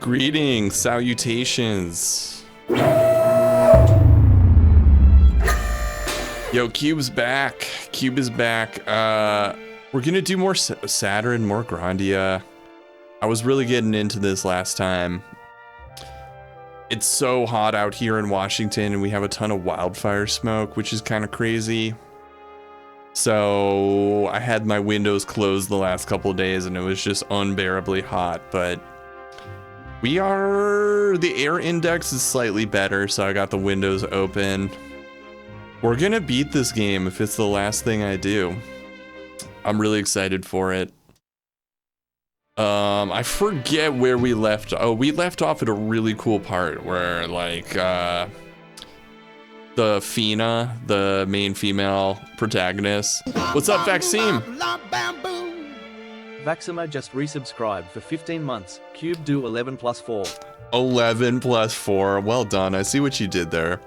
Greetings, salutations. Yo, Cube's back. Cube is back. We're gonna do more Saturn, more Grandia. I was really getting into this last time. It's so hot out here in Washington, and we have a ton of wildfire smoke, which is kind of crazy. So I had my windows closed the last couple of days, and it was just unbearably hot, but the air index is slightly better, so I got the windows open. We're gonna beat this game if it's the last thing I do. I'm really excited for it. I forget where we left. Oh, we left off at a really cool part where like the Fina, the main female protagonist. What's up, Vaccine? Vaxima just resubscribed for 15 months. CubeDude 11 plus 4. 11 plus 4. Well done. I see what you did there.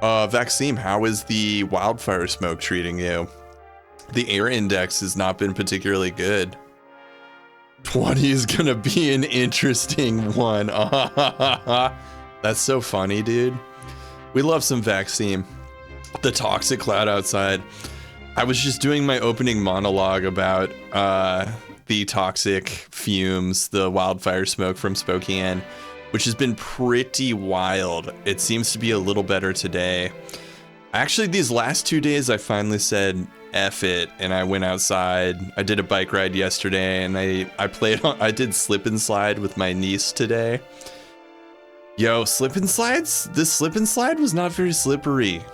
Vaccine, how is the wildfire smoke treating you? The air index has not been particularly good. 20 is gonna be an interesting one. That's so funny, dude. We love some Vaccine. The toxic cloud outside. I was just doing my opening monologue about the toxic fumes, the wildfire smoke from Spokane, which has been pretty wild. It seems to be a little better today. Actually, these last 2 days, I finally said F it, and I went outside. I did a bike ride yesterday, and I did slip and slide with my niece today. Yo, slip and slides? This slip and slide was not very slippery.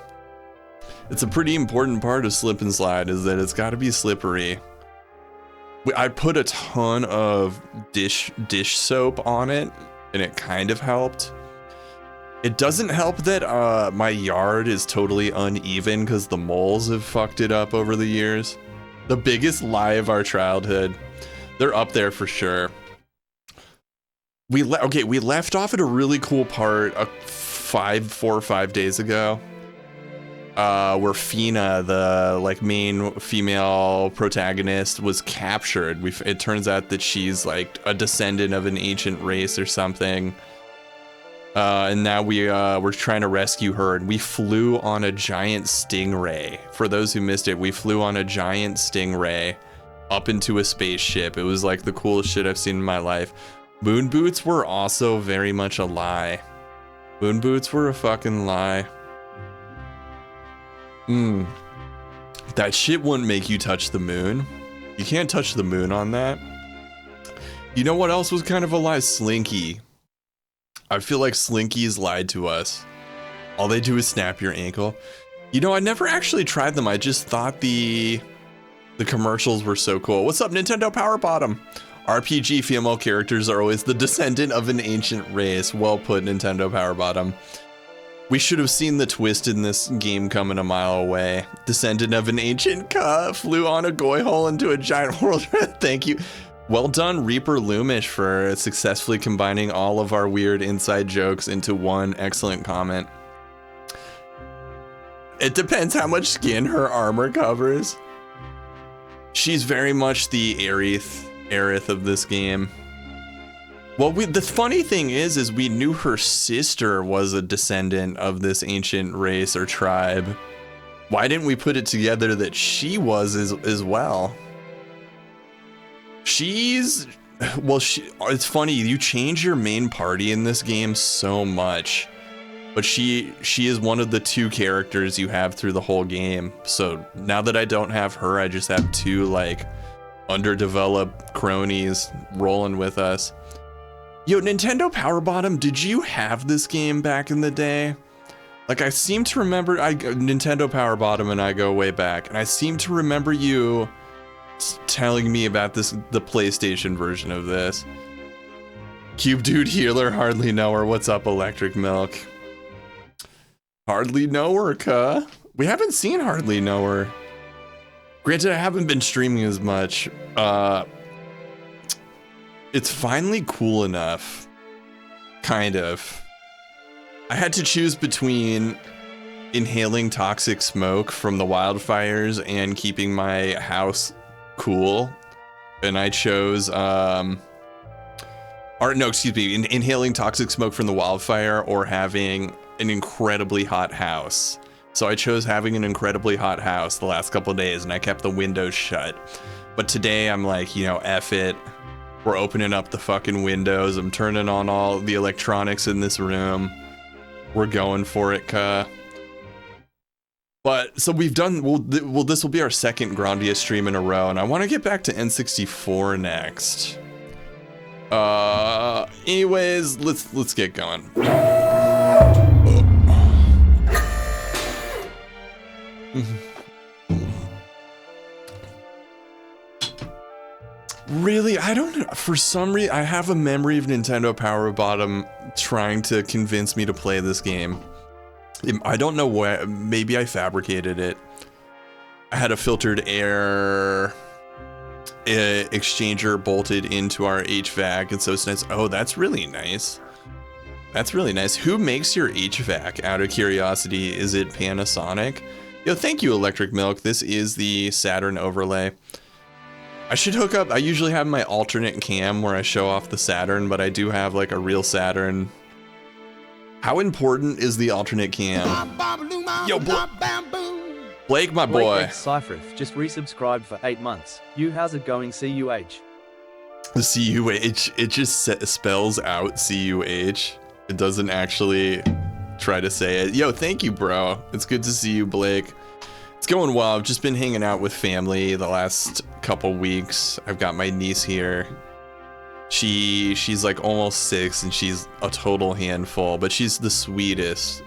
It's a pretty important part of slip and slide is that it's got to be slippery. I put a ton of dish soap on it, and it kind of helped. It doesn't help that my yard is totally uneven because the moles have fucked it up over the years. The biggest lie of our childhood. They're up there for sure. We left off at a really cool part 4 or 5 days ago. Where Fina, the main female protagonist, was captured. It turns out that she's like a descendant of an ancient race or something. And now we're trying to rescue her, and we flew on a giant stingray. For those who missed it, we flew on a giant stingray up into a spaceship. It was like the coolest shit I've seen in my life. Moon boots were also very much a lie. Moon boots were a fucking lie. That shit wouldn't make you touch the moon. You can't touch the moon on that. You know what else was kind of a lie? Slinky. I feel like Slinkies lied to us. All they do is snap your ankle. You know, I never actually tried them. I just thought the commercials were so cool. What's up, Nintendo Power Bottom? RPG female characters are always the descendant of an ancient race. Well put, Nintendo Power Bottom. We should have seen the twist in this game coming a mile away. Descendant of an ancient flew on a goy hole into a giant world. Thank you. Well done, Reaper Loomish, for successfully combining all of our weird inside jokes into one excellent comment. It depends how much skin her armor covers. She's very much the Aerith of this game. Well, the funny thing is we knew her sister was a descendant of this ancient race or tribe. Why didn't we put it together that she was as well? It's funny, you change your main party in this game so much, but she is one of the 2 characters you have through the whole game. So now that I don't have her, I just have 2 like underdeveloped cronies rolling with us. Yo, Nintendo Power Bottom, did you have this game back in the day? Like, I seem to remember, Nintendo Power Bottom and I go way back, and I seem to remember you telling me about the PlayStation version of this. CubeDude Healer, hardly know her. What's up, Electric Milk? Hardly know her, cuh. We haven't seen Hardly Know Her. Granted, I haven't been streaming as much. It's finally cool enough. Kind of. I had to choose between inhaling toxic smoke from the wildfires and keeping my house cool. And I chose Or no, excuse me, inhaling toxic smoke from the wildfire or having an incredibly hot house. So I chose having an incredibly hot house the last couple of days, and I kept the windows shut. But today I'm like, you know, F it. We're opening up the fucking windows. I'm turning on all the electronics in this room. We're going for it, cuh. But so we've done, well, this will be our second Grandia stream in a row, and I want to get back to N64 next. Anyways, let's get going. Really, I don't, for some reason, I have a memory of Nintendo Power Bottom trying to convince me to play this game. I don't know why, maybe I fabricated it. I had a filtered air exchanger bolted into our HVAC, and so it's nice. Oh, that's really nice. That's really nice. Who makes your HVAC, out of curiosity? Is it Panasonic? Yo, thank you, Electric Milk. This is the Saturn overlay. I should hook up, I usually have my alternate cam where I show off the Saturn, but I do have like a real Saturn. How important is the alternate cam? Yo, Blake, my boy. Cyphereth just resubscribed for 8 months. You, how's it going, CUH? The CUH, it just spells out CUH. It doesn't actually try to say it. Yo, thank you, bro. It's good to see you, Blake. It's going well. I've just been hanging out with family the last couple weeks. I've got my niece here. She's like almost 6 and she's a total handful, but she's the sweetest,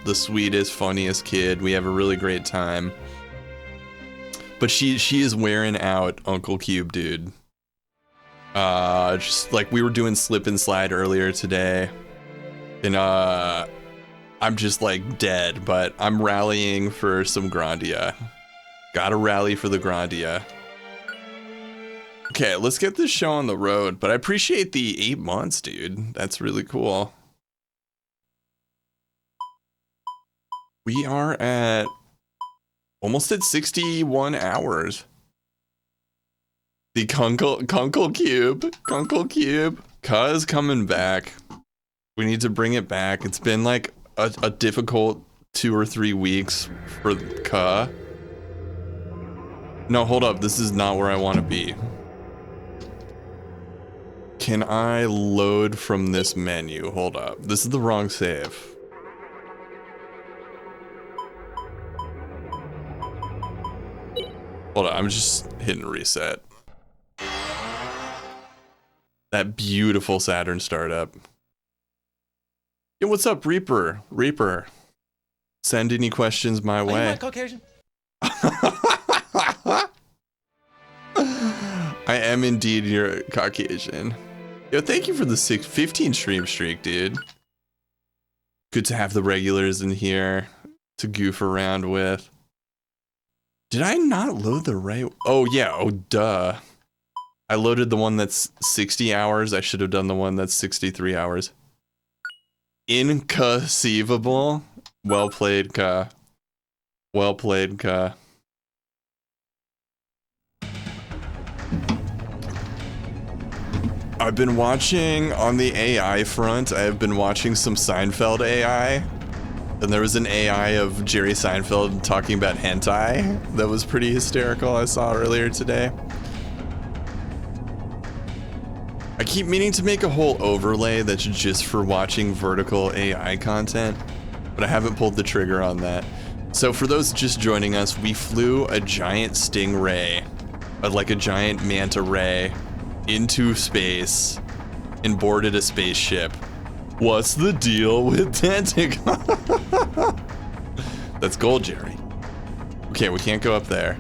funniest kid. We have a really great time. But she is wearing out Uncle CubeDude. Just like we were doing slip and slide earlier today. And I'm just like dead, but I'm rallying for some Grandia. Gotta rally for the Grandia. Okay, let's get this show on the road, but I appreciate the 8 months, dude. That's really cool. We are at almost at 61 hours. The Kunkle Cube. Cuz coming back. We need to bring it back. It's been like a difficult 2 or 3 weeks for Ka. No, hold up. This is not where I want to be. Can I load from this menu? Hold up. This is the wrong save. Hold on. I'm just hitting reset. That beautiful Saturn startup. Yo, what's up, Reaper? Reaper. Send any questions my way. Are you not Caucasian? I am indeed your Caucasian. Yo, thank you for the 15 stream streak, dude. Good to have the regulars in here to goof around with. Did I not load the right? Oh yeah, oh duh. I loaded the one that's 60 hours. I should have done the one that's 63 hours. Inconceivable. Well played, Ka. Well played, Ka. I've been watching, on the AI front, I've been watching some Seinfeld AI. And there was an AI of Jerry Seinfeld talking about hentai that was pretty hysterical. I saw earlier today. I keep meaning to make a whole overlay that's just for watching vertical AI content, but I haven't pulled the trigger on that. So for those just joining us, we flew a giant stingray, like a giant manta ray, into space and boarded a spaceship. What's the deal with tentacles? That's gold, Jerry. Okay, we can't go up there.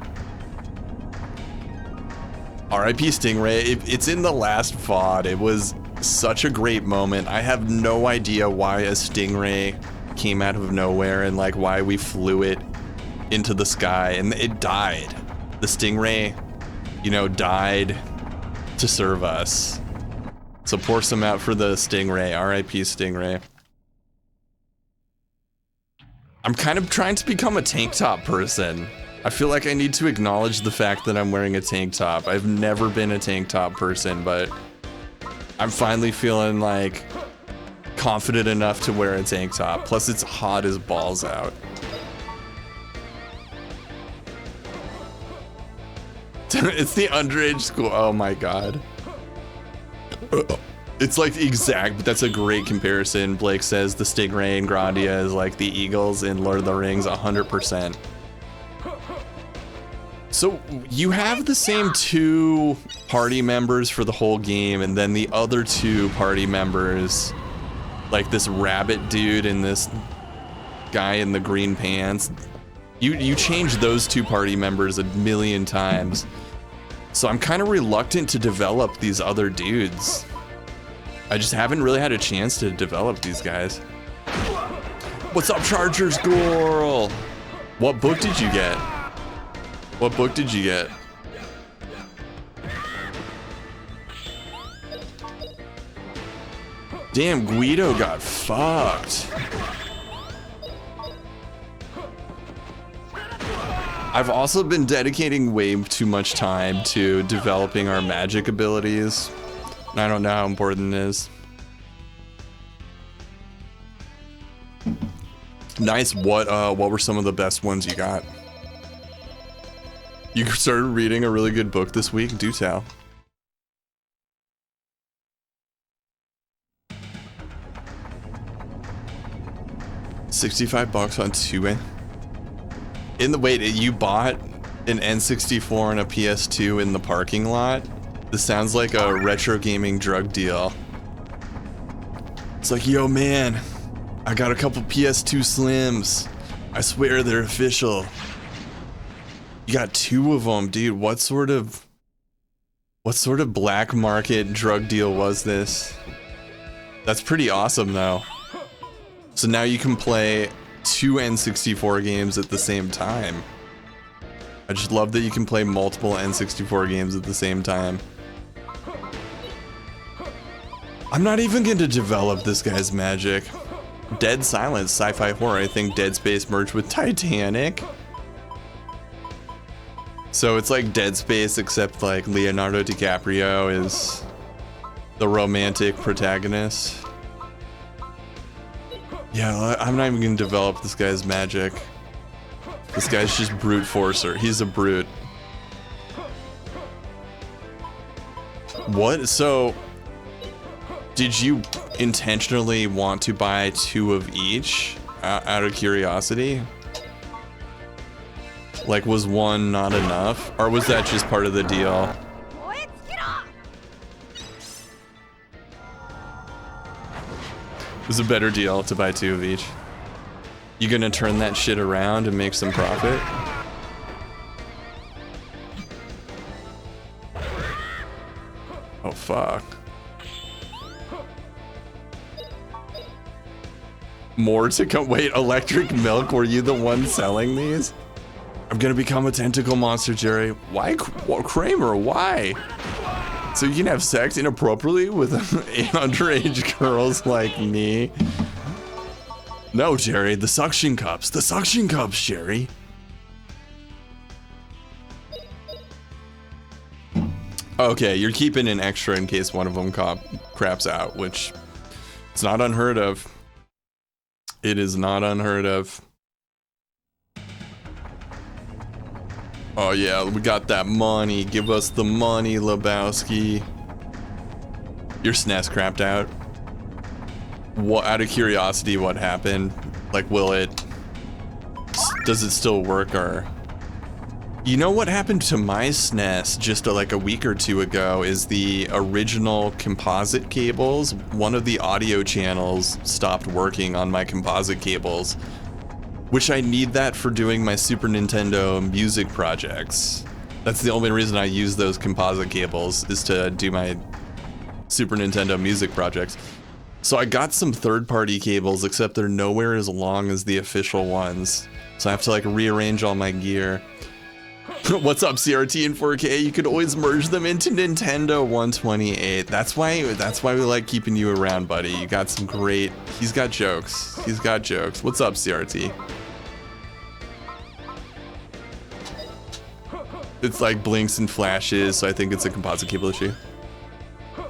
RIP Stingray. It's in the last VOD. It was such a great moment. I have no idea why a Stingray came out of nowhere and like why we flew it into the sky and it died. The Stingray, you know, died to serve us. So pour some out for the Stingray. RIP Stingray. I'm kind of trying to become a tank top person. I feel like I need to acknowledge the fact that I'm wearing a tank top. I've never been a tank top person, but I'm finally feeling like confident enough to wear a tank top. Plus it's hot as balls out. It's the underage school. Oh my god. It's like exact, but that's a great comparison. Blake says the Stingray in Grandia is like the Eagles in Lord of the Rings 100%. So you have the same 2 party members for the whole game, and then the other 2 party members, like this rabbit dude and this guy in the green pants. You change those 2 party members a million times. So I'm kind of reluctant to develop these other dudes. I just haven't really had a chance to develop these guys. What's up, Chargers girl? What book did you get? What book did you get? Damn, Guido got fucked. I've also been dedicating way too much time to developing our magic abilities. And I don't know how important it is. Nice. What were some of the best ones you got? You started reading a really good book this week? Do tell. $65 on 2 in the wait, you bought an N64 and a PS2 in the parking lot? This sounds like a retro gaming drug deal. It's like, yo man, I got a couple PS2 Slims. I swear they're official. You got 2 of them, dude. What sort of black market drug deal was this? That's pretty awesome though. So now you can play 2 N64 games at the same time. I just love that you can play multiple N64 games at the same time. I'm not even going to develop this guy's magic. Dead Silence, sci-fi horror. I think Dead Space merged with Titanic. So it's like Dead Space, except like Leonardo DiCaprio is the romantic protagonist. Yeah, I'm not even gonna develop this guy's magic. This guy's just brute forcer. He's a brute. What? So, did you intentionally want to buy 2 of each out of curiosity? Like, was 1 not enough? Or was that just part of the deal? It was a better deal to buy 2 of each. You gonna turn that shit around and make some profit? Oh fuck. More to come. Wait, Electric Milk, were you the one selling these? I'm gonna become a tentacle monster, Jerry. Why, Kramer, why? So you can have sex inappropriately with underage girls like me? No, Jerry, the suction cups, Jerry. Okay, you're keeping an extra in case one of them craps out, which it's not unheard of. It is not unheard of. Oh yeah, we got that money. Give us the money, Lebowski. Your SNES crapped out. What, out of curiosity, what happened? Like, does it still work, or? You know what happened to my SNES just like a week or 2 ago is the original composite cables. One of the audio channels stopped working on my composite cables, which I need that for doing my Super Nintendo music projects. That's the only reason I use those composite cables, is to do my Super Nintendo music projects. So I got some third-party cables, except they're nowhere as long as the official ones. So I have to like rearrange all my gear. What's up, CRT in 4K? You could always merge them into Nintendo 128. That's why we like keeping you around, buddy. You got some great, he's got jokes. What's up, CRT? It's like blinks and flashes, so I think it's a composite cable issue.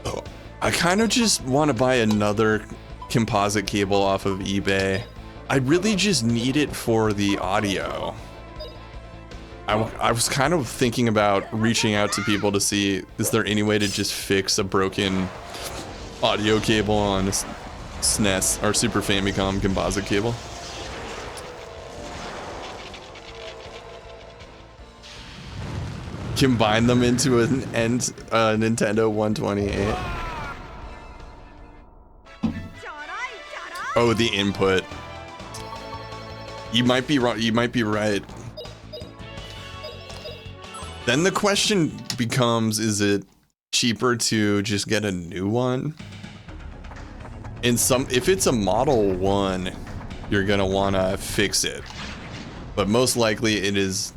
Oh, I kind of just want to buy another composite cable off of eBay. I really just need it for the audio. I was kind of thinking about reaching out to people to see, is there any way to just fix a broken audio cable on a SNES or Super Famicom composite cable? Combine them into a Nintendo 128. Oh, the input. You might be wrong. You might be right. Then the question becomes, is it cheaper to just get a new one? If it's a Model 1, you're gonna wanna fix it. But most likely it is,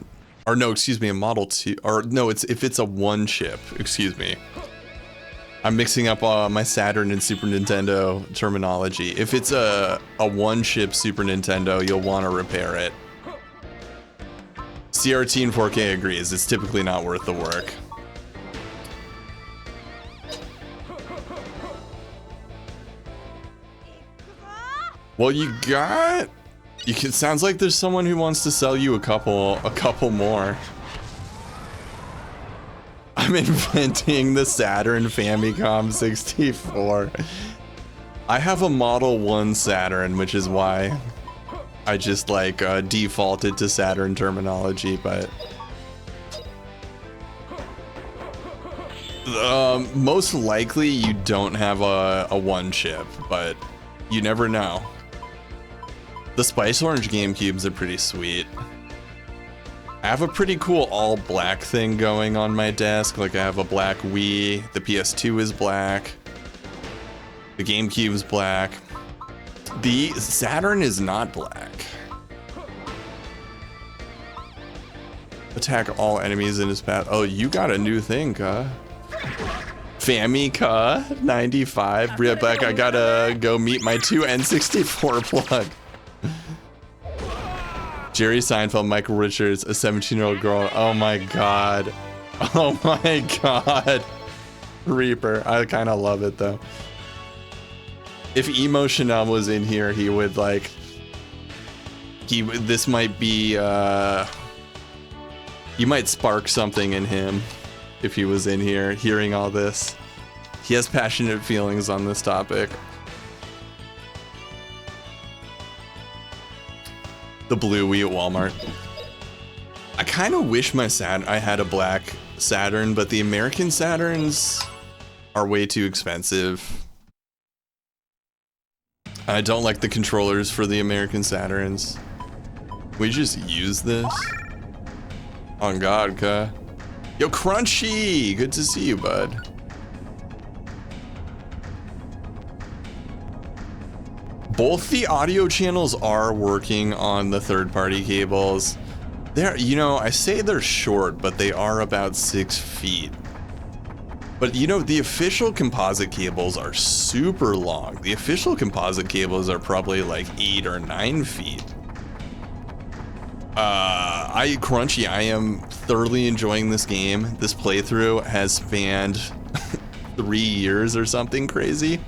or no, excuse me, a Model 2, or no, if it's a one chip, excuse me. I'm mixing up my Saturn and Super Nintendo terminology. If it's a one chip Super Nintendo, you'll wanna repair it. CRT and 4K agrees, it's typically not worth the work. Well, sounds like there's someone who wants to sell you a couple more. I'm inventing the Saturn Famicom 64. I have a Model 1 Saturn, which is why I just like defaulted to Saturn terminology, but most likely you don't have a one chip, but you never know. The Spice Orange GameCubes are pretty sweet. I have a pretty cool all black thing going on my desk. Like I have a black Wii, the PS2 is black, the GameCube is black. The Saturn is not black. Attack all enemies in his path. Oh, you got a new thing, Ka. Famica 95. Rebecca, I gotta go meet my 2 N64 plug. Jerry Seinfeld, Michael Richards, a 17-year-old girl. Oh my god. Oh my god. Reaper. I kind of love it though. If Emo Chanel was in here, he would like, this might be, you might spark something in him if he was in here hearing all this. He has passionate feelings on this topic. The blue Wii at Walmart. I kind of wish I had a black Saturn, but the American Saturns are way too expensive. I don't like the controllers for the American Saturns. We just use this. On God, Ka. Yo, Crunchy! Good to see you, bud. Both the audio channels are working on the third-party cables. They're, you know, I say they're short, but they are about 6 feet. But you know, the official composite cables are super long. The official composite cables are probably like 8 or 9 feet. Crunchy, I am thoroughly enjoying this game. This playthrough has spanned 3 years or something crazy.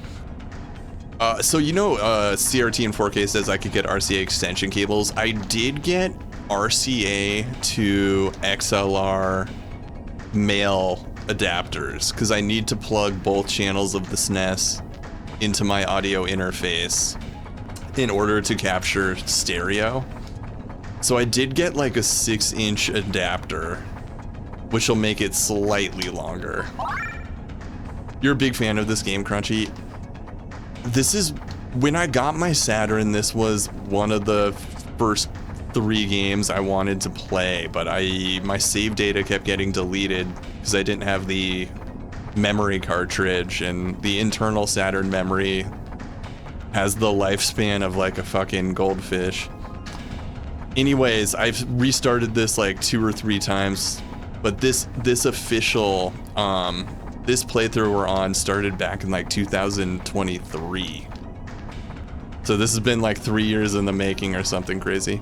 So you know, CRT and 4K says I could get RCA extension cables. I did get RCA to XLR male adapters because I need to plug both channels of the SNES into my audio interface in order to capture stereo. So I did get like a 6-inch adapter, which will make it slightly longer. You're a big fan of this game, Crunchy. This is, when I got my Saturn, this was one of the first 3 games I wanted to play, but my save data kept getting deleted because I didn't have the memory cartridge, and the internal Saturn memory has the lifespan of like a fucking goldfish. Anyways, I've restarted this like 2 or 3 times, but this official this playthrough we're on started back in like 2023. So this has been like 3 years in the making or something crazy.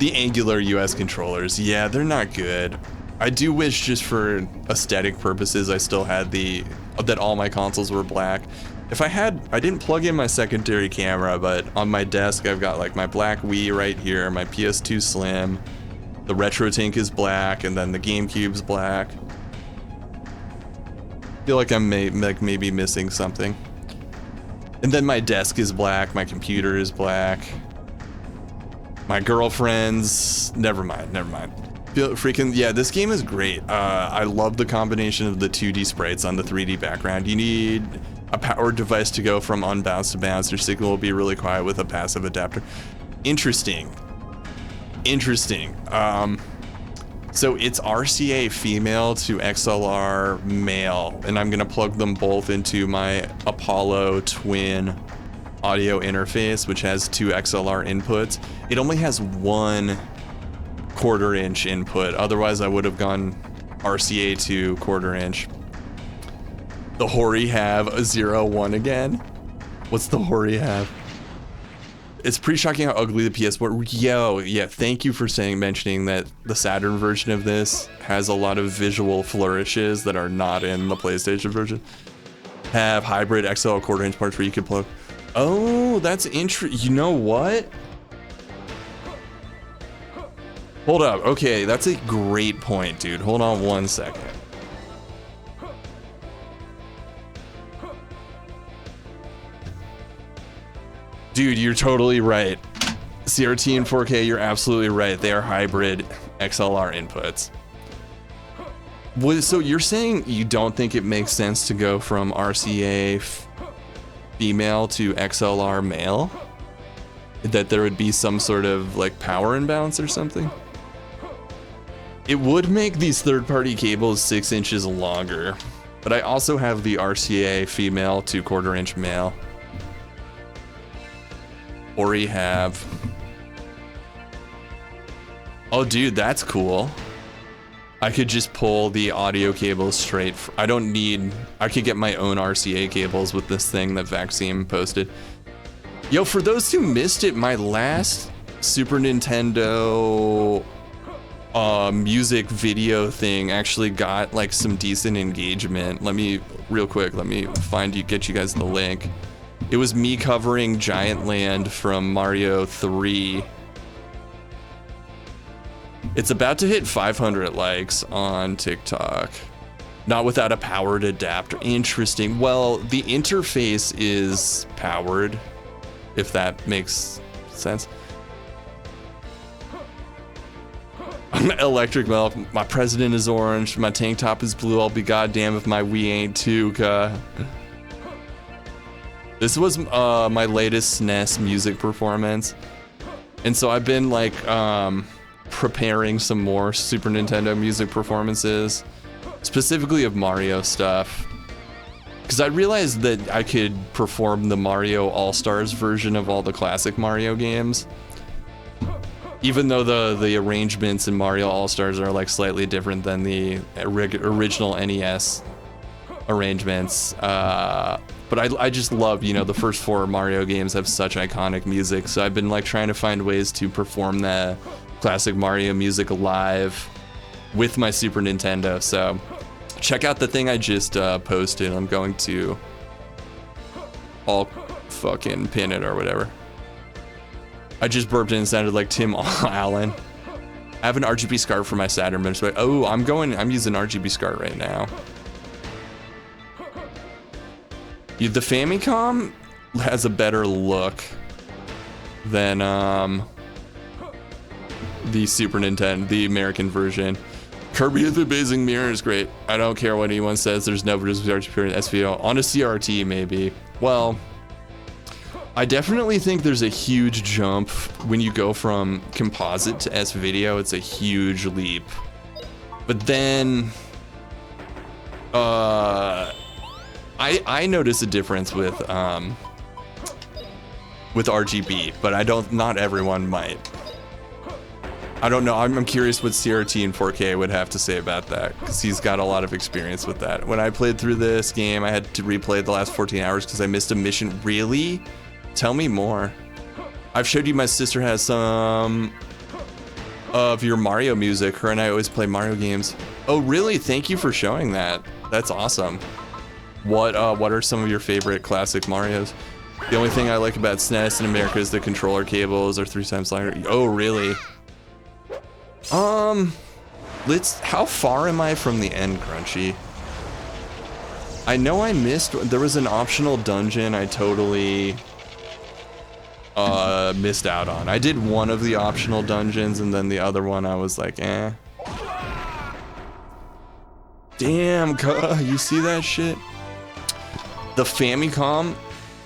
The Angular US controllers, yeah, they're not good. I do wish, just for aesthetic purposes, I still had the that all my consoles were black. I didn't plug in my secondary camera, but on my desk I've got like my black Wii right here, my PS2 Slim, the RetroTink is black, and then the GameCube's black. I feel like I'm maybe missing something. And then my desk is black, my computer is black. My girlfriend's, never mind. Yeah, this game is great. I love the combination of the 2D sprites on the 3D background. You need a powered device to go from unbalanced to balanced. Your signal will be really quiet with a passive adapter. Interesting. So it's RCA female to XLR male, and I'm gonna plug them both into my Apollo Twin audio interface, which has 2 XLR inputs. It only has 1 1/4" input, otherwise I would have gone RCA to 1/4". The Hori have a 0-1 again. What's the Hori have? It's pretty shocking how ugly the PS4. Yeah, thank you for mentioning that the Saturn version of this has a lot of visual flourishes that are not in the PlayStation version. Have hybrid XL 1/4" parts where you can plug. Oh, that's interesting. You know what? Hold up. Okay, that's a great point, dude. Hold on 1 second. Dude, you're totally right. CRT and 4K, you're absolutely right. They are hybrid XLR inputs. So you're saying you don't think it makes sense to go from RCA female to XLR male? That there would be some sort of like power imbalance or something? It would make these third-party cables 6 inches longer, but I also have the RCA female to 1/4" male. Ori have. Oh, dude, that's cool. I could just pull the audio cables straight. I could get my own RCA cables with this thing that Vaccine posted. Yo, for those who missed it, my last Super Nintendo music video thing actually got like some decent engagement. Let me get you guys the link. It was me covering Giant Land from Mario 3. It's about to hit 500 likes on TikTok. Not without a powered adapter. Interesting. Well, the interface is powered, if that makes sense. I'm electric milk. My president is orange. My tank top is blue. I'll be goddamn if my Wii ain't too. This was my latest SNES music performance, and so I've been like preparing some more Super Nintendo music performances, specifically of Mario stuff, because I realized that I could perform the Mario All-Stars version of all the classic Mario games, even though the arrangements in Mario All-Stars are like slightly different than the original NES arrangements. But I just love, the first 4 Mario games have such iconic music, so I've been like trying to find ways to perform the classic Mario music live with my Super Nintendo. So check out the thing I just posted. I'm going to all fucking pin it or whatever. I just burped and it sounded like Tim Allen. I have an RGB SCART for my Saturn, but it's like, oh, I'm using RGB SCART right now. The Famicom has a better look than the Super Nintendo, the American version. Kirby with the Amazing Mirror is great. I don't care what anyone says, there's no RGB SVO. On a CRT, maybe. Well, I definitely think there's a huge jump when you go from composite to S-video. It's a huge leap. But then, I notice a difference with RGB, but not everyone might. I don't know. I'm curious what CRT and 4K would have to say about that, because he's got a lot of experience with that. When I played through this game, I had to replay the last 14 hours because I missed a mission. Really? Tell me more. I've showed you my sister has some of your Mario music. Her and I always play Mario games. Oh, really? Thank you for showing that. That's awesome. What are some of your favorite classic Marios? The only thing I like about SNES in America is the controller cables are 3 times longer. Oh, really? How far am I from the end, Crunchy? I know I missed, there was an optional dungeon I totally missed out on. I did one of the optional dungeons and then the other one I was like, eh. Damn, you see that shit? The Famicom,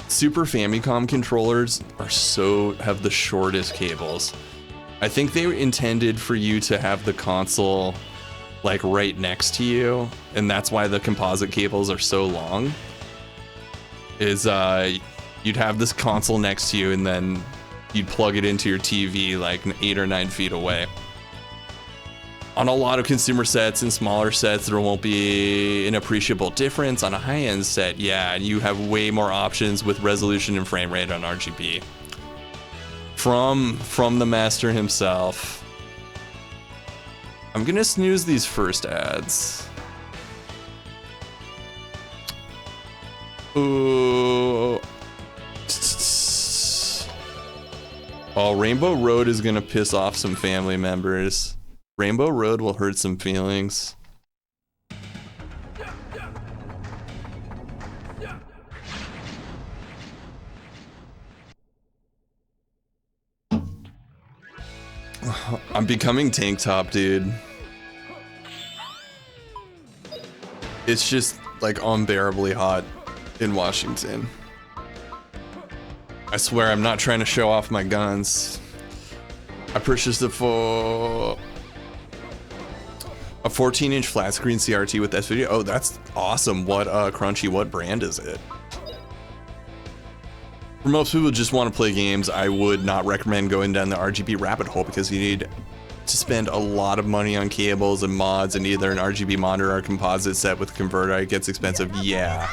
Super Famicom controllers have the shortest cables. I think they were intended for you to have the console like right next to you, and that's why the composite cables are so long. You'd have this console next to you and then you'd plug it into your TV like 8 or 9 feet away. On a lot of consumer sets and smaller sets, there won't be an appreciable difference. On a high-end set, yeah, you have way more options with resolution and frame rate on RGB. From the master himself. I'm gonna snooze these first ads. Ooh. Oh, Rainbow Road is gonna piss off some family members. Rainbow Road will hurt some feelings. I'm becoming tank top, dude. It's just like unbearably hot in Washington. I swear I'm not trying to show off my guns. I purchased it for a 14-inch flat screen CRT with S video. Oh, that's awesome. What Crunchy, what brand is it? For most people who just want to play games, I would not recommend going down the RGB rabbit hole because you need to spend a lot of money on cables and mods and either an RGB monitor or a composite set with a converter. It gets expensive. Yeah.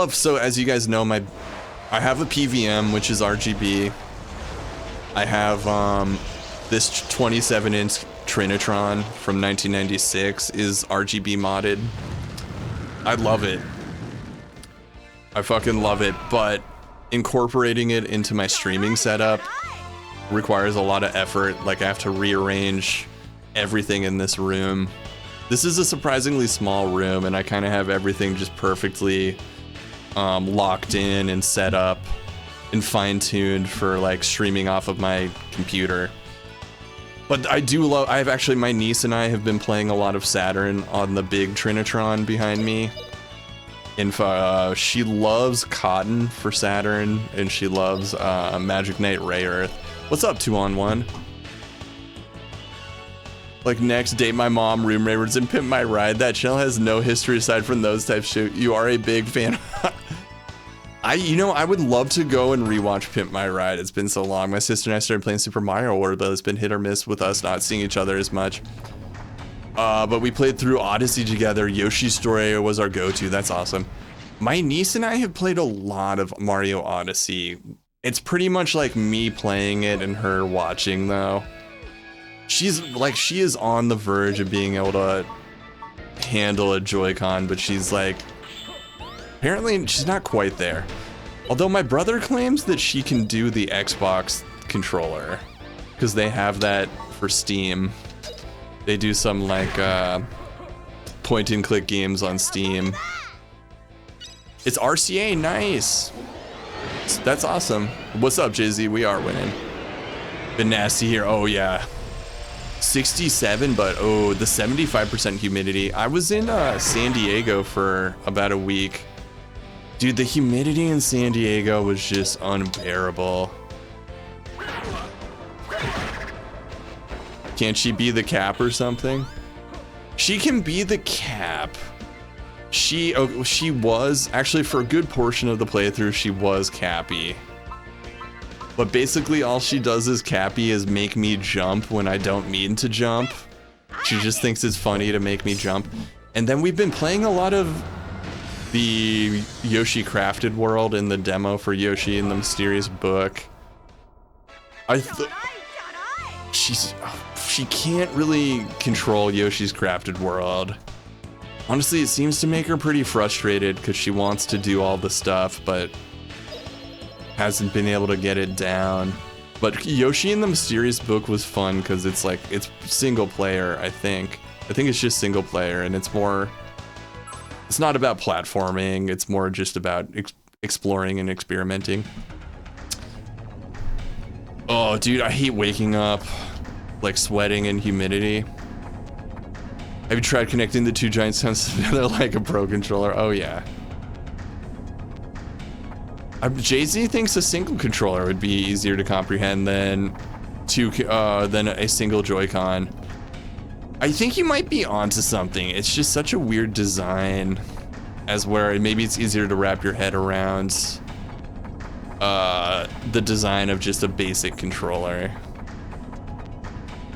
So as you guys know, I have a PVM, which is RGB. I have this 27-inch Trinitron from 1996 is RGB modded. I love it. I fucking love it, but incorporating it into my streaming setup requires a lot of effort. Like I have to rearrange everything in this room. This is a surprisingly small room and I kind of have everything just perfectly locked in and set up and fine-tuned for like streaming off of my computer. But my niece and I have been playing a lot of Saturn on the big Trinitron behind me. She loves Cotton for Saturn, and she loves Magic Knight Ray Earth. What's up, 2-on-1? Like next, Date My Mom, Room Raiders, and Pimp My Ride. That channel has no history aside from those types shit. You are a big fan. I would love to go and rewatch Pimp My Ride. It's been so long. My sister and I started playing Super Mario World, but it's been hit or miss with us not seeing each other as much. But we played through Odyssey together. Yoshi's Story was our go-to. That's awesome. My niece and I have played a lot of Mario Odyssey. It's pretty much like me playing it and her watching, though. She is on the verge of being able to handle a Joy-Con, but she's like, apparently she's not quite there. Although my brother claims that she can do the Xbox controller because they have that for Steam. They do some like point and click games on Steam. It's RCA, nice. That's awesome. What's up, Jay-Z? We are winning. Been nasty here. Oh yeah. 67, but oh, the 75% humidity. I was in San Diego for about a week. Dude, the humidity in San Diego was just unbearable. Can't she be the cap or something? She can be the cap. She was, actually for a good portion of the playthrough, she was Cappy. But basically all she does as Cappy is make me jump when I don't mean to jump. She just thinks it's funny to make me jump. And then we've been playing a lot of the Yoshi Crafted World in the demo for Yoshi in the Mysterious Book. She can't really control Yoshi's Crafted World. Honestly, it seems to make her pretty frustrated because she wants to do all the stuff, but hasn't been able to get it down. But Yoshi and the Mysterious Book was fun because it's like, it's single player, I think. I think it's just single player, and it's more, it's not about platforming, it's more just about exploring and experimenting. Oh, dude, I hate waking up, like sweating in humidity. Have you tried connecting the two giant sensors together like a Pro controller? Oh yeah. Jay-Z thinks a single controller would be easier to comprehend than a single Joy-Con. I think you might be onto something. It's just such a weird design, as where maybe it's easier to wrap your head around the design of just a basic controller.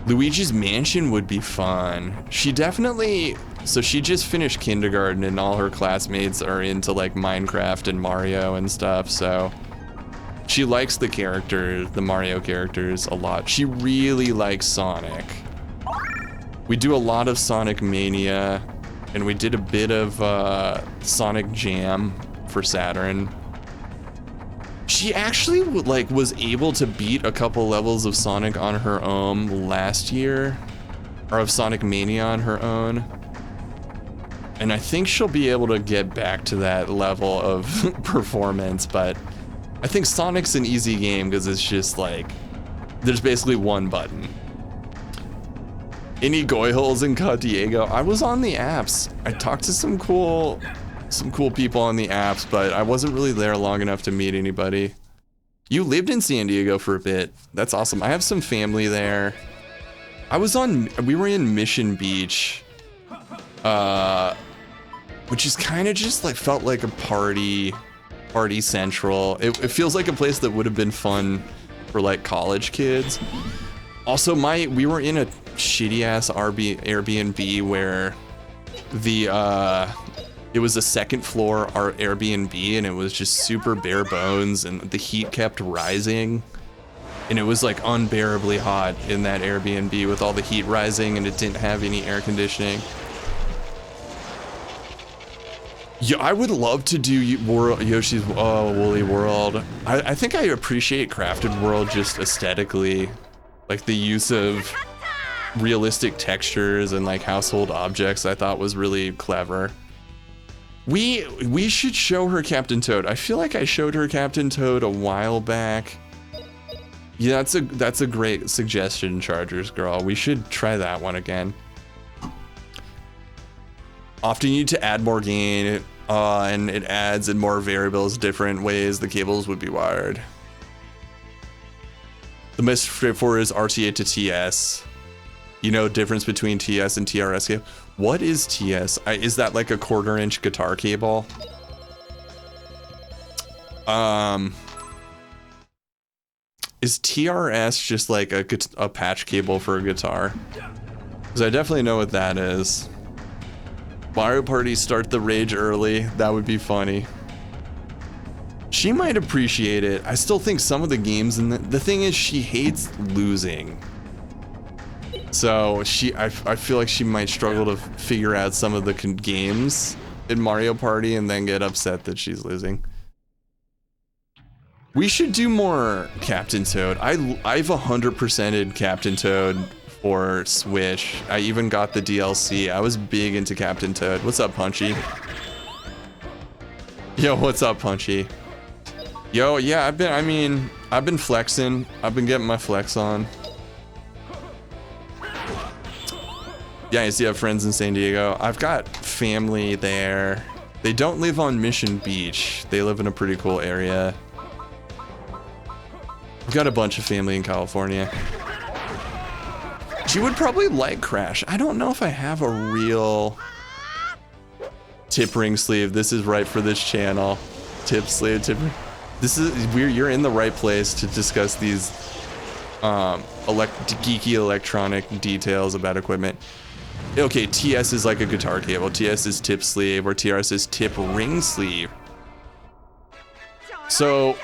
Luigi's Mansion would be fun. She definitely, so she just finished kindergarten and all her classmates are into like Minecraft and Mario and stuff, so she likes the characters, the Mario characters a lot. She really likes Sonic. We do a lot of Sonic Mania, and we did a bit of Sonic Jam for Saturn. She actually was able to beat a couple levels of Sonic on her own last year, or of Sonic Mania on her own. And I think she'll be able to get back to that level of performance, but I think Sonic's an easy game because it's just like, there's basically one button. Any goy holes in Cod Diego? I was on the apps. I talked to some cool people on the apps, but I wasn't really there long enough to meet anybody. You lived in San Diego for a bit. That's awesome. I have some family there. We were in Mission Beach, which is kind of just like, felt like a party central. It feels like a place that would have been fun for like college kids. Also, we were in a shitty ass Airbnb where it was a second floor Airbnb, and it was just super bare bones, and the heat kept rising, and it was like unbearably hot in that Airbnb with all the heat rising, and it didn't have any air conditioning. Yeah, I would love to do Yoshi's Woolly World. I think I appreciate Crafted World just aesthetically, like the use of realistic textures and like household objects. I thought was really clever. We should show her Captain Toad. I feel like I showed her Captain Toad a while back. Yeah, that's a great suggestion, Chargers girl. We should try that one again. Often you need to add more gain, and it adds in more variables, different ways the cables would be wired. The most straightforward is RTA to TS. You know, difference between TS and TRS cable. What is TS? Is that like a 1/4-inch guitar cable? Is TRS just like a patch cable for a guitar? Because I definitely know what that is. Mario Party start the rage early. That would be funny. She might appreciate it. I still think some of the games, and the thing is, she hates losing. So I feel like she might struggle to figure out some of the games in Mario Party and then get upset that she's losing. We should do more Captain Toad. I've 100%ed Captain Toad for Switch. I even got the DLC. I was big into Captain Toad. What's up, Punchy? Yo, what's up, Punchy? Yo, yeah, I've been flexing. I've been getting my flex on. Yeah, I see I have friends in San Diego. I've got family there. They don't live on Mission Beach. They live in a pretty cool area. I've got a bunch of family in California. She would probably like Crash. I don't know if I have a real tip ring sleeve. This is right for this channel. Tip sleeve, tip ring. You're in the right place to discuss these geeky electronic details about equipment. Okay, TS is like a guitar cable. TS is tip sleeve, or TRS is tip ring sleeve. So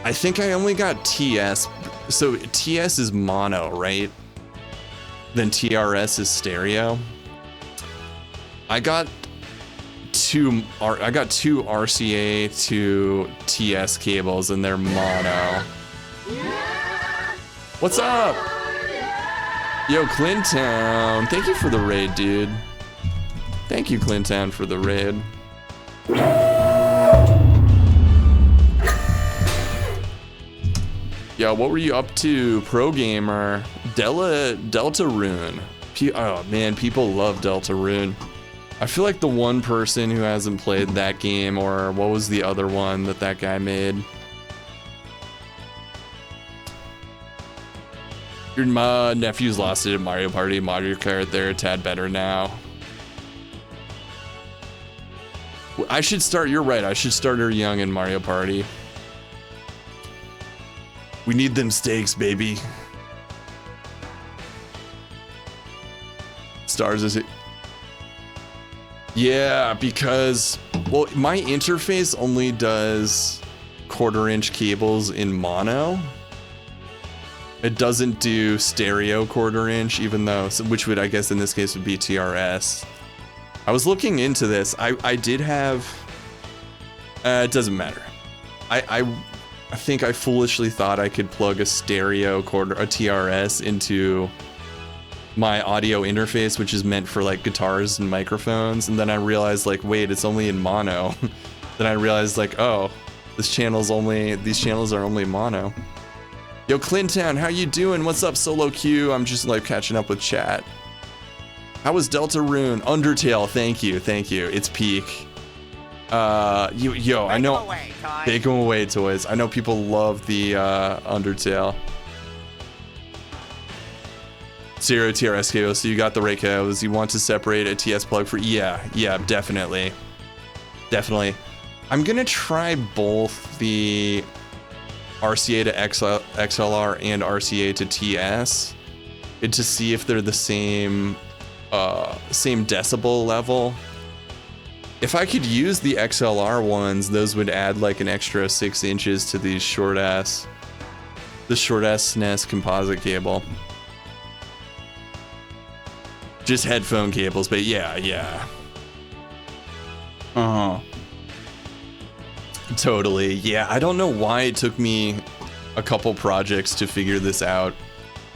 I think I only got TS. So TS is mono, right? Then TRS is stereo. I got two RCA to TS cables and they're mono. What's up? Yo, Clintown. Thank you for the raid, dude. Thank you, Clintown, for the raid. Yo, what were you up to, pro gamer? Deltarune. Oh man, people love Deltarune. I feel like the one person who hasn't played that game, or what was the other one that guy made? Your nephew's lost it at Mario Party. Mario Kart, they're a tad better now. I should start, you're right, I should start her young in Mario Party. We need them steaks, baby. Stars is it? Yeah, because, well, my interface only does 1/4-inch cables in mono. It doesn't do stereo 1/4-inch, even though, which would, I guess in this case would be TRS. I was looking into this. I did have, it doesn't matter. I think I foolishly thought I could plug a stereo a TRS into my audio interface, which is meant for like guitars and microphones, and then I realized like, wait, it's only in mono. Then I realized like, oh, these channels are only mono. Yo, Clintown, how you doing? What's up, Solo Q? I'm just like catching up with chat. How was Deltarune? Undertale, thank you. It's peak. Yo, I know. Take 'em away, toys. I know people love the Undertale. Zero TRS cables, so you got the right cables. You want to separate a TS plug for, yeah, definitely. I'm gonna try both the RCA to XLR and RCA to TS to see if they're the same decibel level. If I could use the XLR ones, those would add like an extra 6 inches to these short ass SNES composite cable. Just headphone cables, but yeah. Totally, yeah. I don't know why it took me a couple projects to figure this out.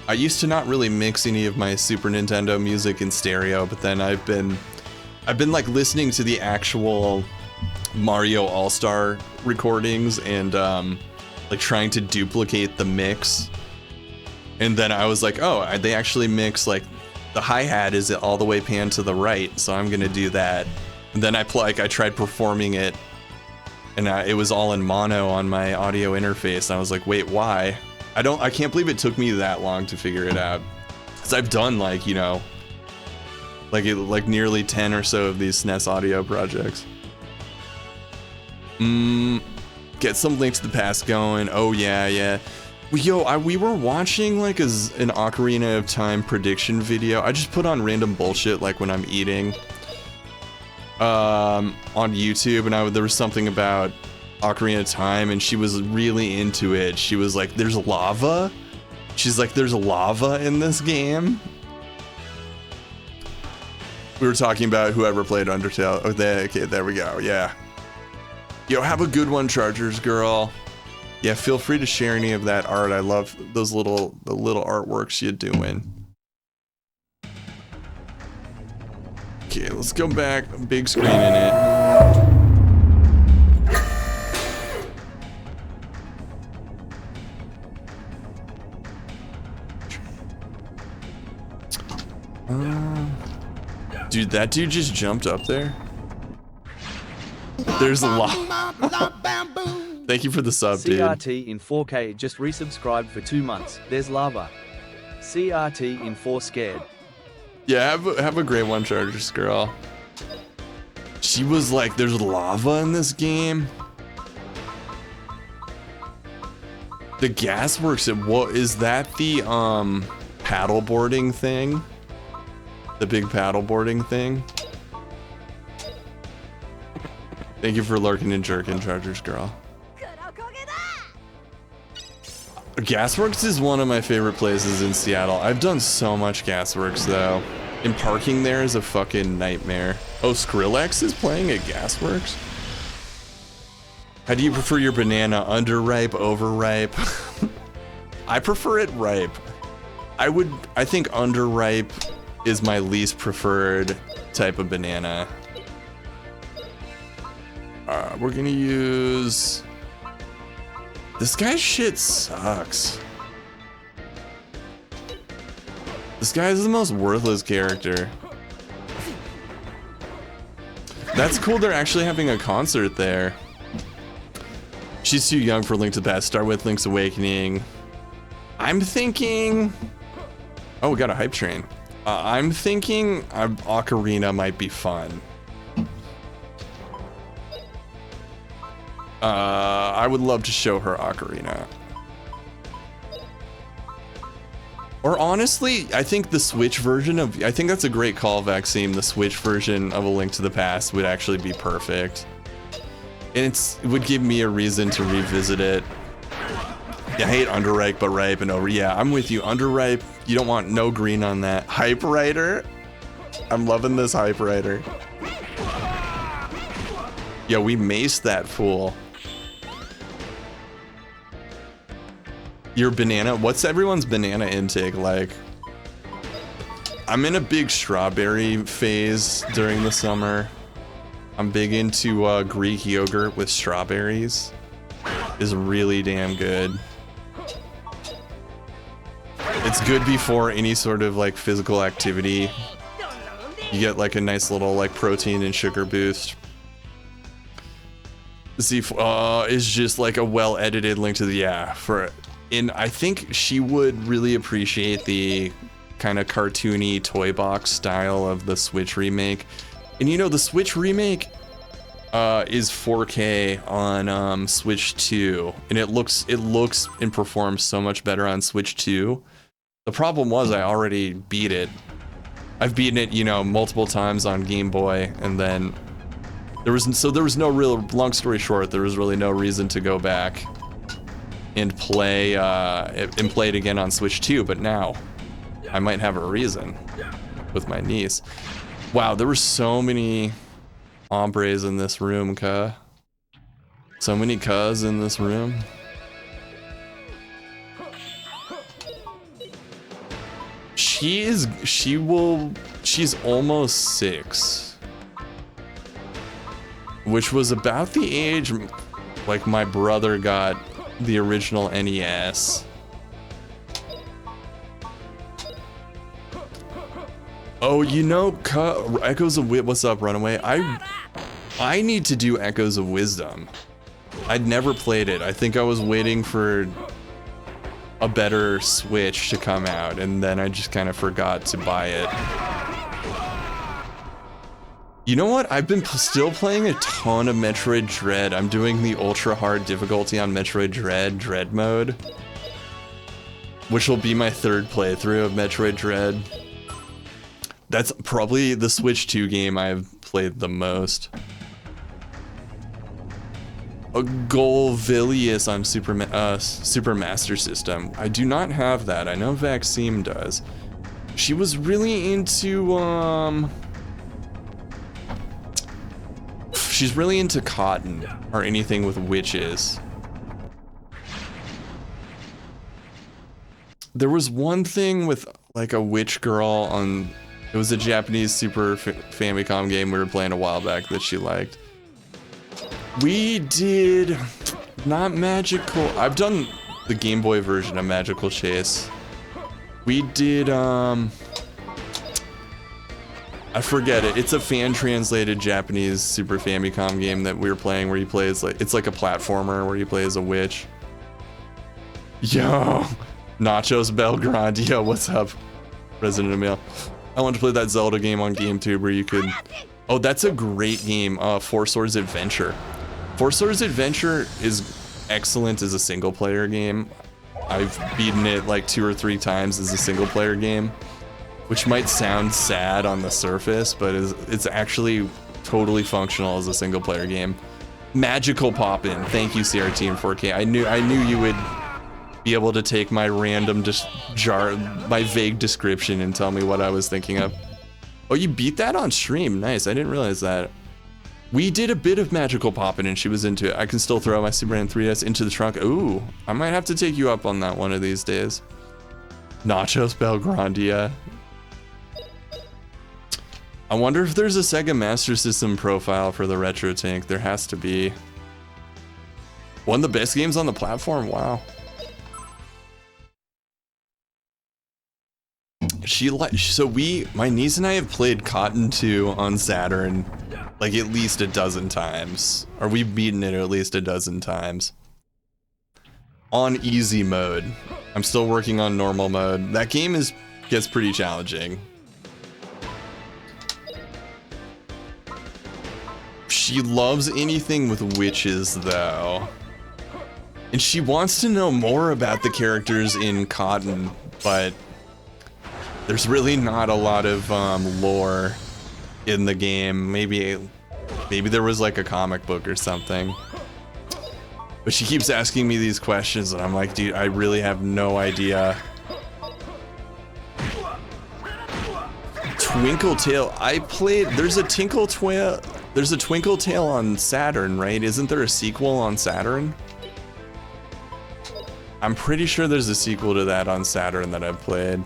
I used to not really mix any of my Super Nintendo music in stereo, but then I've been like listening to the actual Mario All-Star recordings and like trying to duplicate the mix. And then I was like, oh, they actually mix like the hi-hat is all the way panned to the right, so I'm gonna do that. And then I tried performing it, and it was all in mono on my audio interface. And I was like, wait, why? I can't believe it took me that long to figure it out. Cause I've done like, you know, like nearly 10 or so of these SNES audio projects. Get some Link to the Past going. Oh yeah. Yo, we were watching like an Ocarina of Time prediction video. I just put on random bullshit like when I'm eating on YouTube, and there was something about Ocarina of Time, and she was really into it. She was like, there's lava? She's like, there's lava in this game? We were talking about whoever played Undertale. Okay, there we go, yeah. Yo, have a good one, Chargers girl. Yeah, feel free to share any of that art. I love those the little artworks you're doing. Okay, let's go back. Big screen in it. Dude, that dude just jumped up there. There's a lot. Thank you for the sub, dude. CRT in 4K just resubscribed for 2 months. There's lava. CRT in 4 scared. Yeah, have a great one, Chargers girl. She was like, there's lava in this game. The Gasworks, what is that the paddleboarding thing? The big paddleboarding thing? Thank you for lurking and jerking, Chargers girl. Gasworks is one of my favorite places in Seattle. I've done so much Gasworks though. And parking there is a fucking nightmare. Oh, Skrillex is playing at Gasworks? How do you prefer your banana? Underripe, overripe? I prefer it ripe. I think underripe is my least preferred type of banana. We're gonna use... This guy's shit sucks. This guy is the most worthless character. That's cool, they're actually having a concert there. She's too young for Link to the Past. Start with Link's Awakening. I'm thinking... Oh, we got a hype train. I'm thinking Ocarina might be fun. I would love to show her Ocarina. Or honestly, I think the Switch version of... I think that's a great call, Vaccine. The Switch version of A Link to the Past would actually be perfect. And it would give me a reason to revisit it. Yeah, I hate underripe, but ripe and over. Yeah, I'm with you. Underripe, you don't want no green on that. Hype Rider? I'm loving this Hype Rider. Yo, we maced that fool. Your banana, what's everyone's banana intake like? I'm in a big strawberry phase during the summer. I'm big into Greek yogurt with strawberries. Is really damn good. It's good before any sort of like physical activity. You get like a nice little like protein and sugar boost. See, is just like a well-edited Link to the I think she would really appreciate the kind of cartoony toy box style of the Switch remake. And you know, the Switch remake is 4K on Switch 2, and it looks and performs so much better on Switch 2. The problem was I already beat it. I've beaten it, you know, multiple times on Game Boy, and then there was no real, long story short, there was really no reason to go back and play it again on Switch 2, but now I might have a reason with my niece. Wow, there were so many hombres in this room, cuh. So many cuz in this room. She's almost 6. Which was about the age like my brother got the original NES. Oh, you know, Echoes of what's up, Runaway? I need to do Echoes of Wisdom. I'd never played it. I think I was waiting for a better Switch to come out, and then I just kind of forgot to buy it. You know what? I've been still playing a ton of Metroid Dread. I'm doing the ultra hard difficulty on Metroid Dread mode, which will be my 3rd playthrough of Metroid Dread. That's probably the Switch 2 game I've played the most. A Golvilius on Super Master System. I do not have that. I know Vaccine does. She was really into she's really into cotton or anything with witches. There was one thing with like a witch girl on, it was a Japanese Super Famicom game we were playing a while back that she liked. We did not Magical. I've done the Game Boy version of Magical Chase. We did I forget it. It's a fan translated Japanese Super Famicom game that we were playing where you play as like, it's like a platformer where you play as a witch. Yo, Nachos Bell Grandia, what's up? Resident Emil. I want to play that Zelda game on GameTube where you could... Oh, that's a great game. Four Swords Adventure. Four Swords Adventure is excellent as a single player game. I've beaten it like 2 or 3 times as a single player game, which might sound sad on the surface, but it's actually totally functional as a single player game. Magical Poppin'. Thank you, CRT and 4K. I knew you would be able to take my random my vague description and tell me what I was thinking of. Oh, you beat that on stream. Nice. I didn't realize that. We did a bit of magical popping and she was into it. I can still throw my Superman 3DS into the trunk. Ooh, I might have to take you up on that one of these days. Nachos Bell Grandia. I wonder if there's a Sega Master System profile for the Retro Tank. There has to be. One of the best games on the platform. Wow. My niece and I have played Cotton 2 on Saturn like at least a dozen times. Or we've beaten it at least a dozen times. On easy mode. I'm still working on normal mode. That game gets pretty challenging. She loves anything with witches though. And she wants to know more about the characters in Cotton, but there's really not a lot of lore in the game. Maybe there was like a comic book or something. But she keeps asking me these questions and I'm like, dude, I really have no idea. Twinkle Tail. There's a Twinkle Tail on Saturn, right? Isn't there a sequel on Saturn? I'm pretty sure there's a sequel to that on Saturn that I've played.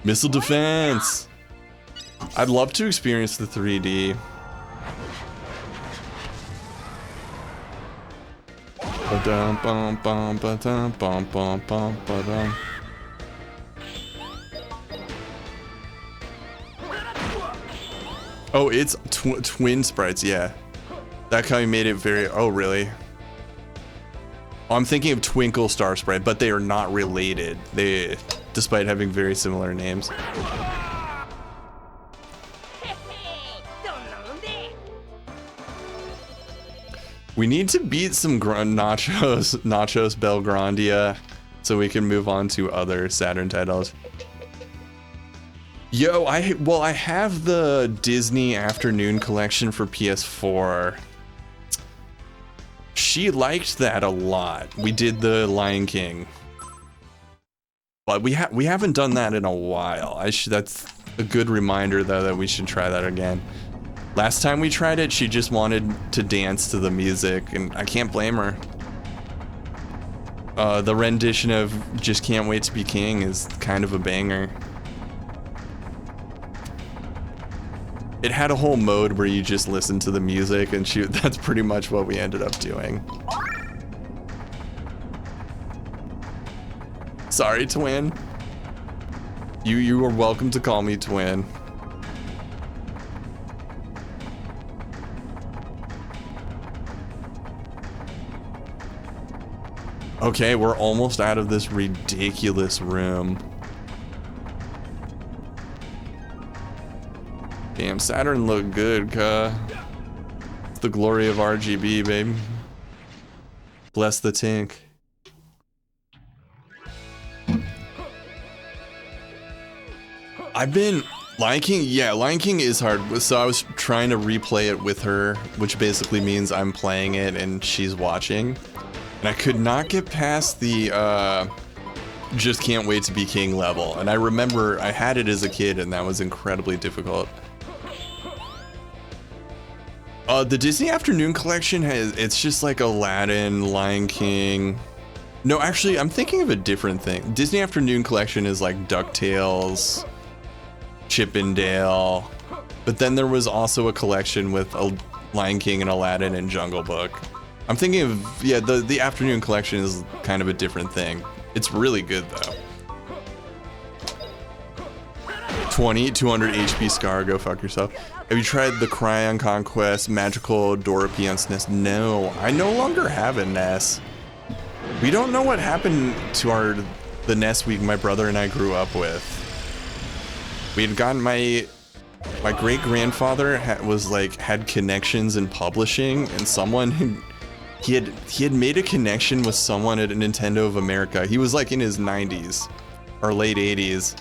Missile defense. I'd love to experience the 3D. Oh, it's twin sprites, yeah. That kind of made it very. Oh, really? Oh, I'm thinking of Twinkle Star Sprite, but they are not related. Despite having very similar names. We need to beat some Nachos Bell Grandia so we can move on to other Saturn titles. Yo, I have the Disney Afternoon Collection for PS4. She liked that a lot. We did the Lion King. But we haven't done that in a while. That's a good reminder though that we should try that again. Last time we tried it, she just wanted to dance to the music, and I can't blame her. The rendition of Just Can't Wait to Be King is kind of a banger. It had a whole mode where you just listen to the music, and that's pretty much what we ended up doing. Sorry, twin. You are welcome to call me twin. Okay, we're almost out of this ridiculous room. Damn, Saturn looked good, cuh. It's the glory of RGB, baby. Bless the tank. Lion King, yeah, Lion King is hard. So I was trying to replay it with her, which basically means I'm playing it and she's watching. And I could not get past the Just Can't Wait to Be King level. And I remember I had it as a kid and that was incredibly difficult. The Disney Afternoon Collection it's just like Aladdin, Lion King. No, actually, I'm thinking of a different thing. Disney Afternoon Collection is like DuckTales, Chip and Dale, but then there was also a collection with Lion King and Aladdin and Jungle Book. I'm thinking of, yeah, the Afternoon Collection is kind of a different thing. It's really good though. 200 HP Scar, go fuck yourself. Have you tried the Cryon Conquest Magical Dorothy on SNES? No, I no longer have a NES. We don't know what happened to the NES my brother and I grew up with. We had gotten my great grandfather had connections in publishing, and someone he had made a connection with someone at Nintendo of America. He was like in his 90s or late 80s.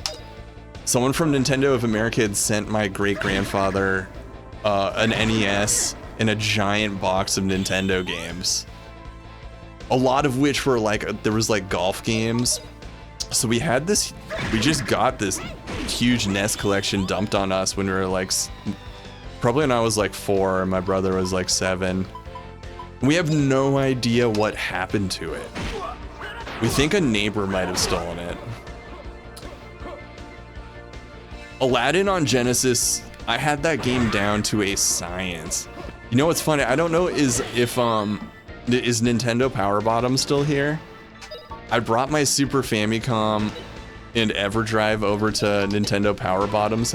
Someone from Nintendo of America had sent my great grandfather an NES and a giant box of Nintendo games. A lot of which were like, there was like golf games. So we just got this huge NES collection dumped on us when we were like, probably when I was like 4 and my brother was like 7. We have no idea what happened to it. We think a neighbor might have stolen it. Aladdin on Genesis, I had that game down to a science. You know what's funny? I don't know is Nintendo Power Bottom still here? I brought my Super Famicom and EverDrive over to Nintendo Power Bottom's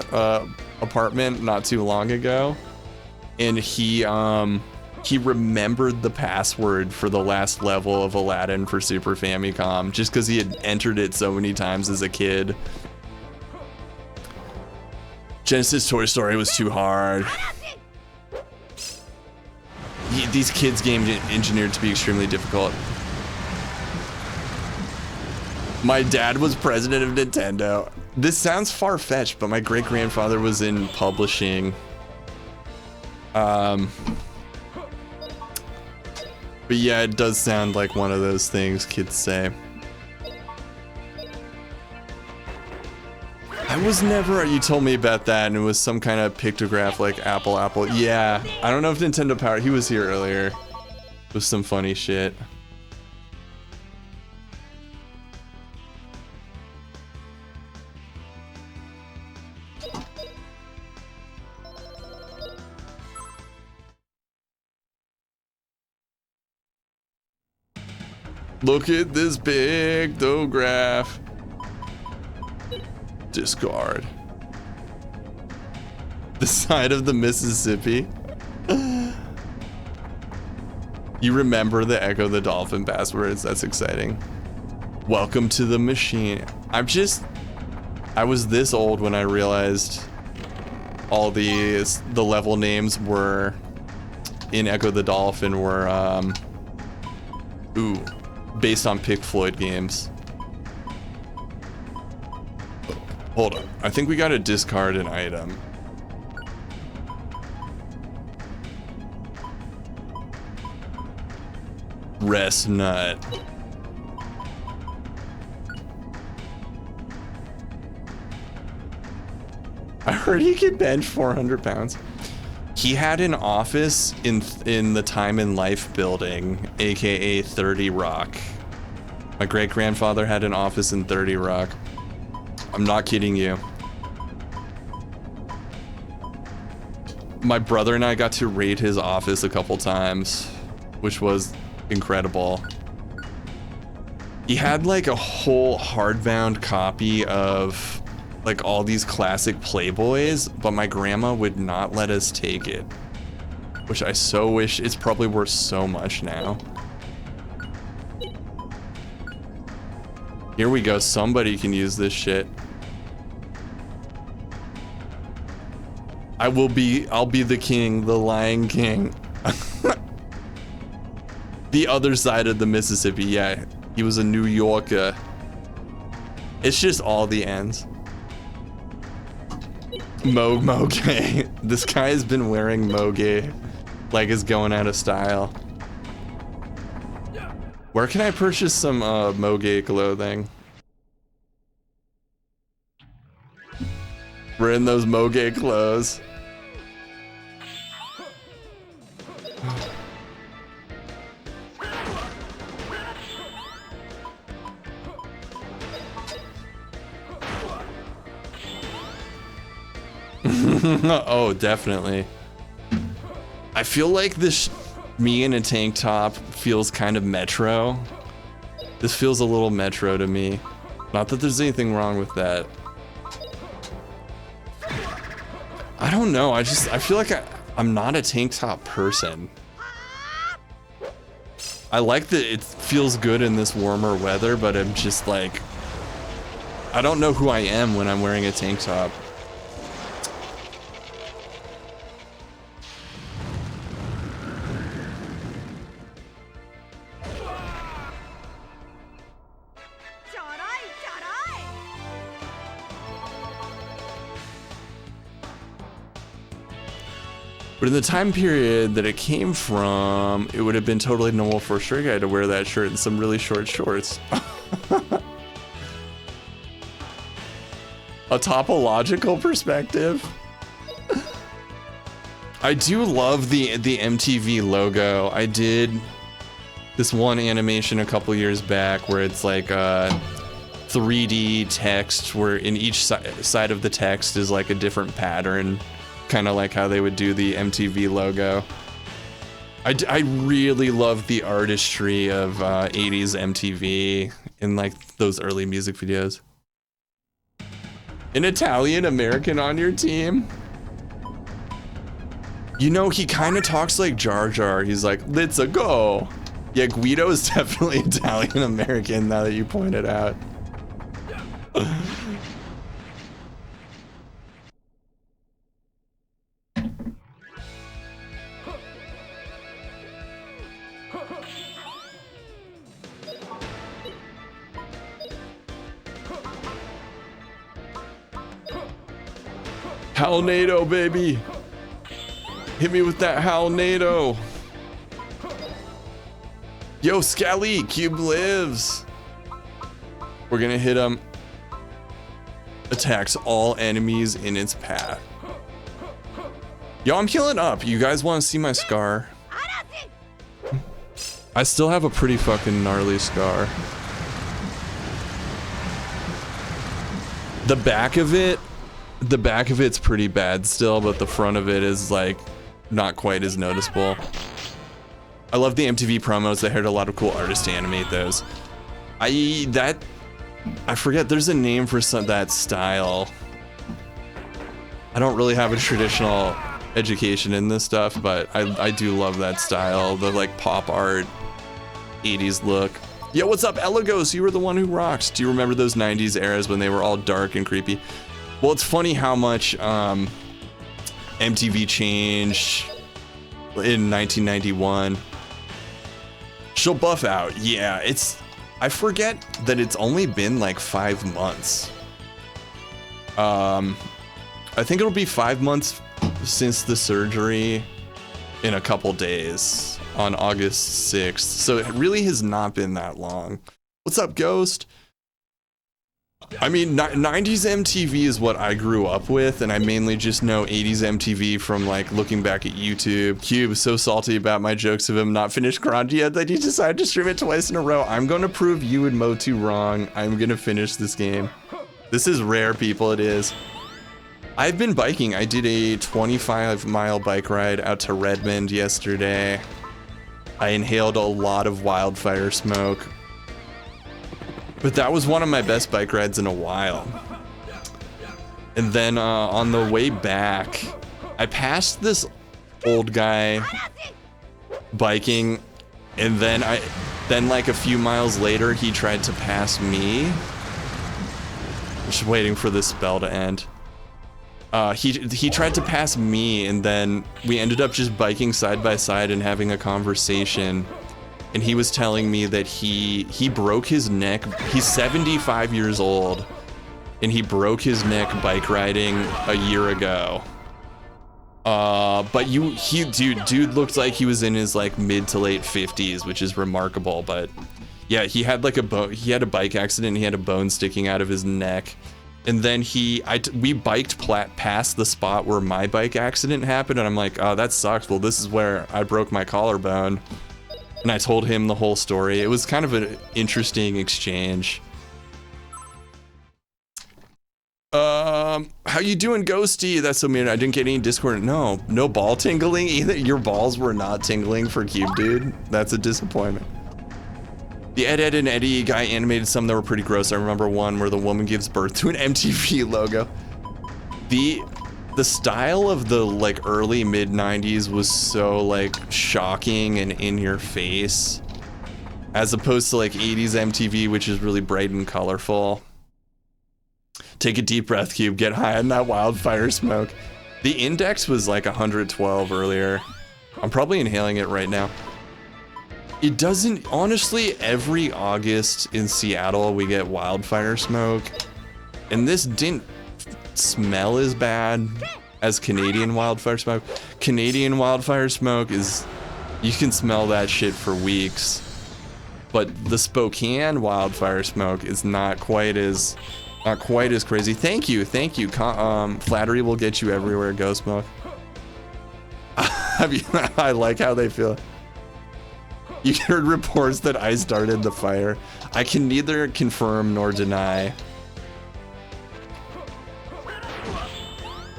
apartment not too long ago, and he remembered the password for the last level of Aladdin for Super Famicom just because he had entered it so many times as a kid. Genesis Toy Story was too hard. These kids' games engineered to be extremely difficult. My dad was president of Nintendo. This sounds far-fetched, but my great-grandfather was in publishing. But yeah, it does sound like one of those things kids say. I was never, you told me about that, and it was some kind of pictograph like Apple. Yeah, I don't know if Nintendo Power, he was here earlier. It was some funny shit. Look at this pictograph. Discard. The side of the Mississippi. You remember the Echo the Dolphin passwords? That's exciting. Welcome to the machine. I was this old when I realized all the level names were in Echo the Dolphin were based on Pink Floyd games. Hold on, I think we gotta discard an item. Rest nut. I heard he could bench 400 pounds. He had an office in the Time and Life building, aka 30 Rock. My great-grandfather had an office in 30 Rock. I'm not kidding you. My brother and I got to raid his office a couple times, which was incredible. He had like a whole hardbound copy of like all these classic Playboys, but my grandma would not let us take it, which I so wish. It's probably worth so much now. Here we go, somebody can use this shit. I'll be the king, the Lion King. The other side of the Mississippi, yeah. He was a New Yorker. It's just all the ends. Moge. This guy has been wearing Moge like it's going out of style. Where can I purchase some Moge clothing? We're in those Moge clothes. Oh, definitely. I feel like me in a tank top feels kind of Metro. This feels a little Metro to me. Not that there's anything wrong with that. I don't know, I feel like I'm not a tank top person. I like that it feels good in this warmer weather, but I'm just like, I don't know who I am when I'm wearing a tank top. But in the time period that it came from, it would have been totally normal for a straight guy to wear that shirt and some really short shorts. a topological perspective. I do love the MTV logo. I did this one animation a couple years back where it's like a 3D text where in each side of the text is like a different pattern, kind of like how they would do the MTV logo. I really love the artistry of 80s MTV in like those early music videos. An Italian American on your team? You know, he kind of talks like Jar Jar. He's like, let's a go. Yeah, Guido is definitely Italian American now that you point it out. Halnado, baby. Hit me with that Halnado. Yo, Scally, Cube lives. We're gonna hit him. Attacks all enemies in its path. Yo, I'm healing up. You guys want to see my scar? I still have a pretty fucking gnarly scar. The back of it's pretty bad still, but the front of it is like not quite as noticeable. I love the MTV promos. They had a lot of cool artists to animate those. I forget, there's a name for that style. I don't really have a traditional education in this stuff, but I do love that style, the like pop art 80s look. Yo, what's up, Elegos? You were the one who rocks. Do you remember those 90s eras when they were all dark and creepy? Well, it's funny how much MTV changed in 1991. She'll buff out. Yeah, I forget that it's only been like 5 months. I think it'll be 5 months since the surgery in a couple days on August 6th. So it really has not been that long. What's up, Ghost? I mean, 90s MTV is what I grew up with, and I mainly just know 80s MTV from like looking back at YouTube. Cube so salty about my jokes of him not finished Grandia that he decided to stream it twice in a row. I'm going to prove you and Motu wrong. I'm going to finish this game. This is rare, people. It is. I've been biking. I did a 25-mile bike ride out to Redmond yesterday. I inhaled a lot of wildfire smoke. But that was one of my best bike rides in a while. And then on the way back, I passed this old guy biking, and then like a few miles later, he tried to pass me. Just waiting for this spell to end. He tried to pass me, and then we ended up just biking side by side and having a conversation. And he was telling me that he broke his neck. He's 75 years old, and he broke his neck bike riding a year ago. But dude looked like he was in his like mid to late 50s, which is remarkable. But yeah, he had like he had a bike accident. And he had a bone sticking out of his neck, and then we biked past the spot where my bike accident happened, and I'm like, oh, that sucks. Well, this is where I broke my collarbone. And I told him the whole story. It was kind of an interesting exchange. How you doing, Ghosty? That's so mean. I didn't get any Discord. No ball tingling either. Your balls were not tingling for CubeDude. That's a disappointment. The Ed and Eddie guy animated some that were pretty gross. I remember one where the woman gives birth to an MTV logo. The style of the like early mid 90s was so like shocking and in your face, as opposed to like 80s MTV, which is really bright and colorful. Take a deep breath, Cube. Get high on that wildfire smoke. The index was like 112 earlier. I'm probably inhaling it right now. It doesn't, honestly, every August in Seattle we get wildfire smoke, and this didn't smell as bad as Canadian wildfire smoke. Canadian wildfire smoke is, you can smell that shit for weeks, but the Spokane wildfire smoke is not quite as Not quite as crazy. Thank you. Flattery will get you everywhere, Ghost Smoke. I like how they feel. You heard reports that I started the fire. I can neither confirm nor deny.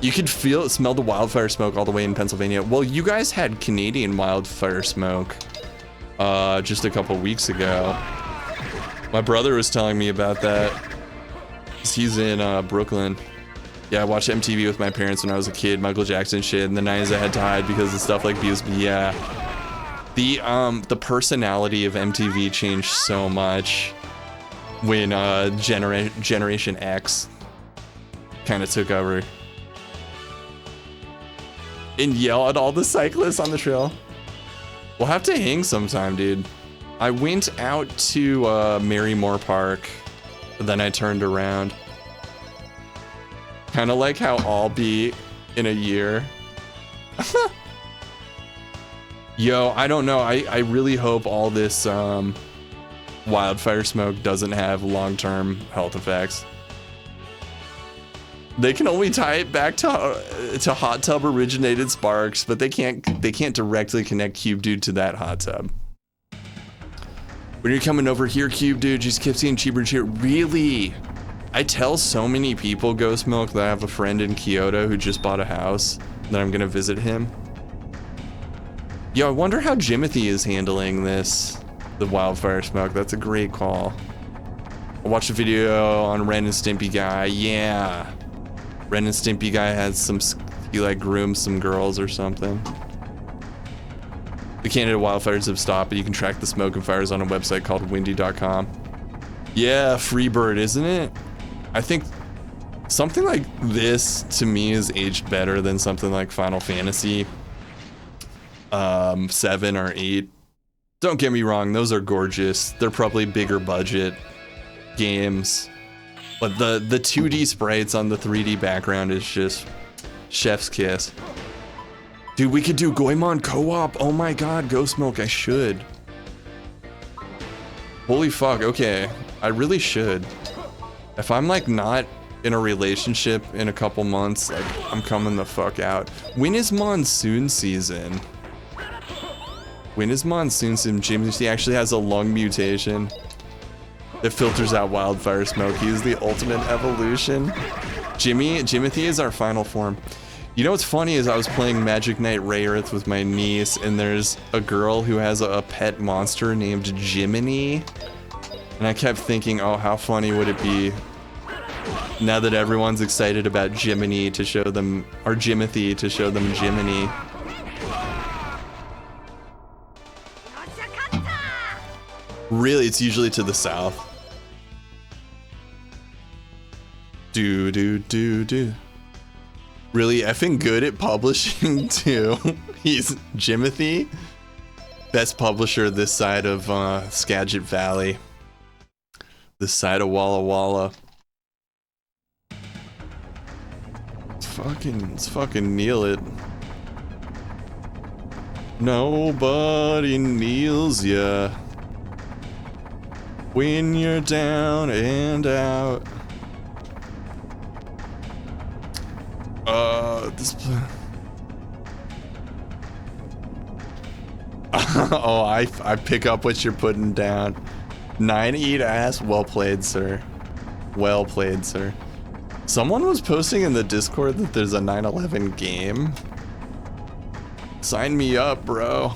You could smell the wildfire smoke all the way in Pennsylvania. Well, you guys had Canadian wildfire smoke just a couple weeks ago. My brother was telling me about that. He's in Brooklyn. Yeah, I watched MTV with my parents when I was a kid, Michael Jackson shit. In the 90s I had to hide because of stuff like BSB. Yeah. The personality of MTV changed so much when Generation X kind of took over. And yell at all the cyclists on the trail. We'll have to hang sometime, dude. I went out to Marymore Park, but then I turned around. Kind of like how I'll be in a year. Yo, I don't know. I really hope all this wildfire smoke doesn't have long-term health effects. They can only tie it back to hot tub originated sparks, but they can't directly connect CubeDude to that hot tub. When you're coming over here, CubeDude, just keep seeing cheaper and cheaper. Really? I tell so many people, Ghost Milk, that I have a friend in Kyoto who just bought a house, that I'm gonna visit him. Yo, I wonder how Jimothy is handling this, the wildfire smoke. That's a great call. I watched a video on Ren and Stimpy guy. Yeah. Ren and Stimpy guy has he like grooms some girls or something. The Canada wildfires have stopped, but you can track the smoke and fires on a website called windy.com. Yeah, Freebird, isn't it? I think something like this to me is aged better than something like Final Fantasy 7 or 8. Don't get me wrong, those are gorgeous. They're probably bigger budget games. But the 2D sprites on the 3D background is just chef's kiss. Dude, we could do Goemon co-op. Oh my god, Ghost Milk, I should. Holy fuck, okay. I really should. If I'm like not in a relationship in a couple months, like I'm coming the fuck out. When is monsoon season? When is monsoon season? Jimothy actually has a lung mutation that filters out wildfire smoke. He is the ultimate evolution. Jimothy is our final form. You know what's funny is I was playing Magic Knight Ray Earth with my niece, and there's a girl who has a pet monster named Jiminy. And I kept thinking, oh, how funny would it be now that everyone's excited about Jiminy to show them, or Jimothy to show them Jiminy. Really, it's usually to the south. Do. Really effing good at publishing too. He's Jimothy, best publisher this side of Skagit Valley. This side of Walla Walla. Let's fucking kneel it. Nobody kneels ya when you're down and out. Oh, I pick up what you're putting down. 9 eat ass. Well played, sir. Well played, sir. Someone was posting in the Discord that there's a 9/11 game. Sign me up, bro.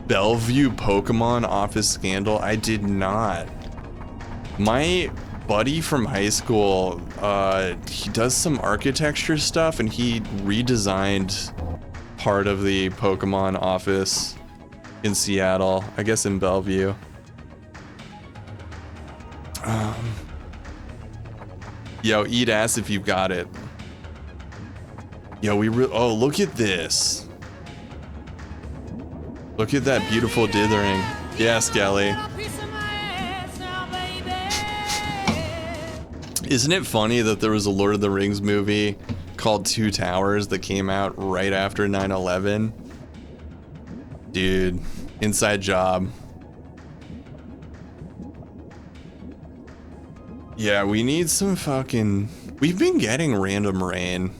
Bellevue Pokemon office scandal? I did not. My buddy from high school, he does some architecture stuff, and he redesigned part of the Pokemon office in Seattle, I guess in Bellevue. Yo, eat ass if you've got it. Yo, oh, look at this. Look at that beautiful dithering. Yeah, Skelly. Isn't it funny that there was a Lord of the Rings movie called Two Towers that came out right after 9/11? Dude, inside job. Yeah, we need some fucking... We've been getting random rain.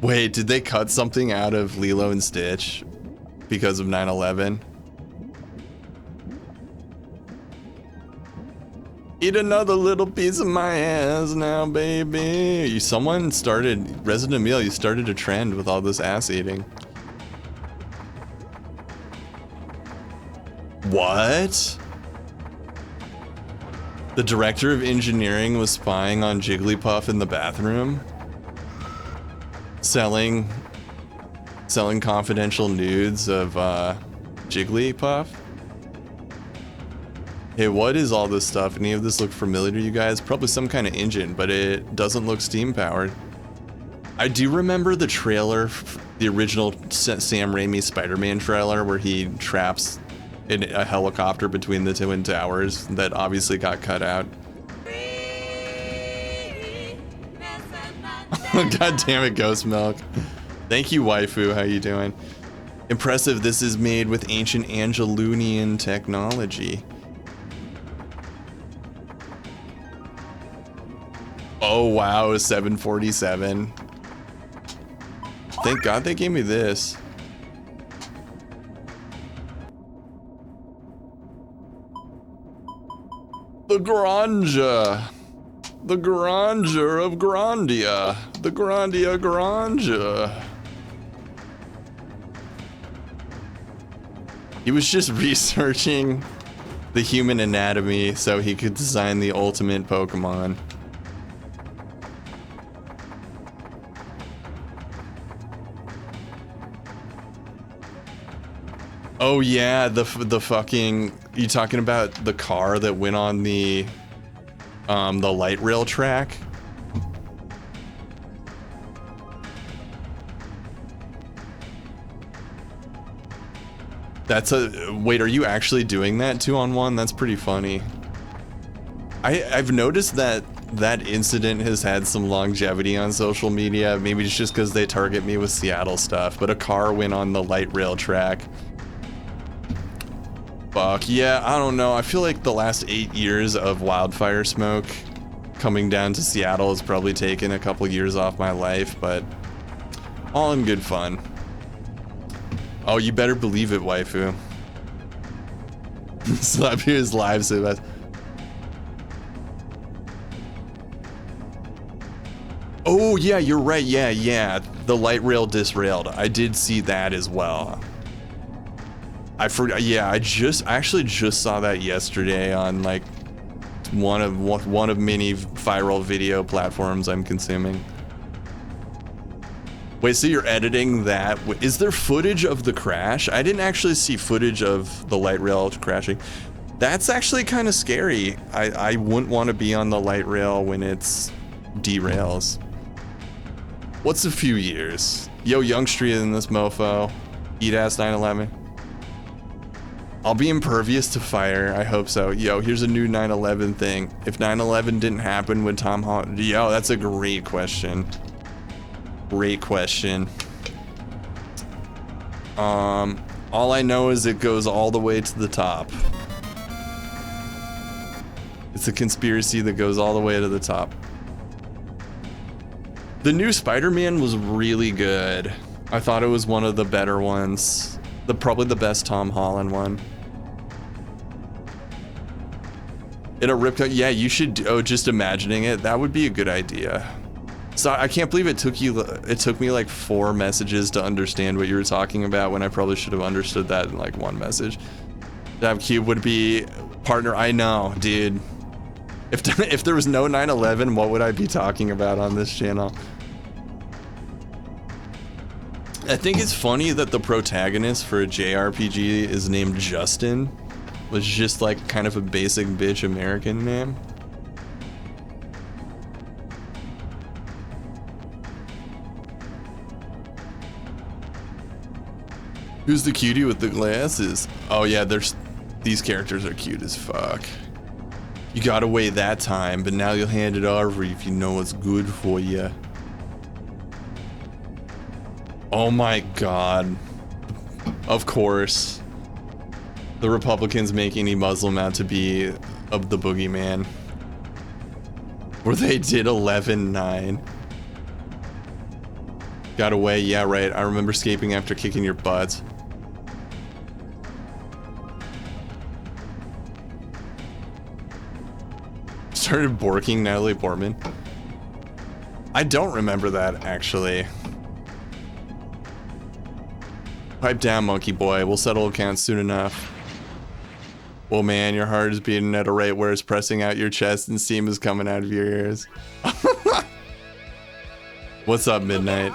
Wait, did they cut something out of Lilo and Stitch because of 9/11? Eat another little piece of my ass now, baby. Someone started... Resident Emil, you started a trend with all this ass eating. What? The director of engineering was spying on Jigglypuff in the bathroom, selling confidential nudes of Jigglypuff. Hey, what is all this stuff? Any of this look familiar to you guys? Probably some kind of engine, but it doesn't look steam powered. I do remember the trailer, the original Sam Raimi Spider-Man trailer, where he traps in a helicopter between the Twin Towers that obviously got cut out. God damn it, Ghost Milk. Thank you, waifu. How you doing? Impressive. This is made with ancient Angelunian technology. Oh wow, 747. Thank God they gave me this. The Grandia. The Granduer of Grandia. The Grandia Grandia. He was just researching the human anatomy so he could design the ultimate Pokemon. Oh yeah, the fucking... You talking about the car that went on the light rail track? That's a... Wait, are you actually doing that 2-on-1? That's pretty funny. I've noticed that that incident has had some longevity on social media. Maybe it's just because they target me with Seattle stuff, but a car went on the light rail track. Fuck, yeah, I don't know. I feel like the last 8 years of wildfire smoke coming down to Seattle has probably taken a couple years off my life, but all in good fun. Oh, you better believe it, waifu. Slap his live so that... Oh, yeah, you're right. Yeah. The light rail disrailed. I did see that as well. I forgot. Yeah, I actually just saw that yesterday on like one of many viral video platforms I'm consuming. Wait, so you're editing that? Is there footage of the crash? I didn't actually see footage of the light rail crashing. That's actually kind of scary. I wouldn't want to be on the light rail when it's derails. What's a few years? Yo, Young Street in this mofo. Eat ass 9/11. I'll be impervious to fire. I hope so. Yo, here's a new 9/11 thing. If 9/11 didn't happen, would Tom Holland... Yo, that's a great question. Great question. All I know is it goes all the way to the top. It's a conspiracy that goes all the way to the top. The new Spider-Man was really good. I thought it was one of the better ones. Probably the best Tom Holland one. In a rip cut, yeah, you should. Oh, just imagining it, that would be a good idea. So I can't believe it took me like 4 messages to understand what you were talking about when I probably should have understood that in like 1 message. That Cube would be partner. I know, dude. If there was no 9/11, what would I be talking about on this channel? I think it's funny that the protagonist for a JRPG is named Justin. Was just like kind of a basic bitch American name. Who's the cutie with the glasses? Oh yeah, these characters are cute as fuck. You gotta wait that time, but now you'll hand it over if you know what's good for you. Oh my god. Of course. The Republicans make any Muslim out to be of the boogeyman. Where they did 11-9. Got away, yeah, right. I remember escaping after kicking your butts. Started borking Natalie Portman. I don't remember that, actually. Pipe down, monkey boy. We'll settle accounts soon enough. Well, man, your heart is beating at a rate where it's pressing out your chest and steam is coming out of your ears. What's up, Midnight?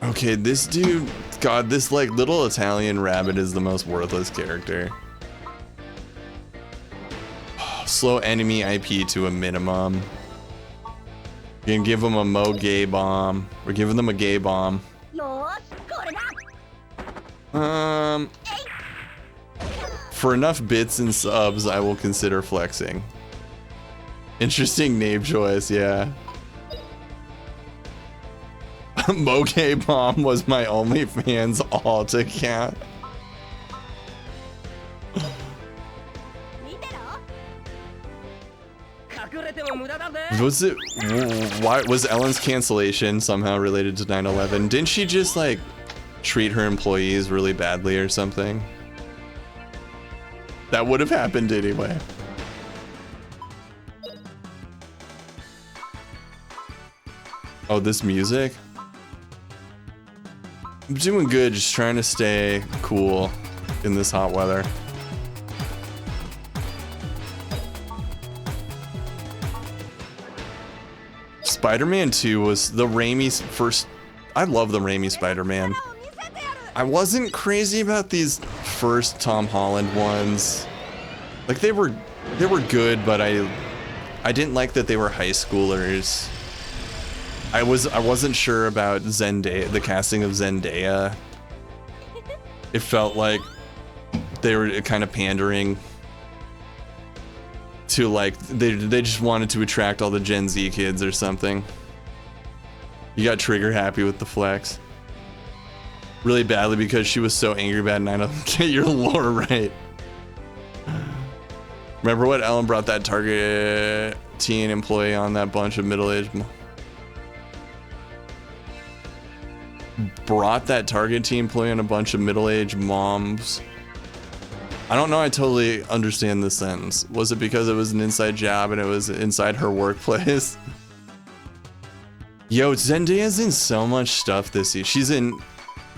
Okay, this dude, God, this like little Italian rabbit is the most worthless character. Slow enemy IP to a minimum. You can give them a gay bomb. We're giving them a gay bomb. For enough bits and subs, I will consider flexing. Interesting name choice, yeah. Moge Bomb was my OnlyFans alt account. Was it? Why was Ellen's cancellation somehow related to 9/11? Didn't she just like treat her employees really badly or something? That would have happened anyway. Oh, this music? I'm doing good, just trying to stay cool in this hot weather. Spider-Man 2 was the Raimi's first. I love the Raimi Spider-Man. I wasn't crazy about these first Tom Holland ones. Like they were good, but I didn't like that they were high schoolers. I wasn't sure about Zendaya, the casting of Zendaya. It felt like they were kind of pandering to like they just wanted to attract all the Gen Z kids or something. You got trigger happy with the flex really badly because she was so angry about 9/11. Get your lore right. Remember what Ellen brought that Target teen employee on that bunch of middle-aged moms. I don't know, I totally understand this sentence. Was it because it was an inside job and it was inside her workplace? Yo, Zendaya's in so much stuff this year. She's in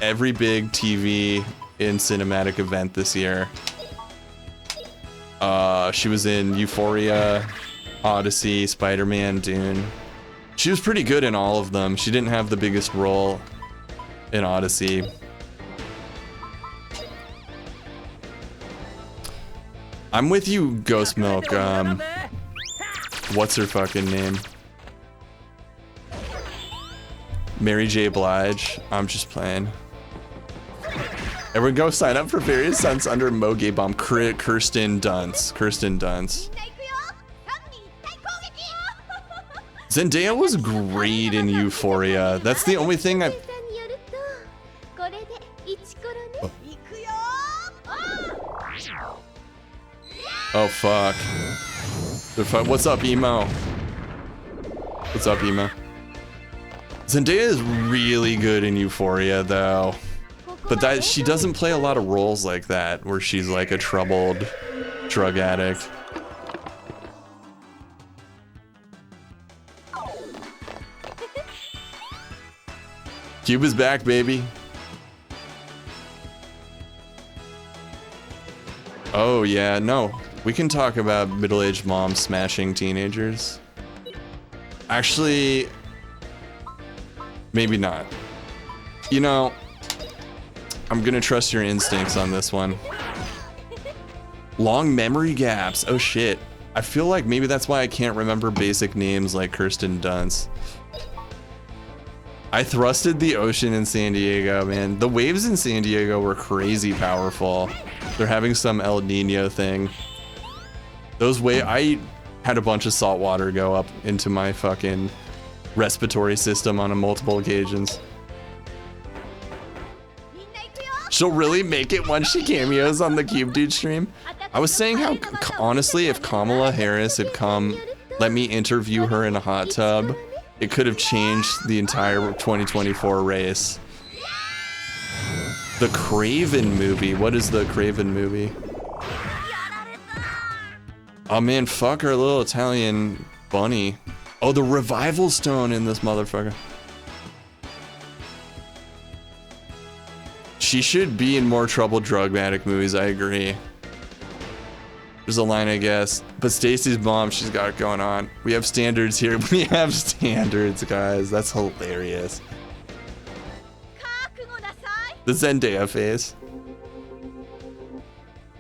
every big TV and cinematic event this year. She was in Euphoria, Odyssey, Spider-Man, Dune. She was pretty good in all of them. She didn't have the biggest role in Odyssey. I'm with you, Ghost Milk. What's her fucking name? Mary J. Blige. I'm just playing. Everyone go sign up for various stunts under Moge Bomb. Kirsten Dunst. Kirsten Dunst. Zendaya was great in Euphoria. That's the only thing I... Oh fuck. What's up, Emo? What's up, Emo? Zendaya is really good in Euphoria though. But that she doesn't play a lot of roles like that where she's like a troubled drug addict. Cube is back, baby. Oh yeah, no. We can talk about middle-aged moms smashing teenagers. Actually, maybe not. You know, I'm gonna trust your instincts on this one. Long memory gaps. Oh shit. I feel like maybe that's why I can't remember basic names like Kirsten Dunst. I thrusted the ocean in San Diego, man. The waves in San Diego were crazy powerful. They're having some El Nino thing. I had a bunch of salt water go up into my fucking respiratory system on multiple occasions. She'll really make it once she cameos on the CubeDude stream. I was saying how, honestly, if Kamala Harris had come, let me interview her in a hot tub, it could have changed the entire 2024 race. The Craven movie. What is the Craven movie? Oh man, fuck our little Italian bunny. Oh, the revival stone in this motherfucker. She should be in more troubled drugmatic movies, I agree. There's a line, I guess. But Stacy's mom, she's got it going on. We have standards here. We have standards, guys. That's hilarious. The Zendaya face.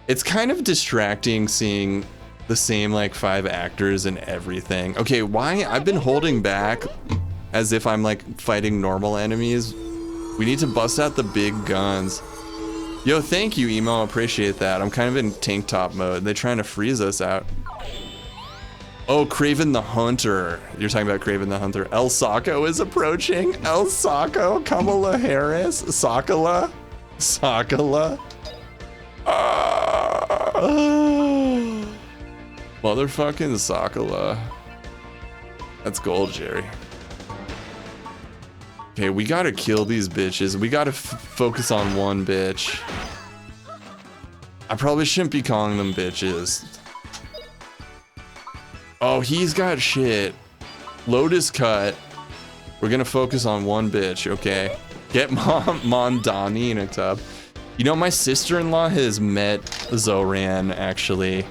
It's kind of distracting seeing the same like 5 actors and everything. Okay, why? I've been holding back as if I'm like fighting normal enemies. We need to bust out the big guns. Yo, thank you, Emo. Appreciate that. I'm kind of in tank top mode. They're trying to freeze us out. Oh, Craven the Hunter. You're talking about Craven the Hunter. El Sacco is approaching. El Sacco, Kamala Harris, Sakala, Sakala. Motherfucking Sakala. That's gold, Jerry. Okay, we gotta kill these bitches. We gotta focus on one bitch. I probably shouldn't be calling them bitches. Oh, he's got shit. Lotus cut. We're gonna focus on one bitch, okay? Get Mondani in a tub. You know, my sister-in-law has met Zoran, actually.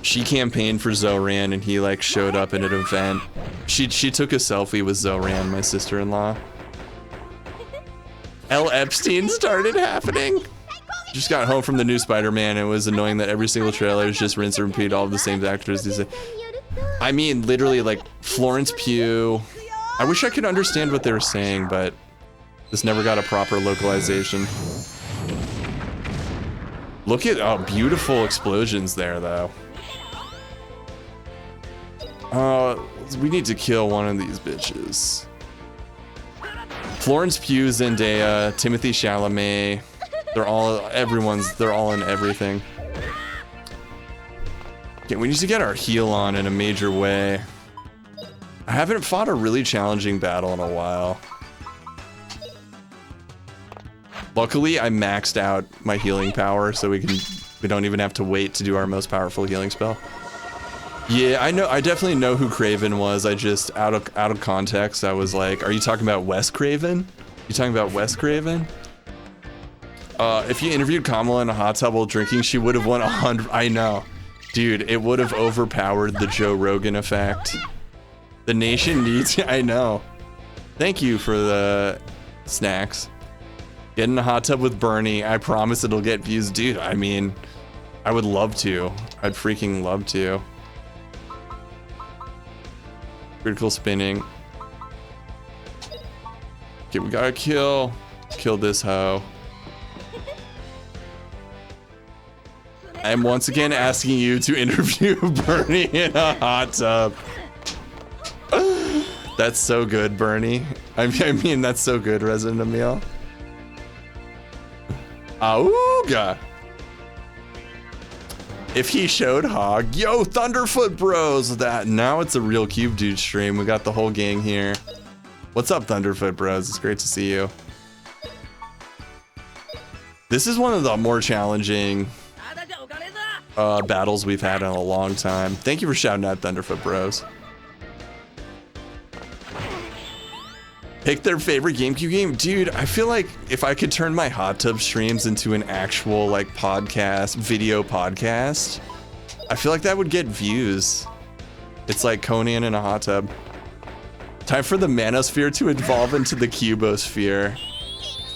She campaigned for Zoran and he like showed up at an event. She took a selfie with Zoran, my sister-in-law. L. Epstein started happening. Just got home from the new Spider-Man and it was annoying that every single trailer is just rinse and repeat all of the same actors. I mean, literally like Florence Pugh. I wish I could understand what they were saying, but this never got a proper localization. Look at beautiful explosions there though. We need to kill one of these bitches. Florence Pugh, Zendaya, Timothy Chalamet. They're all in everything. Okay, we need to get our heal on in a major way. I haven't fought a really challenging battle in a while. Luckily, I maxed out my healing power, so we don't even have to wait to do our most powerful healing spell. Yeah, I definitely know who Craven was. I just, out of context, I was like, are you talking about Wes Craven? You talking about Wes Craven? If you interviewed Kamala in a hot tub while drinking, she would have won 100. I know. Dude, it would have overpowered the Joe Rogan effect. The nation needs, I know. Thank you for the snacks. Get in a hot tub with Bernie. I promise it'll get views. Dude, I mean, I would love to. I'd freaking love to. Critical spinning. Okay, we gotta kill this hoe. I'm once again asking you to interview Bernie in a hot tub. That's so good, Bernie. I mean, that's so good, Resident Emil. Auga. If he showed Hog, yo, Thunderfoot Bros. That now it's a real CubeDude stream. We got the whole gang here. What's up, Thunderfoot Bros? It's great to see you. This is one of the more challenging battles we've had in a long time. Thank you for shouting out Thunderfoot Bros. Pick their favorite GameCube game. Dude, I feel like if I could turn my hot tub streams into an actual like podcast, video podcast, I feel like that would get views. It's like Conan in a hot tub. Time for the Manosphere to evolve into the Cubosphere.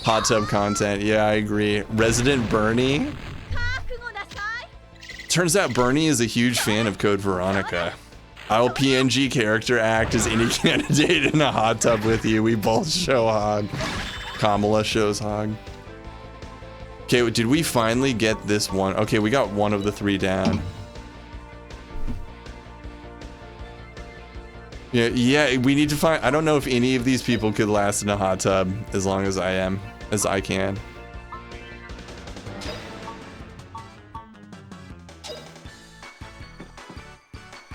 Hot tub content. Yeah, I agree. Resident Bernie. Turns out Bernie is a huge fan of Code Veronica. I'll PNG character act as any candidate in a hot tub with you. We both show Hog. Kamala shows Hog. Okay, did we finally get this one? Okay, we got one of the 3 down. Yeah, we need to find, I don't know if any of these people could last in a hot tub as long as I am. as I can.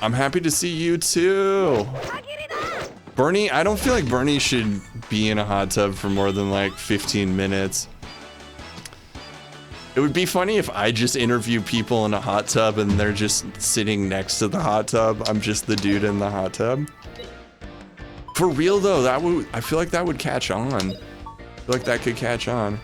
I'm happy to see you too. Bernie, I don't feel like Bernie should be in a hot tub for more than like 15 minutes. It would be funny if I just interview people in a hot tub and they're just sitting next to the hot tub. I'm just the dude in the hot tub. For real though, I feel like that would catch on. I feel like that could catch on.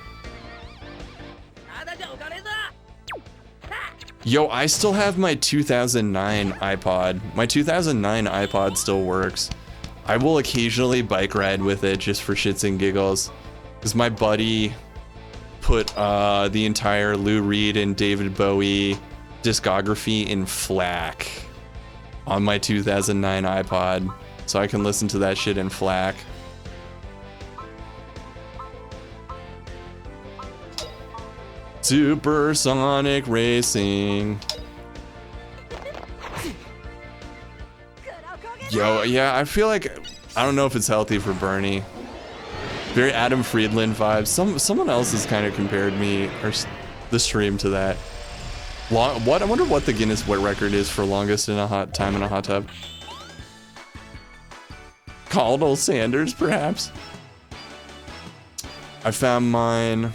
Yo, I still have my 2009 iPod. My 2009 iPod still works. I will occasionally bike ride with it just for shits and giggles. Because my buddy put the entire Lou Reed and David Bowie discography in FLAC on my 2009 iPod. So I can listen to that shit in FLAC. Supersonic racing. Yo, yeah, I feel like, I don't know if it's healthy for Bernie. Very Adam Friedland vibes. Someone else has kind of compared me or the stream to that. I wonder what the Guinness World Record is for longest in a hot time in a hot tub. Colonel Sanders, perhaps. I found mine.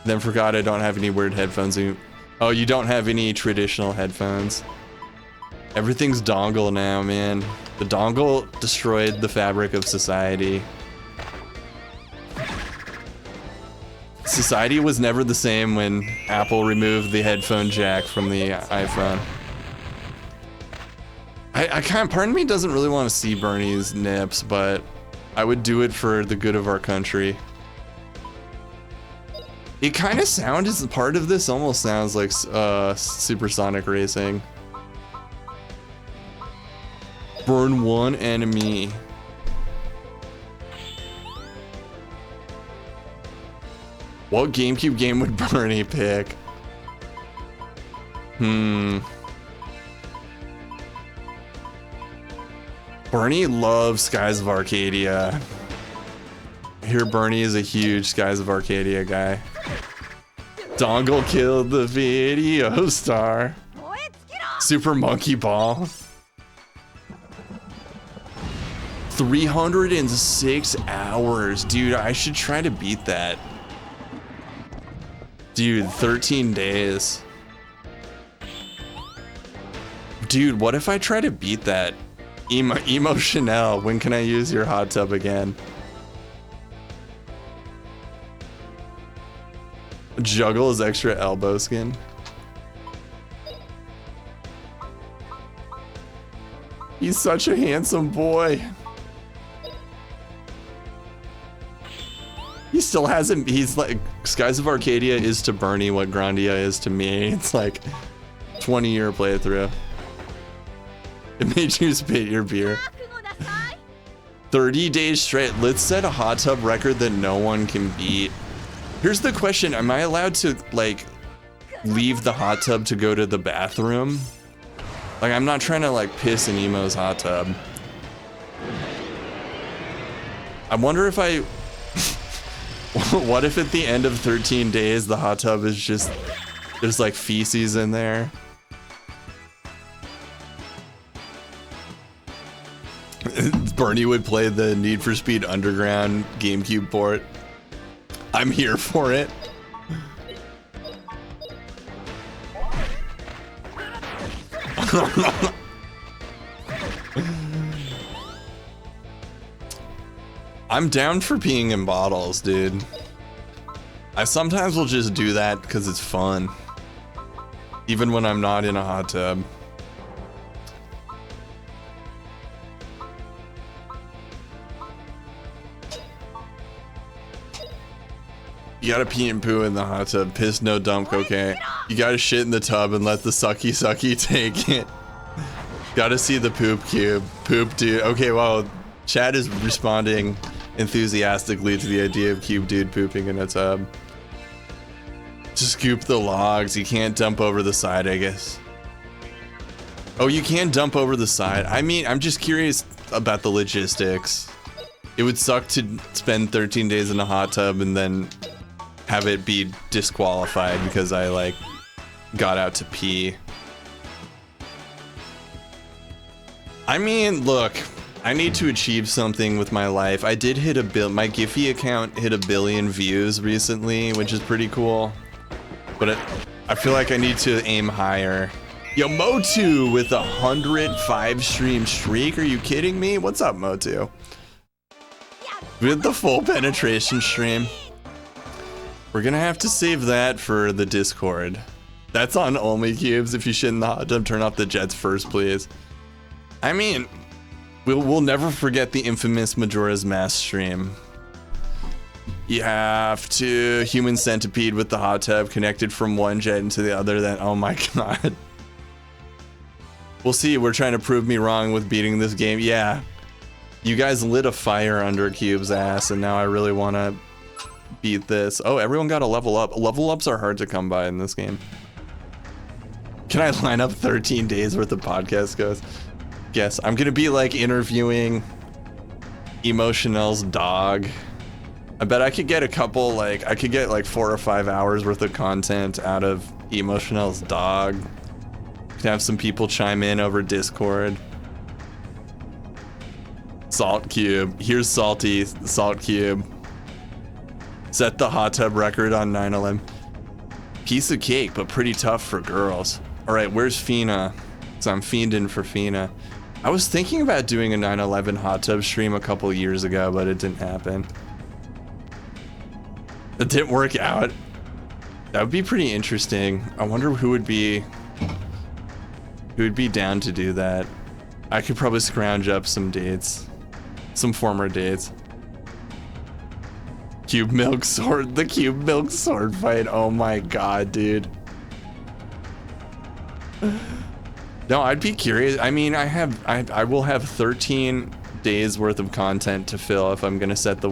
Then forgot I don't have any weird headphones. Oh, you don't have any traditional headphones. Everything's dongle now, man. The dongle destroyed the fabric of society. Society was never the same when Apple removed the headphone jack from the iPhone. I kind of, part of me doesn't really want to see Bernie's nips, but I would do it for the good of our country. It kind of sounds, part of this almost sounds like supersonic racing. Burn one enemy. What GameCube game would Bernie pick? Bernie loves Skies of Arcadia. I hear Bernie is a huge Skies of Arcadia guy. Dongle killed the video star. Super Monkey Ball. 306 hours. Dude, I should try to beat that. Dude, 13 days. Dude, what if I try to beat that? Emo Chanel, when can I use your hot tub again? Juggle his extra elbow skin. He's such a handsome boy. He still hasn't, he's like, Skies of Arcadia is to Bernie what Grandia is to me. It's like 20-year playthrough. It made you spit your beer. 30 days straight. Let's set a hot tub record that no one can beat. Here's the question. Am I allowed to, like, leave the hot tub to go to the bathroom? Like, I'm not trying to, like, piss in Emo's hot tub. I wonder if I... What if at the end of 13 days, the hot tub is just... There's, like, feces in there? Bernie would play the Need for Speed Underground GameCube port. I'm here for it. I'm down for peeing in bottles, dude. I sometimes will just do that because it's fun. Even when I'm not in a hot tub. You gotta pee and poo in the hot tub. Piss, no dump, okay. You gotta shit in the tub and let the sucky sucky take it. Gotta see the poop cube. Poop dude. Okay, well, Chad is responding enthusiastically to the idea of CubeDude pooping in a tub. Just scoop the logs. You can't dump over the side, I guess. Oh, you can dump over the side. I mean, I'm just curious about the logistics. It would suck to spend 13 days in a hot tub and then have it be disqualified because I like got out to pee. I mean, look, I need to achieve something with my life. I did hit my Giphy account hit 1 billion views recently, which is pretty cool. But I feel like I need to aim higher. Yo, Motu with 105 stream streak. Are you kidding me? What's up, Motu? With the full penetration stream. We're gonna have to save that for the Discord. That's on only cubes. If you shit in the hot tub, turn off the jets first, please. I mean, we'll never forget the infamous Majora's Mask stream. You have to human centipede with the hot tub connected from one jet into the other. Then, oh my god. We'll see. We're trying to prove me wrong with beating this game. Yeah, you guys lit a fire under Cube's ass, and now I really want to beat this. Oh, everyone got a level up. Level ups are hard to come by in this game. Can I line up 13 days worth of podcast goes? Yes, I'm gonna be like interviewing Emotional's dog. I bet I could get a couple, like, I could get like 4 or 5 hours worth of content out of Emotional's dog. Could have some people chime in over Discord. Salt Cube. Here's Salty, Salt Cube. Set the hot tub record on 9/11. Piece of cake, but pretty tough for girls. All right, where's Fina? So I'm fiending for Fina. I was thinking about doing a 9/11 hot tub stream a couple years ago, but it didn't happen. It didn't work out. That would be pretty interesting. I wonder who would be down to do that. I could probably scrounge up some dates, some former dates. Cube Milk Sword, the Cube Milk Sword fight. Oh my god, dude. No, I'd be curious. I mean, I will have 13 days worth of content to fill if I'm gonna set the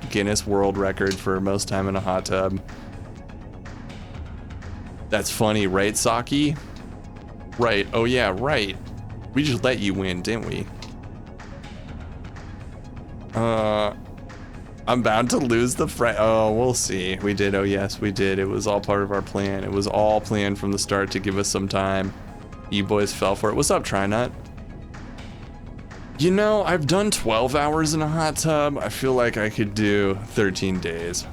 Guinness World Record for most time in a hot tub. That's funny, right, Saki? Right. Oh yeah, right. We just let you win, didn't we? I'm bound to lose the oh, we'll see. We did. Oh yes, we did. It was all part of our plan. It was all planned from the start to give us some time. You boys fell for it. What's up, Trinut? You know, I've done 12 hours in a hot tub. I feel like I could do 13 days.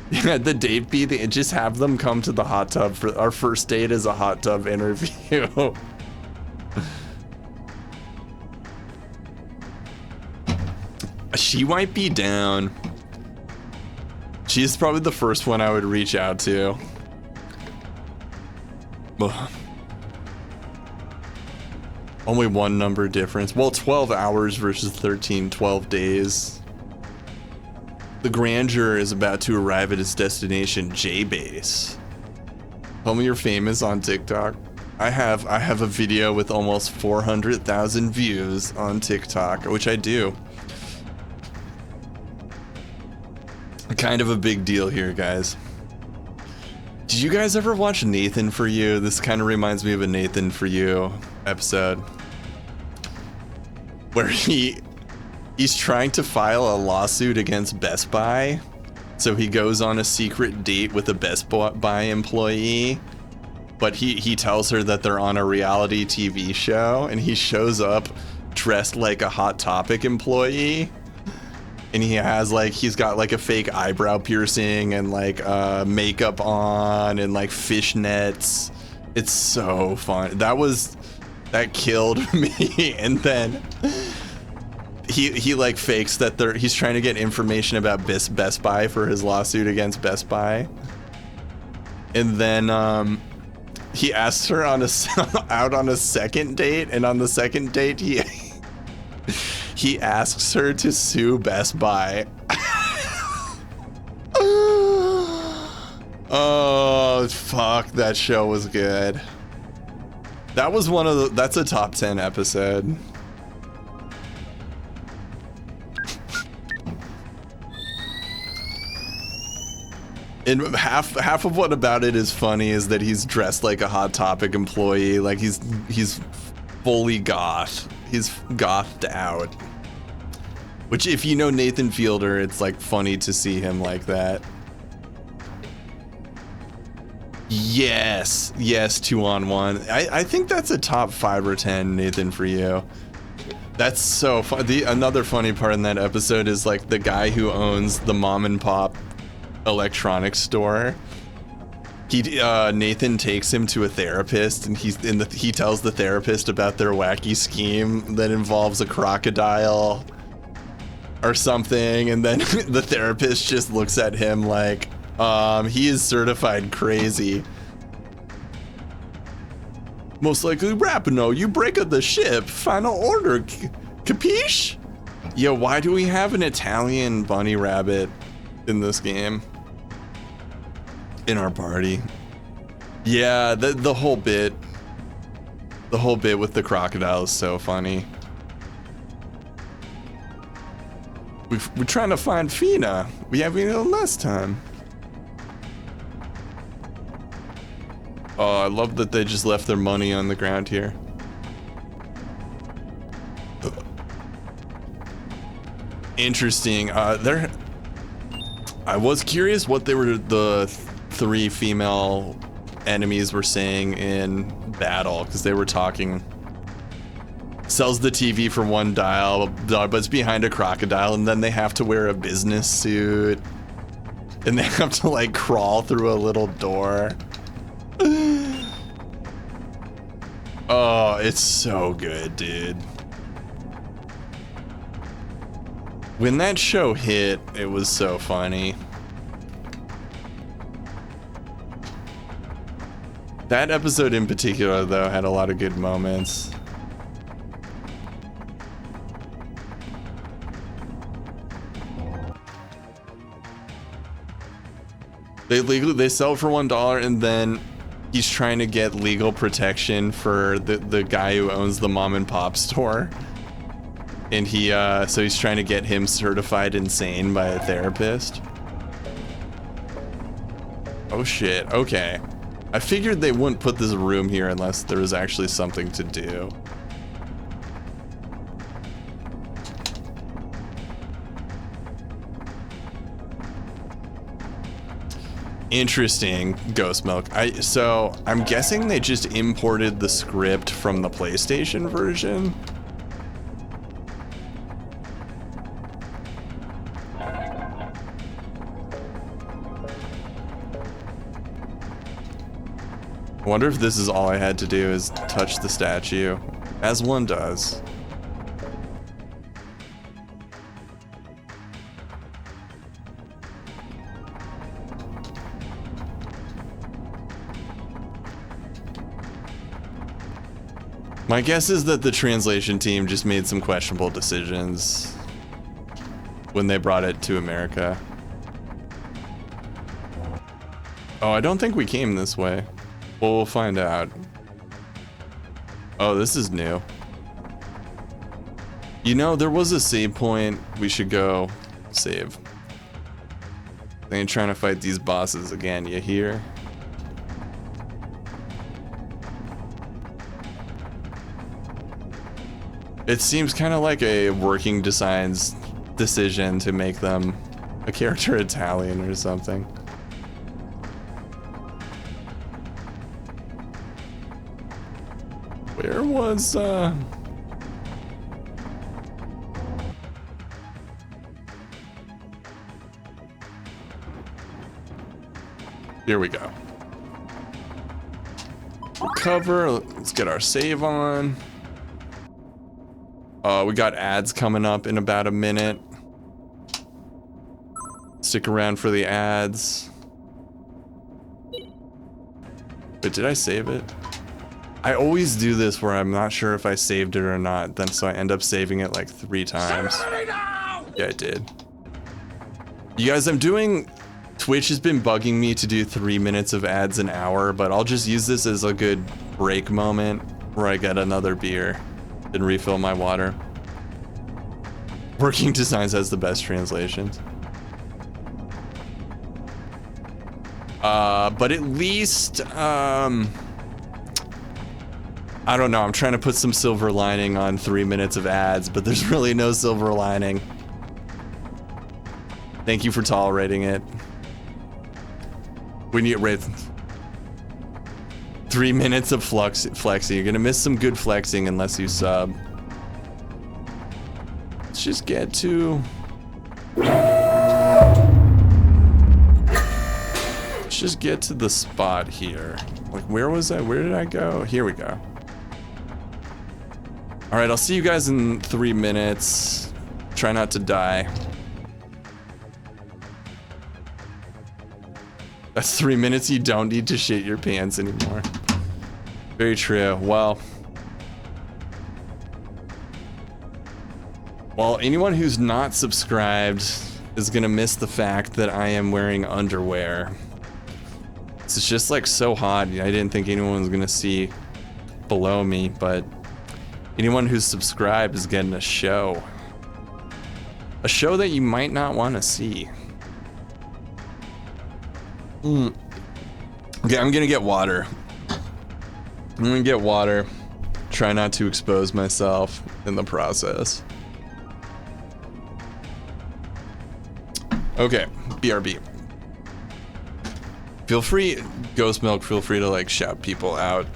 Yeah, the date be just have them come to the hot tub for our first date as a hot tub interview. She might be down. She's probably the first one I would reach out to. Ugh. Only one number difference. Well, 12 hours versus 13, 12 days. The Grandeur is about to arrive at its destination, J-Base. Tell me you're famous on TikTok. I have a video with almost 400,000 views on TikTok, which I do. Kind of a big deal here, guys. Did you guys ever watch Nathan For You? This kind of reminds me of a Nathan For You episode where he's trying to file a lawsuit against Best Buy. So he goes on a secret date with a Best Buy employee, but he tells her that they're on a reality TV show, and he shows up dressed like a Hot Topic employee. And he's got like a fake eyebrow piercing and like makeup on and like fishnets. It's so fun. That killed me. And then he like fakes that he's trying to get information about Best Buy for his lawsuit against Best Buy. And then he asks her out on a second date, and on the second date he asks her to sue Best Buy. Oh, fuck, that show was good. That was that's a top 10 episode. And half of what about it is funny is that he's dressed like a Hot Topic employee. Like he's fully goth. He's gothed out. Which, if you know Nathan Fielder, it's like funny to see him like that. Yes, 2-on-1. I think that's a top 5 or 10, Nathan, for you. That's so fun. Another funny part in that episode is like the guy who owns the mom and pop electronics store. Nathan takes him to a therapist, and he tells the therapist about their wacky scheme that involves a crocodile or something, and then the therapist just looks at him like, he is certified crazy. Most likely Rapino, you break up the ship. Final order, capiche? Yo, why do we have an Italian bunny rabbit in this game? In our party. Yeah, the whole bit. The whole bit with the crocodile is so funny. We're trying to find Fina. We have even less time. Oh, I love that they just left their money on the ground here. Interesting. I was curious what the 3 female enemies were saying in battle, because they were talking. Sells the TV for $1, but it's behind a crocodile, and then they have to wear a business suit, and they have to like crawl through a little door. Oh, it's so good, dude. When that show hit, it was so funny. That episode in particular, though, had a lot of good moments. They sell it for $1, and then he's trying to get legal protection for the guy who owns the mom and pop store. And so he's trying to get him certified insane by a therapist. Oh shit, okay. I figured they wouldn't put this room here unless there was actually something to do. Interesting, Ghost Milk. So I'm guessing they just imported the script from the PlayStation version. I wonder if this is all I had to do is touch the statue, as one does. My guess is that the translation team just made some questionable decisions when they brought it to America. Oh, I don't think we came this way. Well, we'll find out. Oh, this is new. You know, there was a save point. We should go save. They ain't trying to fight these bosses again, you hear? It seems kind of like a working design's decision to make them a character Italian or something. Where was, Here we go. Recover, let's get our save on. We got ads coming up in about a minute. Stick around for the ads. But did I save it? I always do this where I'm not sure if I saved it or not, then so I end up saving it like 3 times. Yeah, I did. You guys, Twitch has been bugging me to do 3 minutes of ads an hour, but I'll just use this as a good break moment where I get another beer and refill my water. Working Designs has the best translations. But at least, I don't know, I'm trying to put some silver lining on 3 minutes of ads, but there's really no silver lining. Thank you for tolerating it. We need 3 minutes of flexing. You're gonna miss some good flexing unless you sub. Let's just get to... Let's just get to the spot here. Like, where was I? Where did I go? Here we go. All right, I'll see you guys in 3 minutes. Try not to die. That's 3 minutes you don't need to shit your pants anymore. Very true. Well, anyone who's not subscribed is gonna miss the fact that I am wearing underwear. It's just like so hot. I didn't think anyone was gonna see below me, but anyone who's subscribed is getting a show. A show that you might not want to see. Okay, I'm gonna get water. Try not to expose myself in the process. Okay, BRB. Feel free, Ghost Milk, feel free to like shout people out.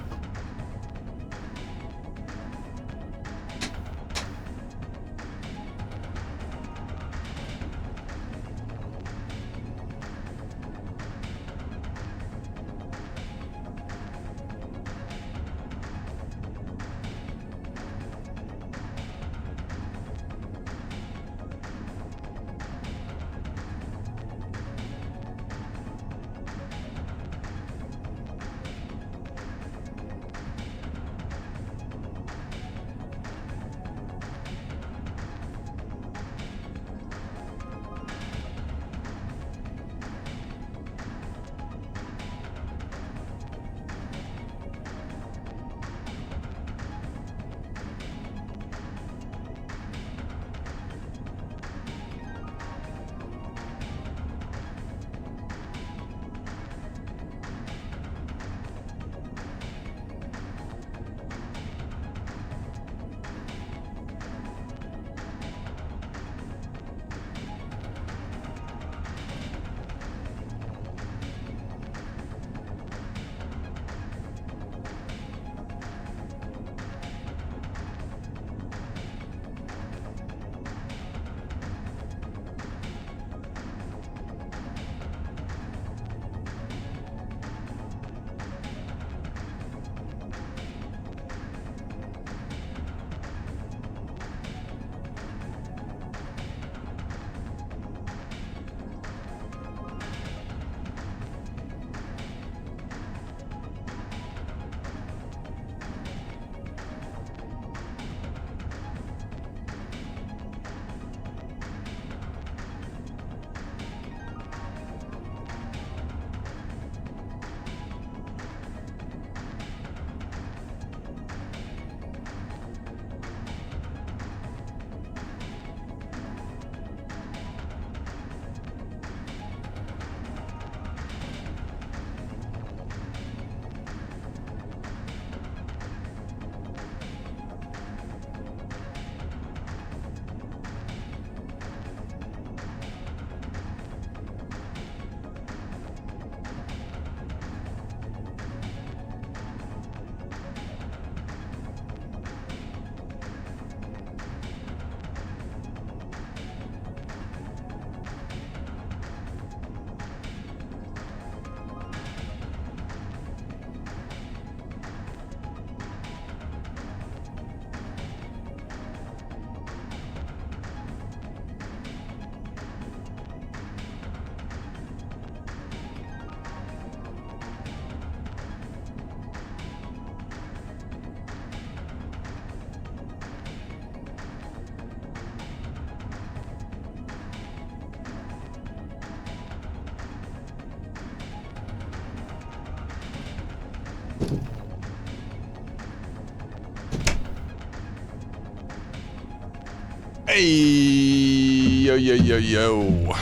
Hey, yo, yo, yo, yo.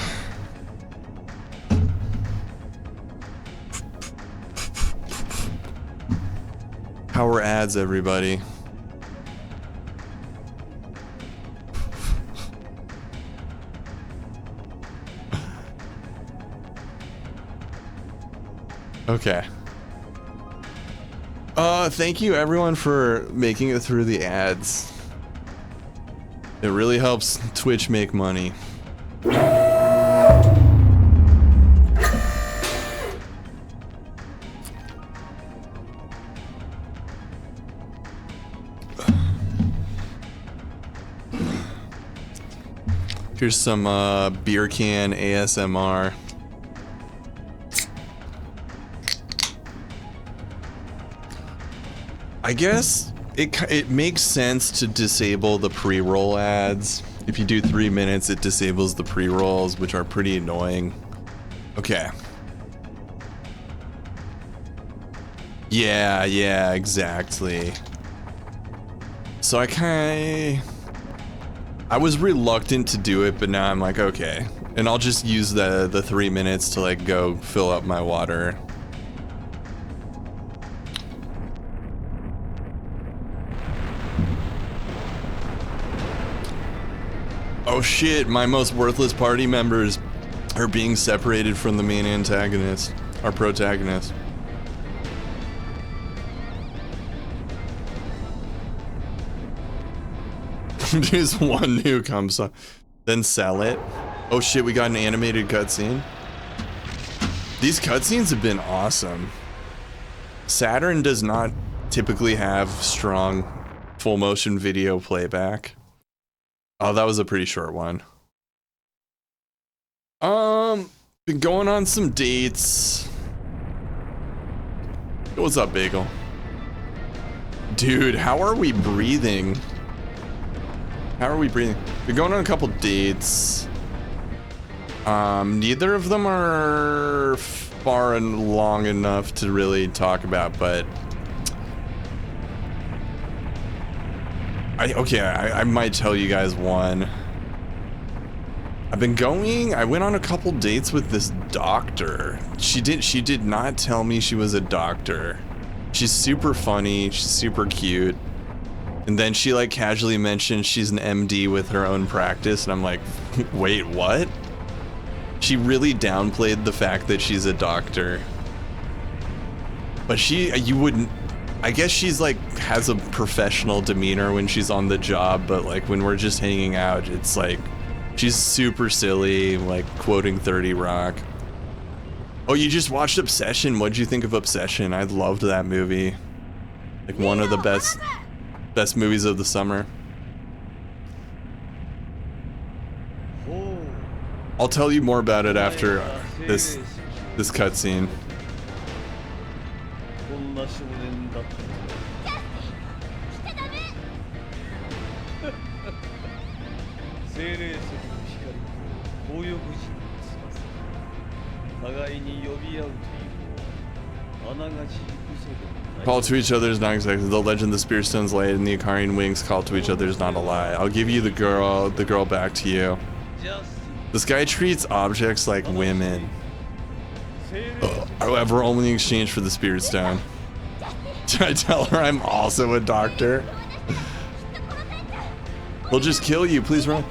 Power ads, everybody. Okay. Thank you everyone for making it through the ads. It really helps Twitch make money. Here's some beer can ASMR. I guess it makes sense to disable the pre-roll ads. If you do 3 minutes, it disables the pre-rolls, which are pretty annoying. Okay. Yeah, exactly. So I was reluctant to do it, but now I'm like, okay. And I'll just use the 3 minutes to like go fill up my water. Oh shit, my most worthless party members are being separated from the main antagonist, our protagonist. Just one new comes up, then sell it. Oh shit, we got an animated cutscene. These cutscenes have been awesome. Saturn does not typically have strong full motion video playback. Oh, that was a pretty short one. Been going on some dates. What's up, Bagel? Dude, how are we breathing? How are we breathing? Been going on a couple dates. Neither of them are far and long enough to really talk about, but I might tell you guys one. I went on a couple dates with this doctor. She did not tell me she was a doctor. She's super funny, she's super cute. And then she like casually mentioned she's an MD with her own practice, and I'm like, wait, what? She really downplayed the fact that she's a doctor. But I guess she's like has a professional demeanor when she's on the job, but like when we're just hanging out, it's like she's super silly, like quoting 30 Rock. Oh, you just watched Obsession. What'd you think of Obsession? I loved that movie. Like one of the best movies of the summer. I'll tell you more about it after this cutscene. Call to each other is not exactly the legend. The Spear Stone's light and the Ikarian wings call to each other is not a lie. I'll give you the girl back to you. This guy treats objects like women. However, only in exchange for the Spirit Stone. Did I tell her I'm also a doctor? We'll just kill you, please run.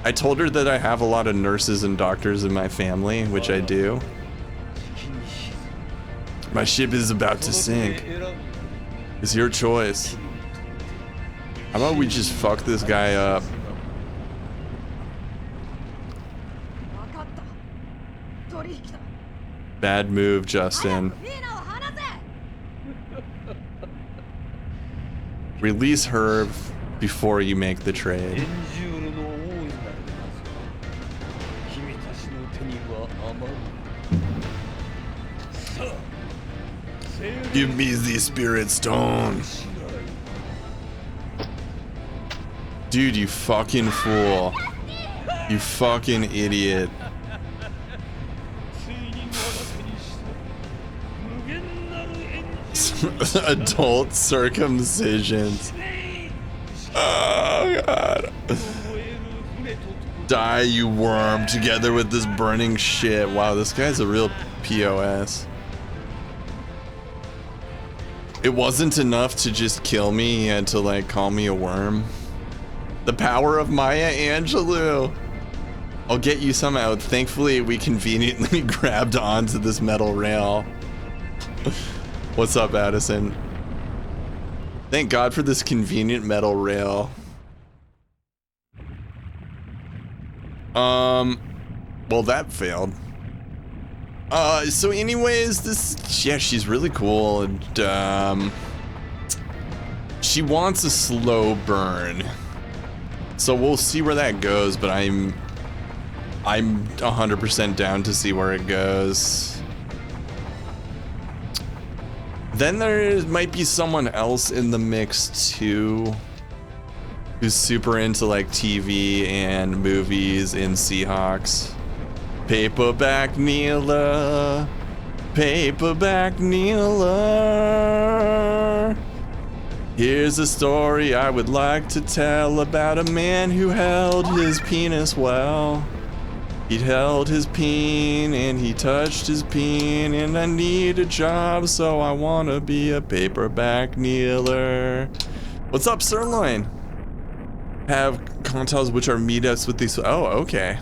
I told her that I have a lot of nurses and doctors in my family, which I do. My ship is about to sink. It's your choice. How about we just fuck this guy up? Bad move, Justin. Release her before you make the trade. Give me the Spirit Stone. Dude, you fucking fool. You fucking idiot. Adult circumcisions. Oh god. Die, you worm, together with this burning shit. Wow, this guy's a real POS. It wasn't enough to just kill me, he had to like call me a worm. The power of Maya Angelou. I'll get you somehow. Thankfully, we conveniently grabbed onto this metal rail. What's up, Addison? Thank God for this convenient metal rail. Well, that failed. So anyways, yeah, she's really cool, and, she wants a slow burn. So we'll see where that goes, but I'm 100% down to see where it goes. Then there might be someone else in the mix too, who's super into like TV and movies and Seahawks. Paperback Neela, Paperback Neela. Here's a story I would like to tell about a man who held his penis well. He held his peen and he touched his peen, and I need a job, so I wanna be a paperback kneeler. What's up, Sirloin? Have contests which are meetups with these. Oh, okay.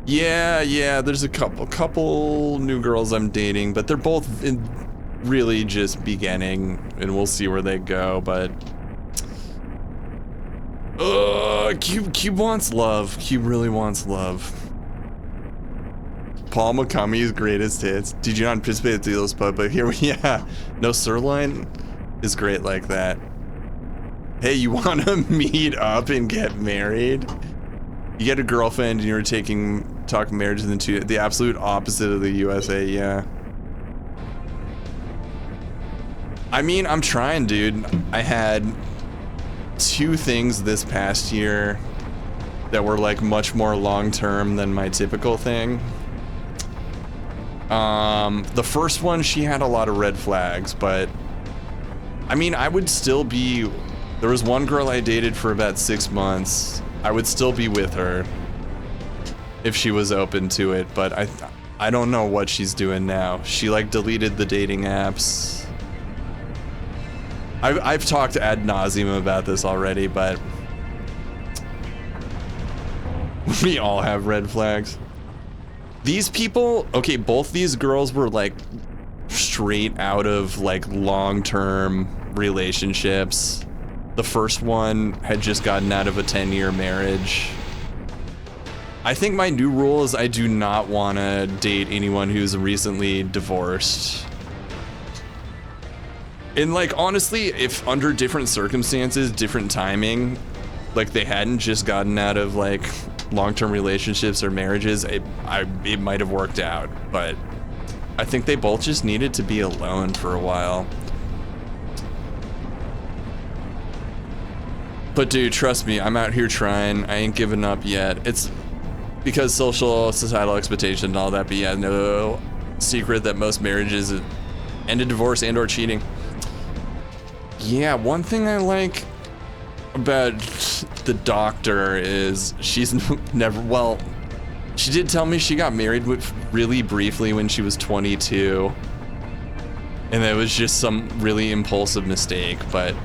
Yeah, there's a couple new girls I'm dating, but they're both really just beginning, and we'll see where they go, but Cube wants love. Cube really wants love. Paul McCummy's greatest hits. Did you not anticipate the Deal's Pub? But here we, yeah. No, Sirloin is great like that. Hey, you want to meet up and get married? You get a girlfriend and you're talking marriage into the absolute opposite of the USA, yeah. I mean, I'm trying, dude. I had 2 things this past year that were like much more long-term than my typical thing. The first one, she had a lot of red flags, but I mean, I would still be, there was one girl I dated for about 6 months. I would still be with her if she was open to it, but I don't know what she's doing now. She like deleted the dating apps. I've talked ad nauseum about this already, but we all have red flags. These people, okay, both these girls were like straight out of like long-term relationships. The first one had just gotten out of a 10-year marriage. I think my new rule is I do not want to date anyone who's recently divorced. And like, honestly, if under different circumstances, different timing, like they hadn't just gotten out of like long-term relationships or marriages, it might have worked out. But I think they both just needed to be alone for a while. But dude, trust me, I'm out here trying. I ain't giving up yet. It's because societal expectation and all that, but yeah, no secret that most marriages end in divorce and or cheating. Yeah, one thing I like about the doctor is she's never, well, she did tell me she got married really briefly when she was 22. And it was just some really impulsive mistake, but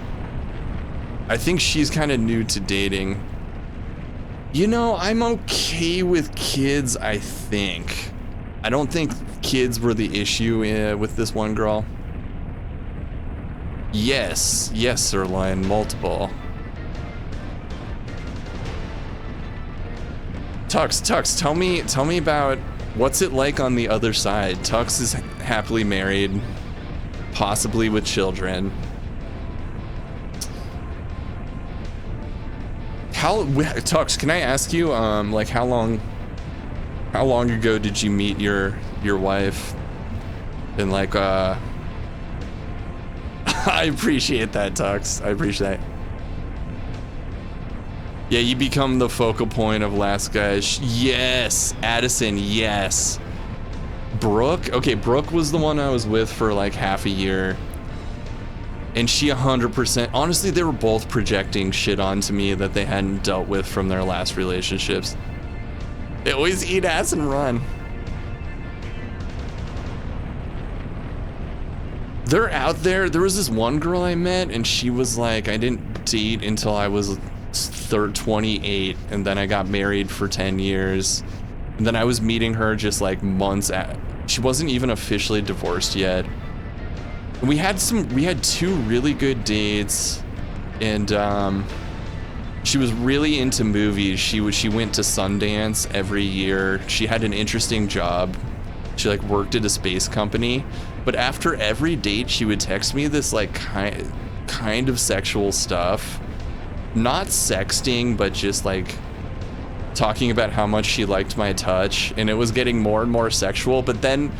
I think she's kind of new to dating. You know, I'm okay with kids, I think. I don't think kids were the issue with this one girl. Yes, Sirloin, multiple. Tux, tell me about what's it like on the other side. Tux is happily married, possibly with children. Tux, can I ask you, like how long ago did you meet your wife? And like, I appreciate that, Tux. I appreciate that. Yeah, you become the focal point of last guys. Yes, Addison, yes. Brooke? Okay, Brooke was the one I was with for like half a year. And she 100%, honestly, they were both projecting shit onto me that they hadn't dealt with from their last relationships. They always eat ass and run. They're out there. There was this one girl I met and she was like, I didn't date until I was 28, and then I got married for 10 years. And then I was meeting her just like months she wasn't even officially divorced yet. We had 2 really good dates, and she was really into movies. She went to Sundance every year. She had an interesting job. She like worked at a space company, but after every date she would text me this like kind of sexual stuff. Not sexting, but just like talking about how much she liked my touch, and it was getting more and more sexual. But then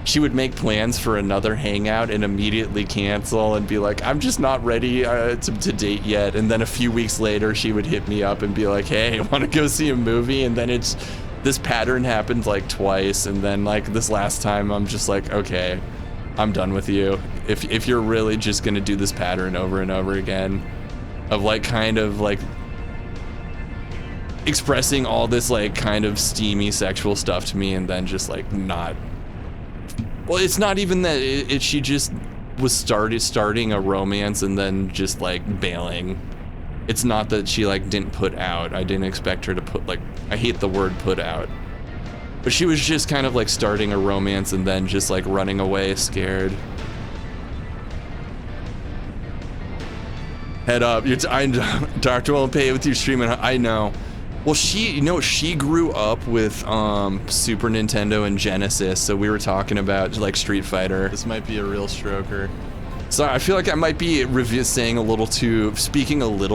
she would make plans for another hangout and immediately cancel and be like, I'm just not ready to date yet. And then a few weeks later, she would hit me up and be like, hey, want to go see a movie? And then this pattern happened like twice. And then like this last time, I'm just like, okay, I'm done with you. If you're really just going to do this pattern over and over again of like kind of like expressing all this like kind of steamy sexual stuff to me and then just like not. Well, it's not even that. She just was starting a romance and then just like bailing. It's not that she like didn't put out. I didn't expect her to put like, I hate the word put out. But she was just kind of like starting a romance and then just like running away scared. Head up. Dr. Won't pay with your streaming. I know. Well, she grew up with Super Nintendo and Genesis, so we were talking about like Street Fighter. This might be a real stroker. So I feel like I might be speaking a little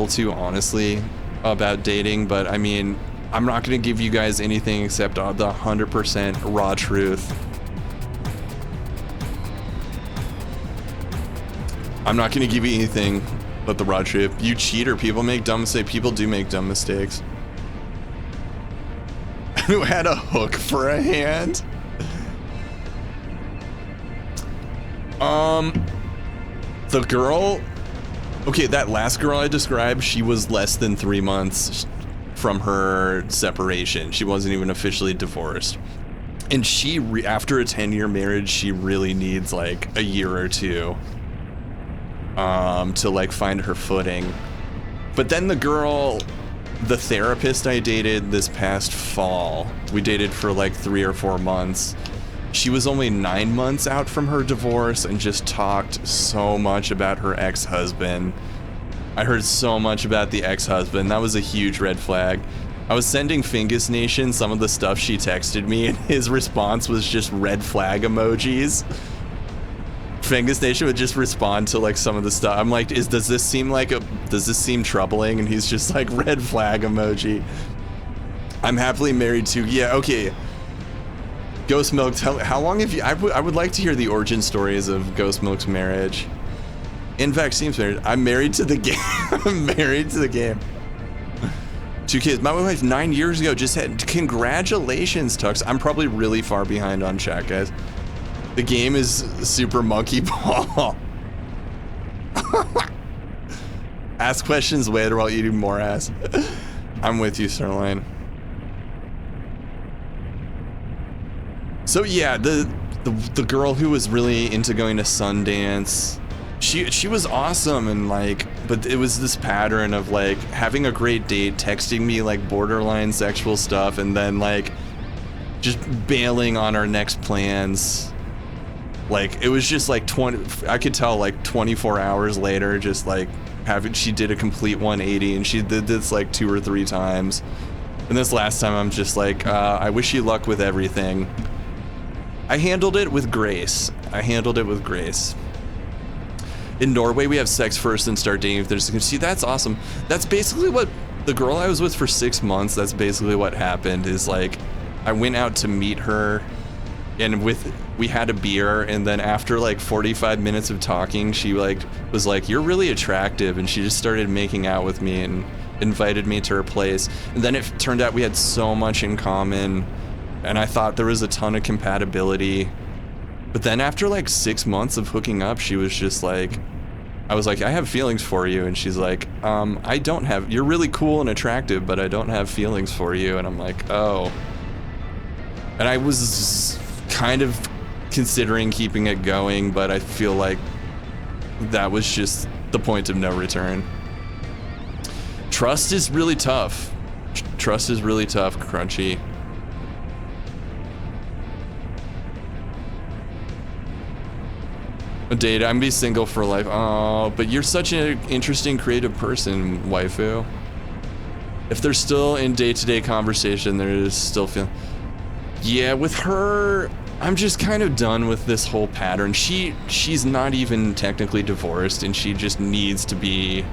too honestly about dating, but I mean, I'm not gonna give you guys anything except the 100% raw truth. I'm not gonna give you anything but the raw truth. You cheater, people make dumb mistakes. People do make dumb mistakes. Who had a hook for a hand? The girl, okay, that last girl I described, she was less than 3 months from her separation. She wasn't even officially divorced. And after a 10-year marriage, she really needs like a year or two to like find her footing. But then the therapist I dated this past fall, we dated for like 3 or 4 months. She was only 9 months out from her divorce and just talked so much about her ex-husband. I heard so much about the ex-husband. That was a huge red flag. I was sending Fingus Nation some of the stuff she texted me, and his response was just red flag emojis. Fingus Nation would just respond to like some of the stuff. I'm like, does this seem troubling? And he's just like red flag emoji. I'm happily married to, yeah, okay. Ghost Milk, how long have you, I would like to hear the origin stories of Ghost Milk's marriage. In fact, seems married. I'm married to the game. I'm married to the game. 2 kids. My wife 9 years ago just had, congratulations, Tux. I'm probably really far behind on chat, guys. The game is Super Monkey Ball. Ask questions later while eating more ass. I'm with you, Sirloin. So yeah, the girl who was really into going to Sundance, she was awesome, and like, but it was this pattern of like having a great date, texting me like borderline sexual stuff, and then like just bailing on our next plans. Like, it was just like I could tell like 24 hours later, just like she did a complete 180, and she did this like 2 or 3 times. And this last time I'm just like, I wish you luck with everything. I handled it with grace. In Norway, we have sex first and start dating if there's, see, that's awesome. That's basically what the girl I was with for 6 months, that's basically what happened, is like, I went out to meet her, and we had a beer, and then after like 45 minutes of talking, she like was like, you're really attractive, and she just started making out with me and invited me to her place. And then it turned out we had so much in common, and I thought there was a ton of compatibility. But then after like 6 months of hooking up, she was just like, I was like, I have feelings for you, and she's like, I don't have, you're really cool and attractive, but I don't have feelings for you. And I'm like, oh. And I was kind of considering keeping it going, but I feel like that was just the point of no return. Trust is really tough. Trust is really tough, Crunchy. A date. I'm be single for life. Oh, but you're such an interesting, creative person, waifu. If they're still in day-to-day conversation, they're still feeling. Yeah, with her, I'm just kind of done with this whole pattern. She's not even technically divorced, and she just needs to be,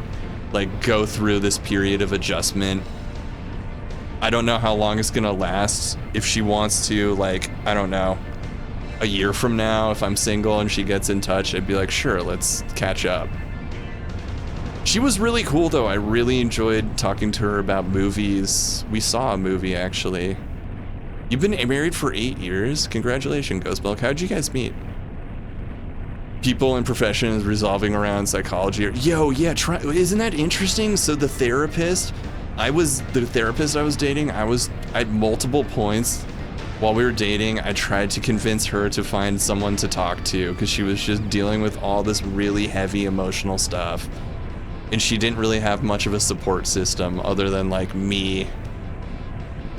like, go through this period of adjustment. I don't know how long it's gonna last. If she wants to, like, I don't know, a year from now, if I'm single and she gets in touch, I'd be like, sure, let's catch up. She was really cool though. I really enjoyed talking to her about movies. We saw a movie actually. You've been married for 8 years? Congratulations, Ghostbelk. How'd you guys meet? People in professions resolving around psychology. Yo, yeah, isn't that interesting? So the therapist I was dating, I had multiple points while we were dating. I tried to convince her to find someone to talk to because she was just dealing with all this really heavy emotional stuff. And she didn't really have much of a support system other than like me.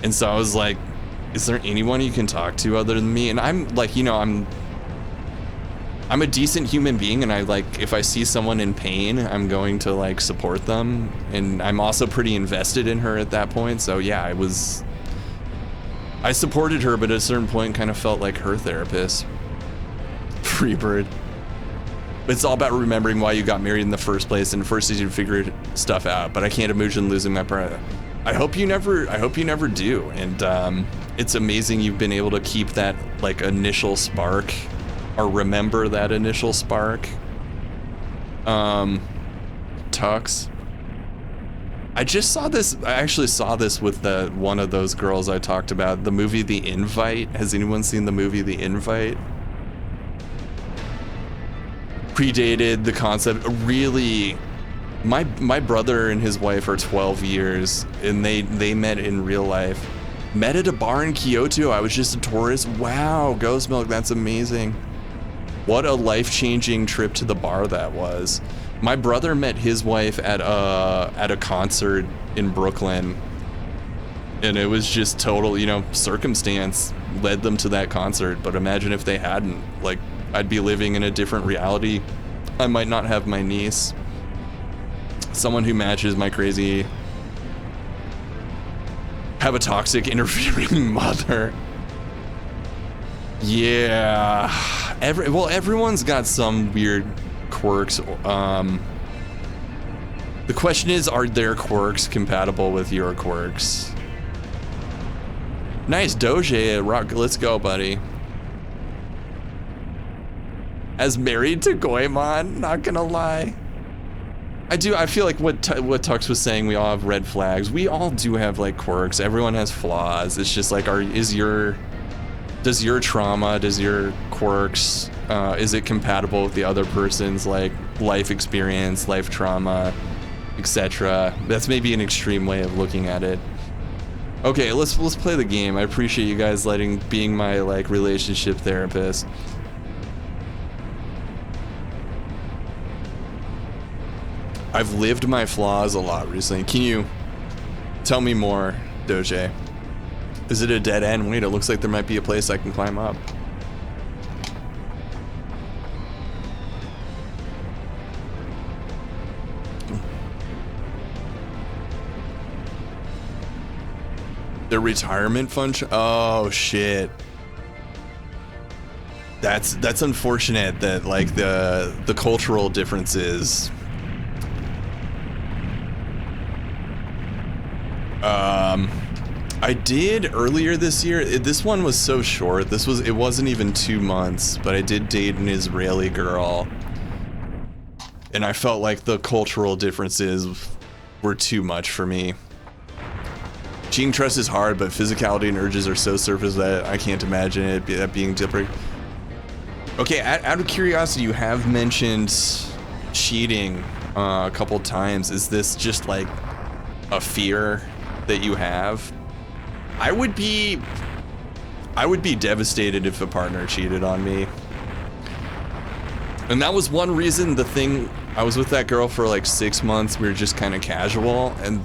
And so I was like, is there anyone you can talk to other than me? And I'm like, you know, I'm a decent human being, and I like, if I see someone in pain, I'm going to like support them. And I'm also pretty invested in her at that point. So yeah, I supported her, but at a certain point kind of felt like her therapist. Freebird. It's all about remembering why you got married in the first place, and first you figure stuff out, but I can't imagine losing my brother. I hope you never do. And it's amazing you've been able to keep that like initial spark, or remember that initial spark. Tux. I actually saw this with one of those girls I talked about, the movie The Invite. Has anyone seen the movie The Invite? Predated the concept. Really, my brother and his wife are 12 years, and they met in real life. Met at a bar in Kyoto. I was just a tourist. Wow, Ghost Milk, that's amazing. What a life-changing trip to the bar that was. My brother met his wife at a concert in Brooklyn, and it was just total, you know, circumstance led them to that concert. But imagine if they hadn't, like, I'd be living in a different reality. I might not have my niece. Someone who matches my crazy, have a toxic interfering mother. Yeah, everyone's got some weird quirks. The question is, are their quirks compatible with your quirks? Nice Doge, rock. Let's go, buddy. As married to Goemon, not gonna lie. I feel like what Tux was saying, we all have red flags. We all do have like quirks. Everyone has flaws. It's just like, does your trauma, does your quirks, is it compatible with the other person's like life experience, life trauma, etc.? That's maybe an extreme way of looking at it. Okay, let's play the game. I appreciate you guys being my like relationship therapist. I've lived my flaws a lot recently. Can you tell me more, Doge? Is it a dead end? Wait, it looks like there might be a place I can climb up. The retirement fund? Oh shit. That's unfortunate that like the cultural differences. I did earlier this year. This one was so short. It wasn't even 2 months, but I did date an Israeli girl, and I felt like the cultural differences were too much for me. Cheating trust is hard, but physicality and urges are so surface that I can't imagine it being different. Okay, out of curiosity, you have mentioned cheating a couple times. Is this just like a fear that you have? I would be devastated if a partner cheated on me. And that was one reason. I was with that girl for like 6 months. We were just kind of casual, and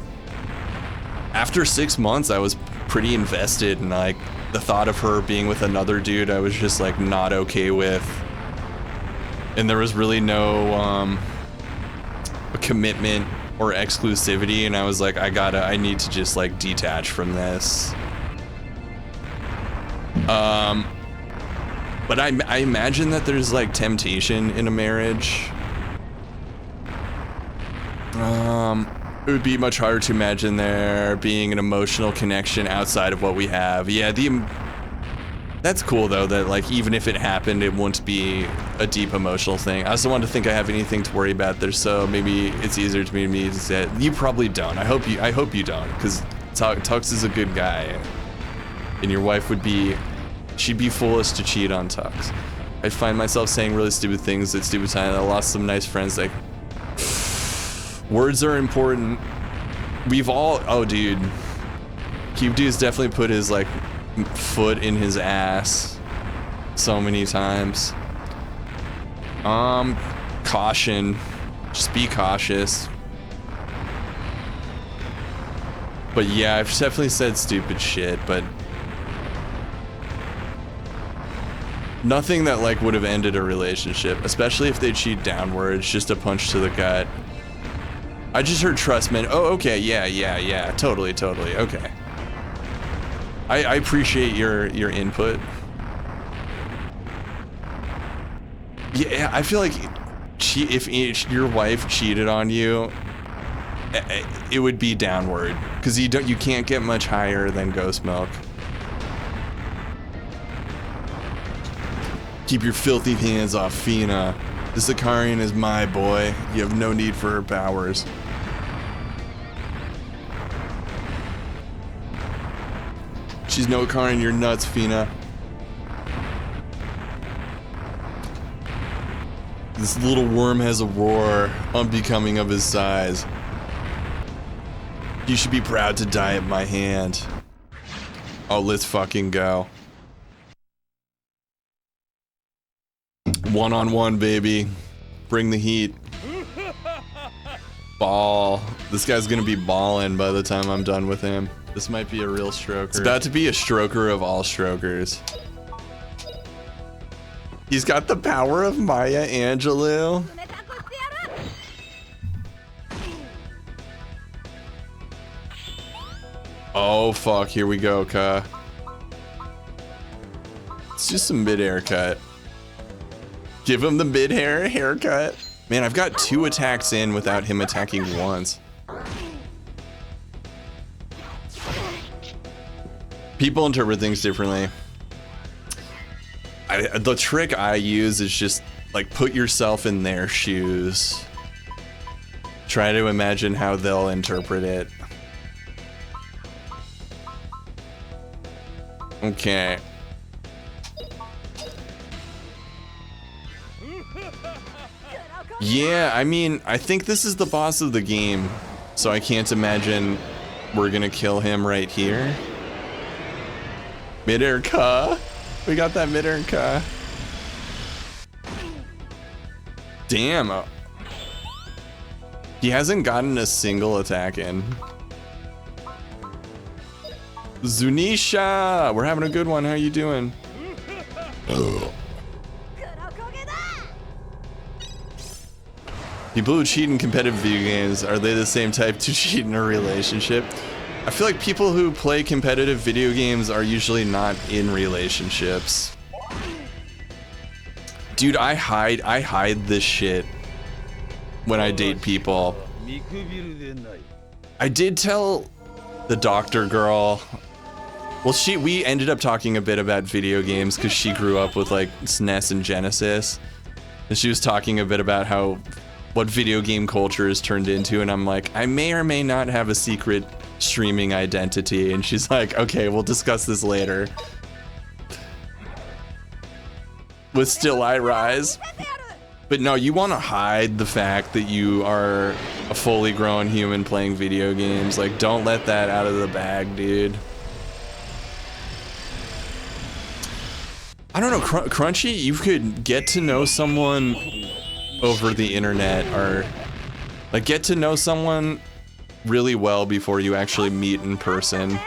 after 6 months I was pretty invested, and like the thought of her being with another dude I was just like not okay with. and there was really no commitment or exclusivity, and I was like, I need to just like detach from this. But I imagine that there's like temptation in a marriage. It would be much harder to imagine there being an emotional connection outside of what we have. Yeah, that's cool though, that like even if it happened, it wouldn't be a deep emotional thing. I also want to think I have anything to worry about there, so maybe it's easier to me to say you probably don't. I hope you don't, because Tux is a good guy, and your wife she'd be foolish to cheat on Tux. I find myself saying really stupid things at stupid times. I lost some nice friends. Like, words are important. We've all, oh dude, CubeDude's definitely put his like foot in his ass so many times. Caution, just be cautious. But yeah, I've definitely said stupid shit, but nothing that like would have ended a relationship, especially if they cheat downwards, just a punch to the gut. I just heard trust men. Oh, okay, yeah, totally, okay. I appreciate your input. Yeah, I feel like if your wife cheated on you, it would be downward, because you can't get much higher than ghost milk. Keep your filthy hands off Fina. This Ikarian is my boy. You have no need for her powers. She's no Ikarian, you're nuts, Fina. This little worm has a roar, unbecoming of his size. You should be proud to die at my hand. Oh, let's fucking go. One-on-one, baby. Bring the heat. Ball. This guy's gonna be balling by the time I'm done with him. This might be a real stroker. It's about to be a stroker of all strokers. He's got the power of Maya Angelou. Oh fuck, here we go, Ka. It's just a mid-air cut. Give him the mid-air haircut. Man, I've got 2 attacks in without him attacking once. People interpret things differently. The trick I use is just like put yourself in their shoes. Try to imagine how they'll interpret it. Okay. Yeah, I mean, I think this is the boss of the game, so I can't imagine we're gonna kill him right here. Mid-air Ka. We got that mid-air Ka. Damn. He hasn't gotten a single attack in. Zunisha! We're having a good one. How you doing? People who cheat in competitive video games, are they the same type to cheat in a relationship? I feel like people who play competitive video games are usually not in relationships. Dude, I hide this shit when I date people. I did tell the doctor girl, well, we ended up talking a bit about video games because she grew up with like SNES and Genesis, and she was talking a bit about what video game culture is turned into, and I'm like, I may or may not have a secret streaming identity, and she's like, okay, we'll discuss this later. With Still I Rise. But no, you want to hide the fact that you are a fully grown human playing video games. Like, don't let that out of the bag, dude. I don't know, Crunchy, you could get to know someone over the internet, or like get to know someone really well before you actually meet in person.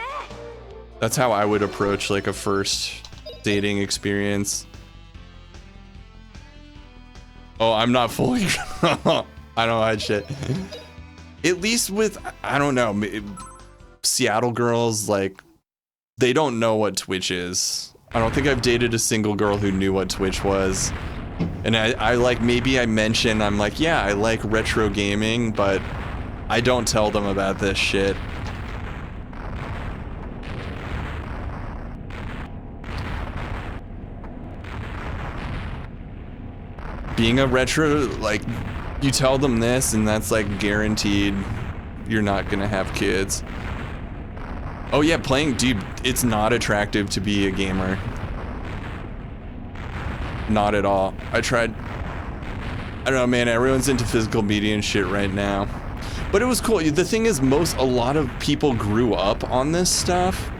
That's how I would approach like a first dating experience. Oh, I'm not fully. I don't hide shit. At least with, I don't know, Seattle girls, like, they don't know what Twitch is. I don't think I've dated a single girl who knew what Twitch was. And I like, maybe I mention, I'm like, yeah, I like retro gaming, but I don't tell them about this shit. Being a retro, like, you tell them this and that's like guaranteed you're not gonna have kids. Oh yeah, dude, it's not attractive to be a gamer. Not at all. I tried, I don't know, man, everyone's into physical media and shit right now. But it was cool. The thing is, a lot of people grew up on this stuff.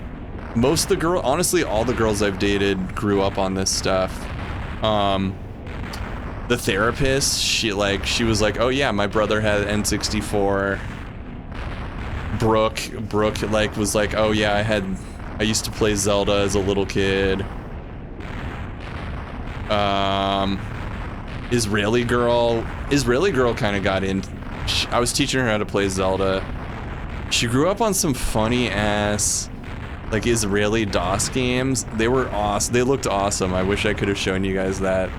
Honestly, all the girls I've dated grew up on this stuff. The therapist, she was like, oh yeah, my brother had N64. Brooke like was like, oh yeah, I used to play Zelda as a little kid. Israeli girl kind of got in. I was teaching her how to play Zelda. She grew up on some funny ass, like, Israeli DOS games. They were awesome. They looked awesome. I wish I could have shown you guys that.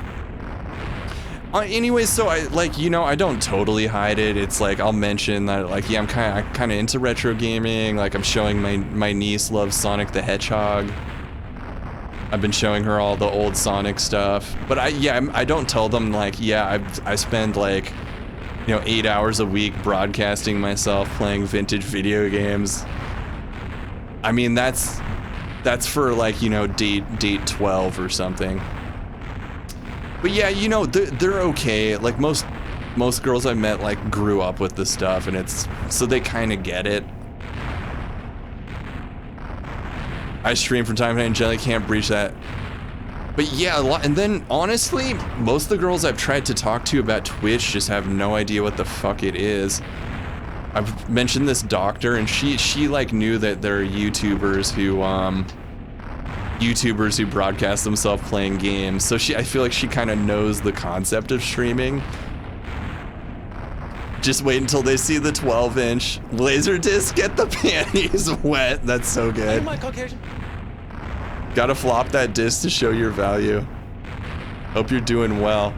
Anyways, so I don't totally hide it. It's like, I'll mention that, like, yeah, I'm kind of into retro gaming. Like, I'm showing my niece loves Sonic the Hedgehog. I've been showing her all the old Sonic stuff. But I don't tell them, like, yeah, I spend, like, 8 hours a week broadcasting myself playing vintage video games. I mean, that's for, like, date 12 or something. But yeah, they're okay. Like, most girls I met, like, grew up with this stuff, and so they kind of get it. I stream from time to time, Jelly can't breach that. But yeah, and then honestly, most of the girls I've tried to talk to about Twitch just have no idea what the fuck it is. I've mentioned this doctor, and she like knew that there are YouTubers who broadcast themselves playing games. So I feel like she kind of knows the concept of streaming. Just wait until they see the 12-inch laser disc get the panties wet. That's so good. Gotta flop that disc to show your value. Hope you're doing well.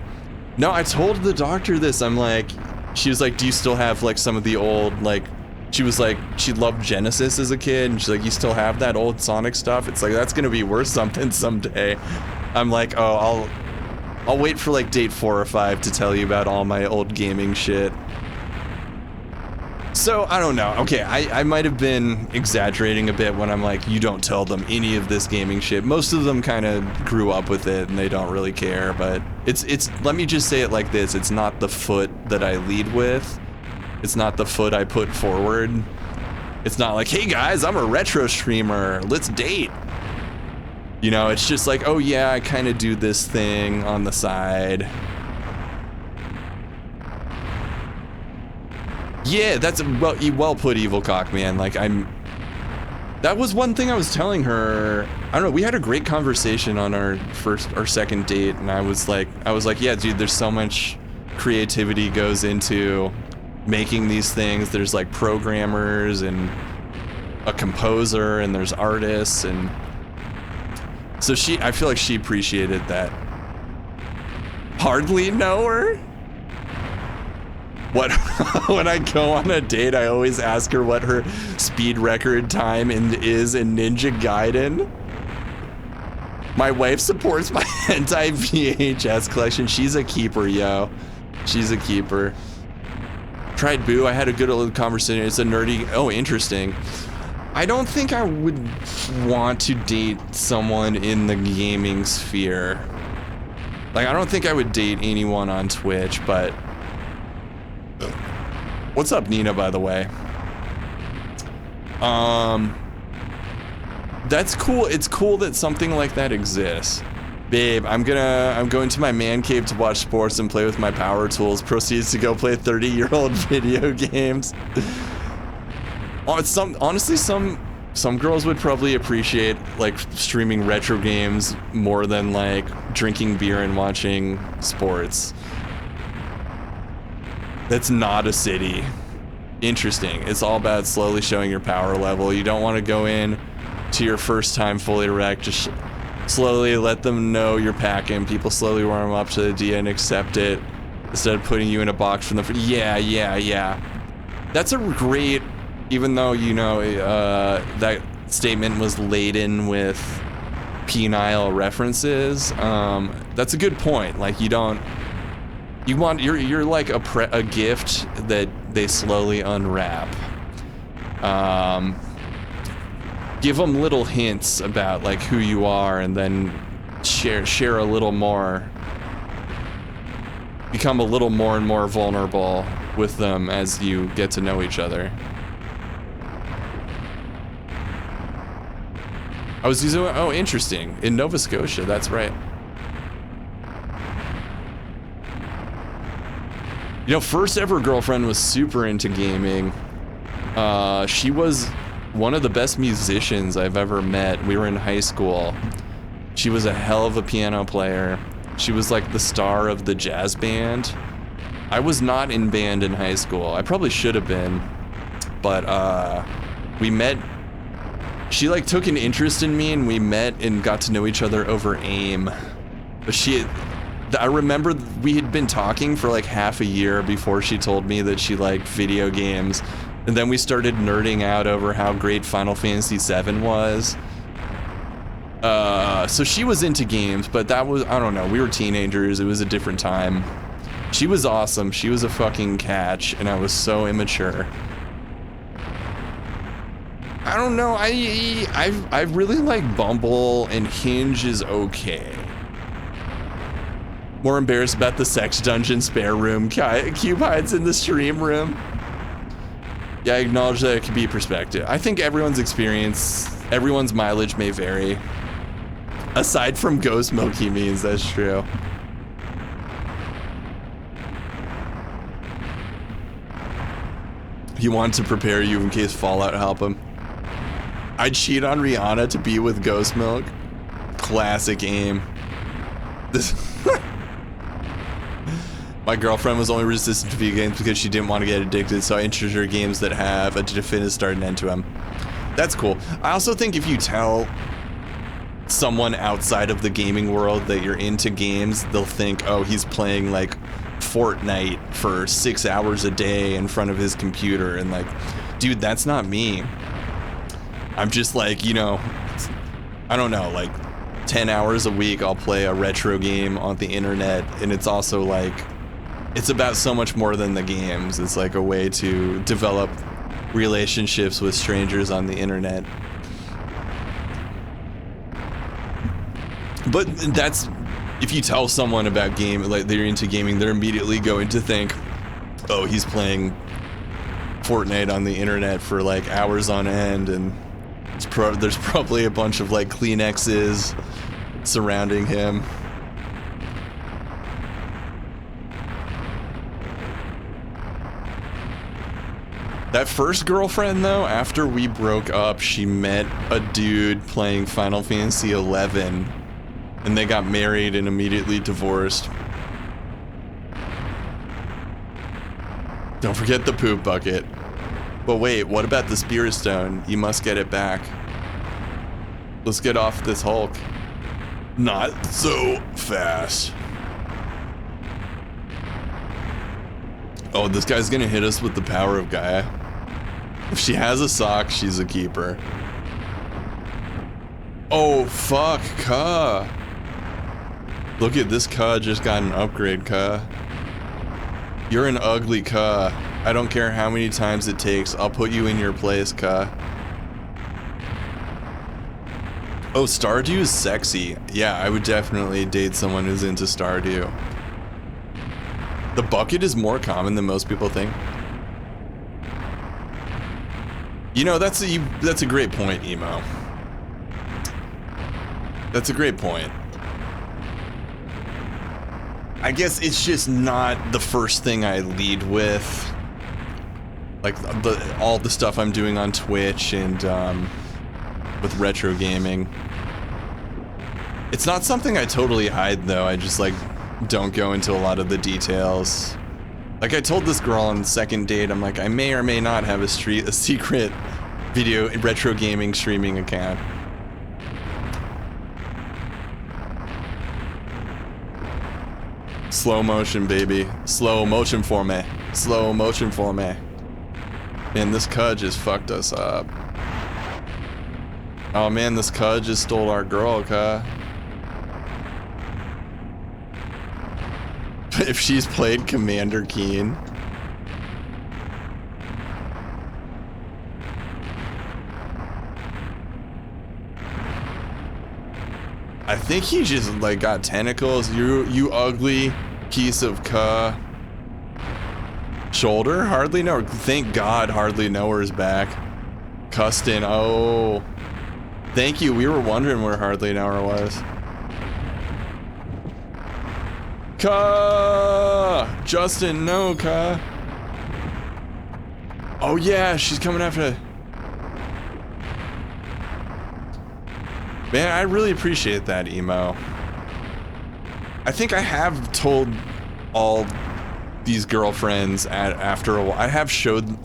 No, I told the doctor this. I'm like, she was like, do you still have like some of the old, like, she was like, she loved Genesis as a kid, and she's like, you still have that old Sonic stuff? It's like, that's gonna be worth something someday. I'm like, oh, I'll wait for like date 4 or 5 to tell you about all my old gaming shit. So, I don't know. Okay, I might have been exaggerating a bit when I'm like, you don't tell them any of this gaming shit. Most of them kind of grew up with it and they don't really care, but it's let me just say it like this. It's not the foot that I lead with. It's not the foot I put forward. It's not like, hey guys, I'm a retro streamer, let's date. It's just like, oh yeah, I kind of do this thing on the side. Yeah, that's well put, Evil Cock, man. Like, that was one thing I was telling her. I don't know, we had a great conversation on our second date, and I was like, yeah, dude, there's so much creativity goes into making these things. There's like programmers and a composer, and there's artists, and so I feel like she appreciated that. Hardly know her? What? When I go on a date, I always ask her what her speed record time is in Ninja Gaiden. My wife supports my hentai VHS collection. She's a keeper, yo. She's a keeper. Tried Boo. I had a good old conversation. It's a nerdy. Oh, interesting. I don't think I would want to date someone in the gaming sphere. Like, I don't think I would date anyone on Twitch, but... What's up, Nina, by the way? That's cool. It's cool that something like that exists. Babe, I'm going to my man cave to watch sports and play with my power tools. Proceeds to go play 30-year-old video games. Honestly, some girls would probably appreciate like streaming retro games more than like drinking beer and watching sports. That's not a city. Interesting. It's all about slowly showing your power level. You don't want to go in to your first time fully erect. Just slowly let them know you're packing. People slowly warm up to the idea and accept it instead of putting you in a box from the yeah. That's a great, even though, you know, that statement was laden with penile references. That's a good point. Like, you're like a gift that they slowly unwrap. Give them little hints about like who you are, and then share a little more. Become a little more and more vulnerable with them as you get to know each other. I was using, oh, interesting. In Nova Scotia, that's right. You know, first ever girlfriend was super into gaming. She was one of the best musicians I've ever met. We were in high school. She was a hell of a piano player. She was like the star of the jazz band. I was not in band in high school. I probably should have been, but we met. She like took an interest in me, and we met and got to know each other over AIM. But I remember we had been talking for like half a year before she told me that she liked video games. And then we started nerding out over how great Final Fantasy VII was. So she was into games, but that was, I don't know, we were teenagers. It was a different time. She was awesome. She was a fucking catch, and I was so immature. I don't know. I really like Bumble, and Hinge is okay. More embarrassed about the sex dungeon spare room. Cube hides in the stream room. Yeah, I acknowledge that it can be perspective. I think everyone's experience, everyone's mileage may vary. Aside from ghost milk, he means, that's true. He wants to prepare you in case Fallout help him. I'd cheat on Rihanna to be with ghost milk. Classic AIM. This. My girlfriend was only resistant to video games because she didn't want to get addicted, so I introduced her games that have a definitive start and end to them. That's cool. I also think if you tell someone outside of the gaming world that you're into games, they'll think, oh, he's playing like Fortnite for 6 hours a day in front of his computer, and like, dude, that's not me. I'm just like, you know, I don't know, like 10 hours a week I'll play a retro game on the internet, and it's also like, it's about so much more than the games. It's like a way to develop relationships with strangers on the internet. But that's, if you tell someone about game, like they're into gaming, they're immediately going to think, oh, he's playing Fortnite on the internet for like hours on end, and there's probably a bunch of like Kleenexes surrounding him. That first girlfriend, though, after we broke up, she met a dude playing Final Fantasy XI, and they got married and immediately divorced. Don't forget the poop bucket. But wait, what about the Spirit Stone? You must get it back. Let's get off this Hulk. Not so fast. Oh, this guy's gonna hit us with the power of Gaia. If she has a sock, she's a keeper. Oh, fuck, Ka. Look at this Ka just got an upgrade, Ka. You're an ugly Ka. I don't care how many times it takes. I'll put you in your place, Ka. Oh, Stardew is sexy. Yeah, I would definitely date someone who's into Stardew. The bucket is more common than most people think. You know, that's a great point, Emo. That's a great point. I guess it's just not the first thing I lead with. Like all the stuff I'm doing on Twitch and with retro gaming. It's not something I totally hide though. I just like don't go into a lot of the details. Like I told this girl on the second date, I'm like, I may or may not have a secret video retro gaming streaming account. Slow motion, baby. Slow motion for me. Slow motion for me. Man, this cud just fucked us up. Oh man, this cud just stole our girl, cuh. If she's played Commander Keen. I think he just like got tentacles. You ugly piece of cuh. Shoulder? Hardly know. Thank God Hardly Knower's back. Custin. Oh. Thank you. We were wondering where Hardly Knower was. Cuh! Justin, no, cuh. Oh yeah, she's coming after. Man, I really appreciate that emo. I think I have told all these girlfriends after a while. I have showed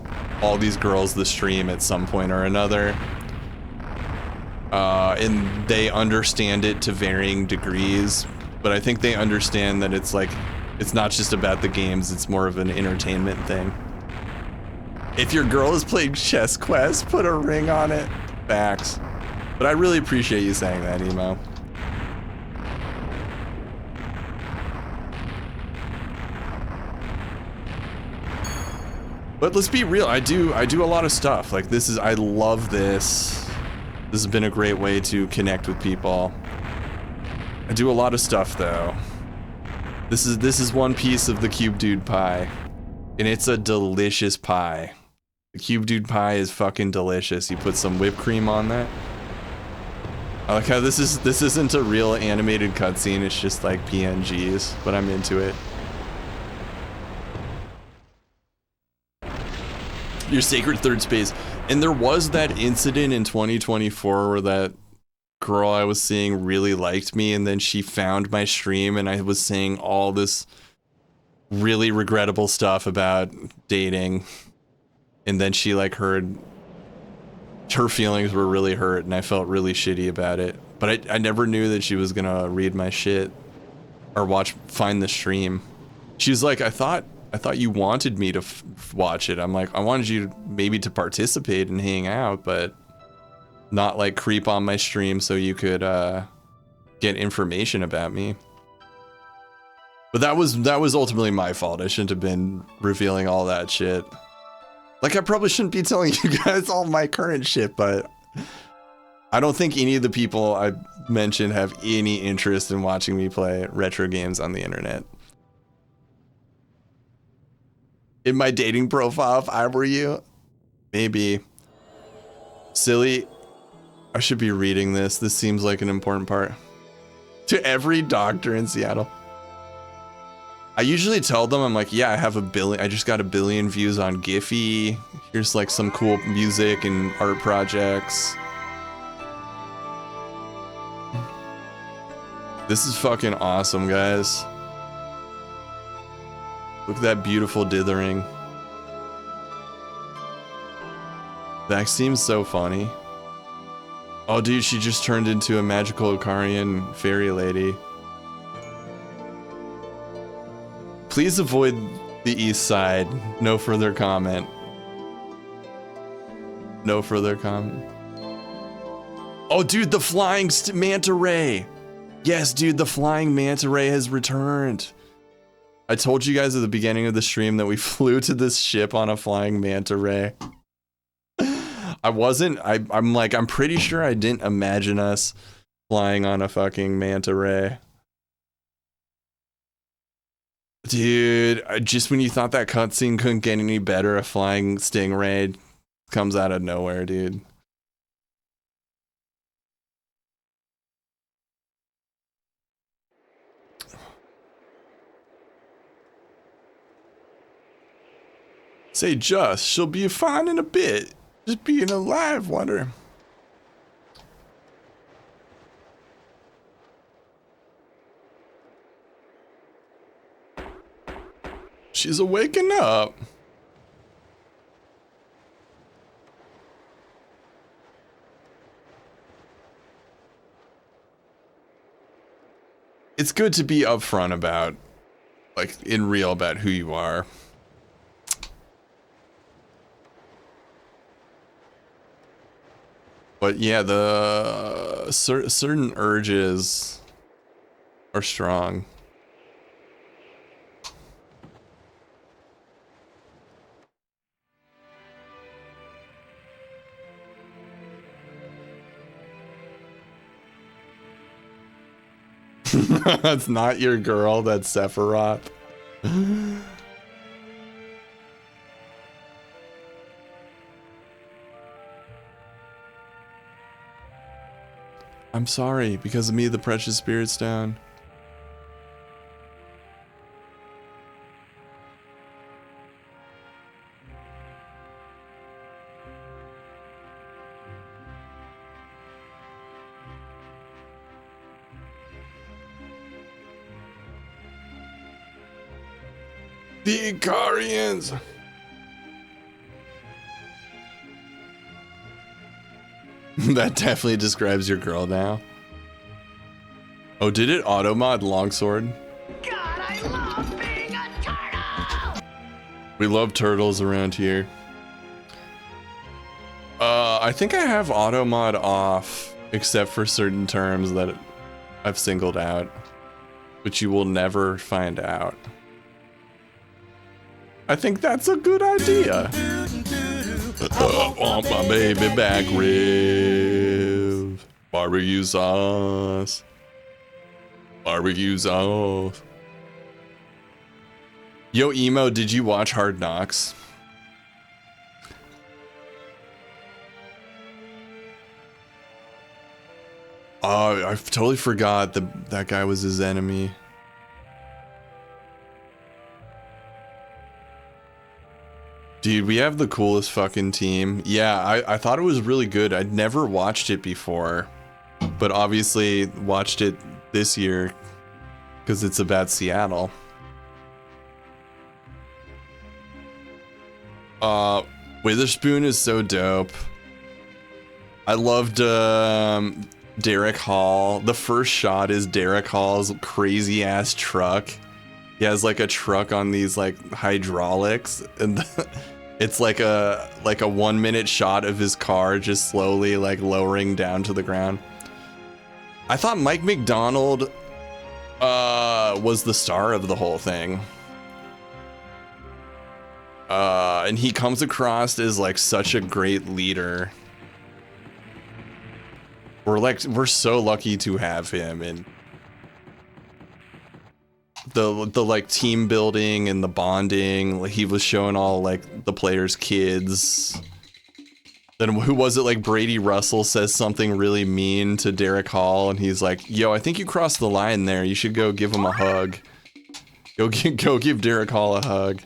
all these girls the stream at some point or another. And they understand it to varying degrees, but I think they understand that it's like, it's not just about the games, it's more of an entertainment thing. If your girl has played Chess Quest, put a ring on it. Facts. But I really appreciate you saying that, emo. But let's be real, I do a lot of stuff. Like I love this. This has been a great way to connect with people. I do a lot of stuff though. This is one piece of the CubeDude pie. And it's a delicious pie. The CubeDude pie is fucking delicious. You put some whipped cream on that. I like how this isn't a real animated cutscene, it's just like PNGs, but I'm into it. Your sacred third space. And there was that incident in 2024 where that girl I was seeing really liked me, and then she found my stream and I was saying all this really regrettable stuff about dating. And then she like heard her feelings were really hurt and I felt really shitty about it. But I never knew that she was gonna read my shit or find the stream. She was like, I thought you wanted me to watch it. I'm like, I wanted you maybe to participate and hang out, but not like creep on my stream so you could get information about me. But that was ultimately my fault. I shouldn't have been revealing all that shit. Like, I probably shouldn't be telling you guys all my current shit, but I don't think any of the people I mentioned have any interest in watching me play retro games on the internet. In my dating profile, if I were you, maybe. Silly, I should be reading this. This seems like an important part. To every doctor in Seattle. I usually tell them, I'm like, yeah, I just got 1 billion views on Giphy. Here's like some cool music and art projects. This is fucking awesome, guys. Look at that beautiful dithering. That seems so funny. Oh, dude, she just turned into a magical Ikarian fairy lady. Please avoid the east side. No further comment. No further comment. Oh, dude, the flying manta ray. Yes, dude, the flying manta ray has returned. I told you guys at the beginning of the stream that we flew to this ship on a flying manta ray. I'm pretty sure I didn't imagine us flying on a fucking manta ray. Dude, just when you thought that cutscene couldn't get any better, a flying stingray comes out of nowhere, dude. Say just, she'll be fine in a bit. Just being a live wonder. She's a waking up. It's good to be upfront about, like, in real about who you are. But yeah, the certain urges are strong. That's not your girl, that's Sephiroth. I'm sorry, because of me, the precious spirit's down. The Icarians! That definitely describes your girl now. Oh, did it auto-mod Longsword? God, I love being a turtle! We love turtles around here. I think I have auto-mod off, except for certain terms that I've singled out, which you will never find out. I think that's a good idea. Want my baby back rib. Barbecue sauce. Barbecue sauce. Yo, Emo, did you watch Hard Knocks? Oh, I totally forgot that guy was his enemy. Dude, we have the coolest fucking team. Yeah, I thought it was really good. I'd never watched it before, but obviously watched it this year because it's about Seattle. Witherspoon is so dope. I loved Derek Hall. The first shot is Derek Hall's crazy ass truck. He has like a truck on these like hydraulics, and it's like a 1 minute shot of his car just slowly like lowering down to the ground. I thought Mike McDonald was the star of the whole thing. And he comes across as like such a great leader. We're so lucky to have him, and the like team building and the bonding. Like, he was showing all like the players' kids. Then who was it? Like Brady Russell says something really mean to Derek Hall, and he's like, "Yo, I think you crossed the line there. You should go give him a hug. Go give Derek Hall a hug."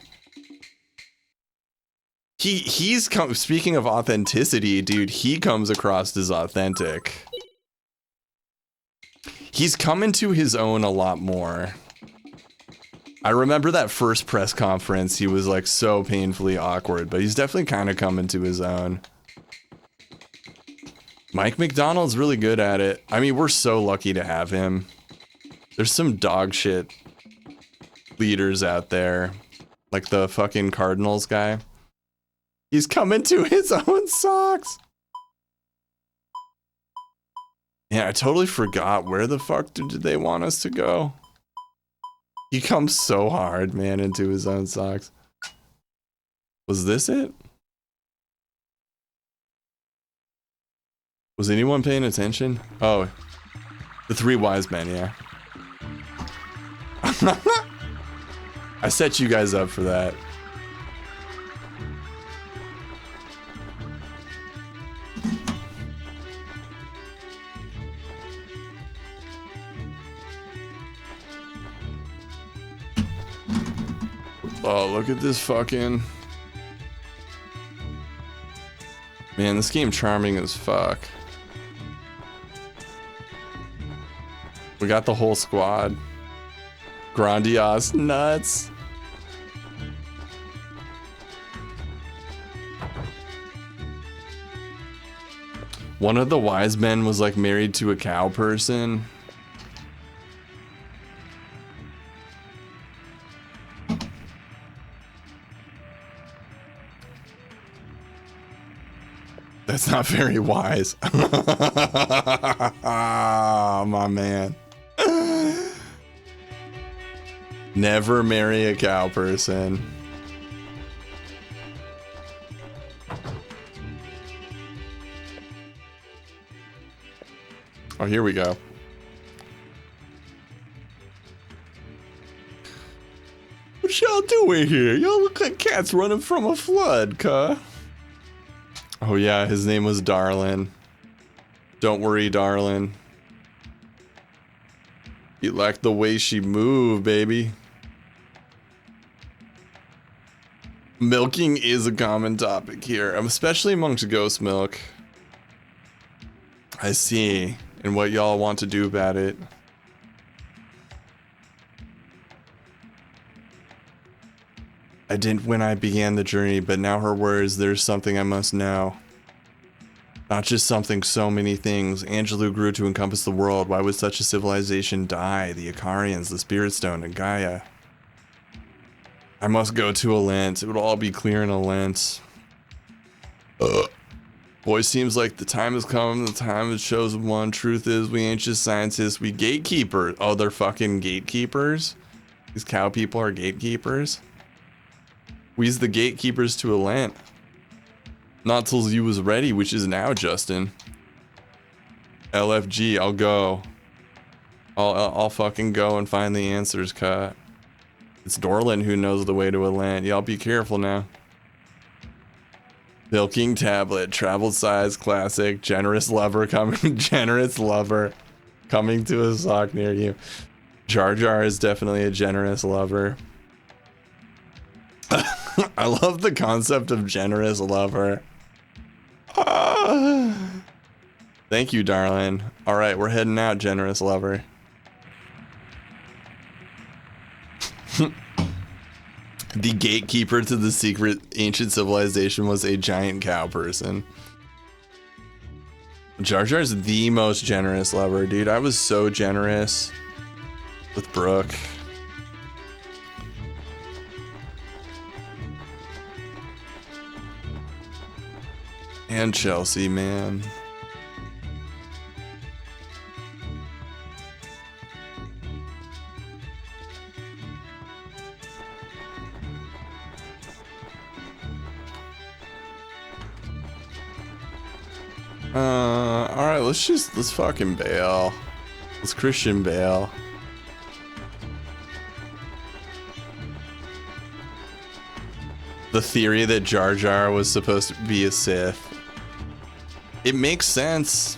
Speaking of authenticity, dude, he comes across as authentic. He's come into his own a lot more. I remember that first press conference, he was like so painfully awkward, but he's definitely kind of come into his own. Mike McDonald's really good at it. I mean, we're so lucky to have him. There's some dog shit leaders out there, like the fucking Cardinals guy. He's coming to his own socks. Yeah, I totally forgot where the fuck did they want us to go. He comes so hard, man, into his own socks. Was this it? Was anyone paying attention? Oh, the three wise men, yeah. I set you guys up for that. Oh, look at this fucking... Man, this game charming as fuck. We got the whole squad. Grandia's nuts. One of the wise men was like married to a cow person. That's not very wise. Oh, my man. Never marry a cow person. Oh, here we go. What y'all doing here? Y'all look like cats running from a flood, cuh. Oh yeah, his name was Darlin. Don't worry, darling. You like the way she moved, baby. Milking is a common topic here, especially amongst ghost milk. I see. And what y'all want to do about it. I didn't when I began the journey, but now her words, there's something I must know. Not just something, so many things. Angelou grew to encompass the world. Why would such a civilization die? The Icarians, the Spirit Stone, and Gaia. I must go to a lens. It would all be clear in a lens. Boy, seems like the time has come. The time has chosen one. Truth is, we ancient scientists, we gatekeepers. Oh, they're fucking gatekeepers? These cow people are gatekeepers? We's the gatekeepers to a land. Not till you was ready, which is now, Justin. LFG, I'll go. I'll fucking go and find the answers, cut. It's Dorlin who knows the way to a land. Y'all be careful now. Milking tablet, travel size, classic, generous lover coming, generous lover coming to a sock near you. Jar Jar is definitely a generous lover. I love the concept of generous lover. Thank you, darling. All right, we're heading out, generous lover. The gatekeeper to the secret ancient civilization was a giant cow person. Jar Jar's the most generous lover, dude. I was so generous with Brooke. And Chelsea, man. Alright, let's fucking bail. Let's Christian bail. The theory that Jar Jar was supposed to be a Sith. It makes sense.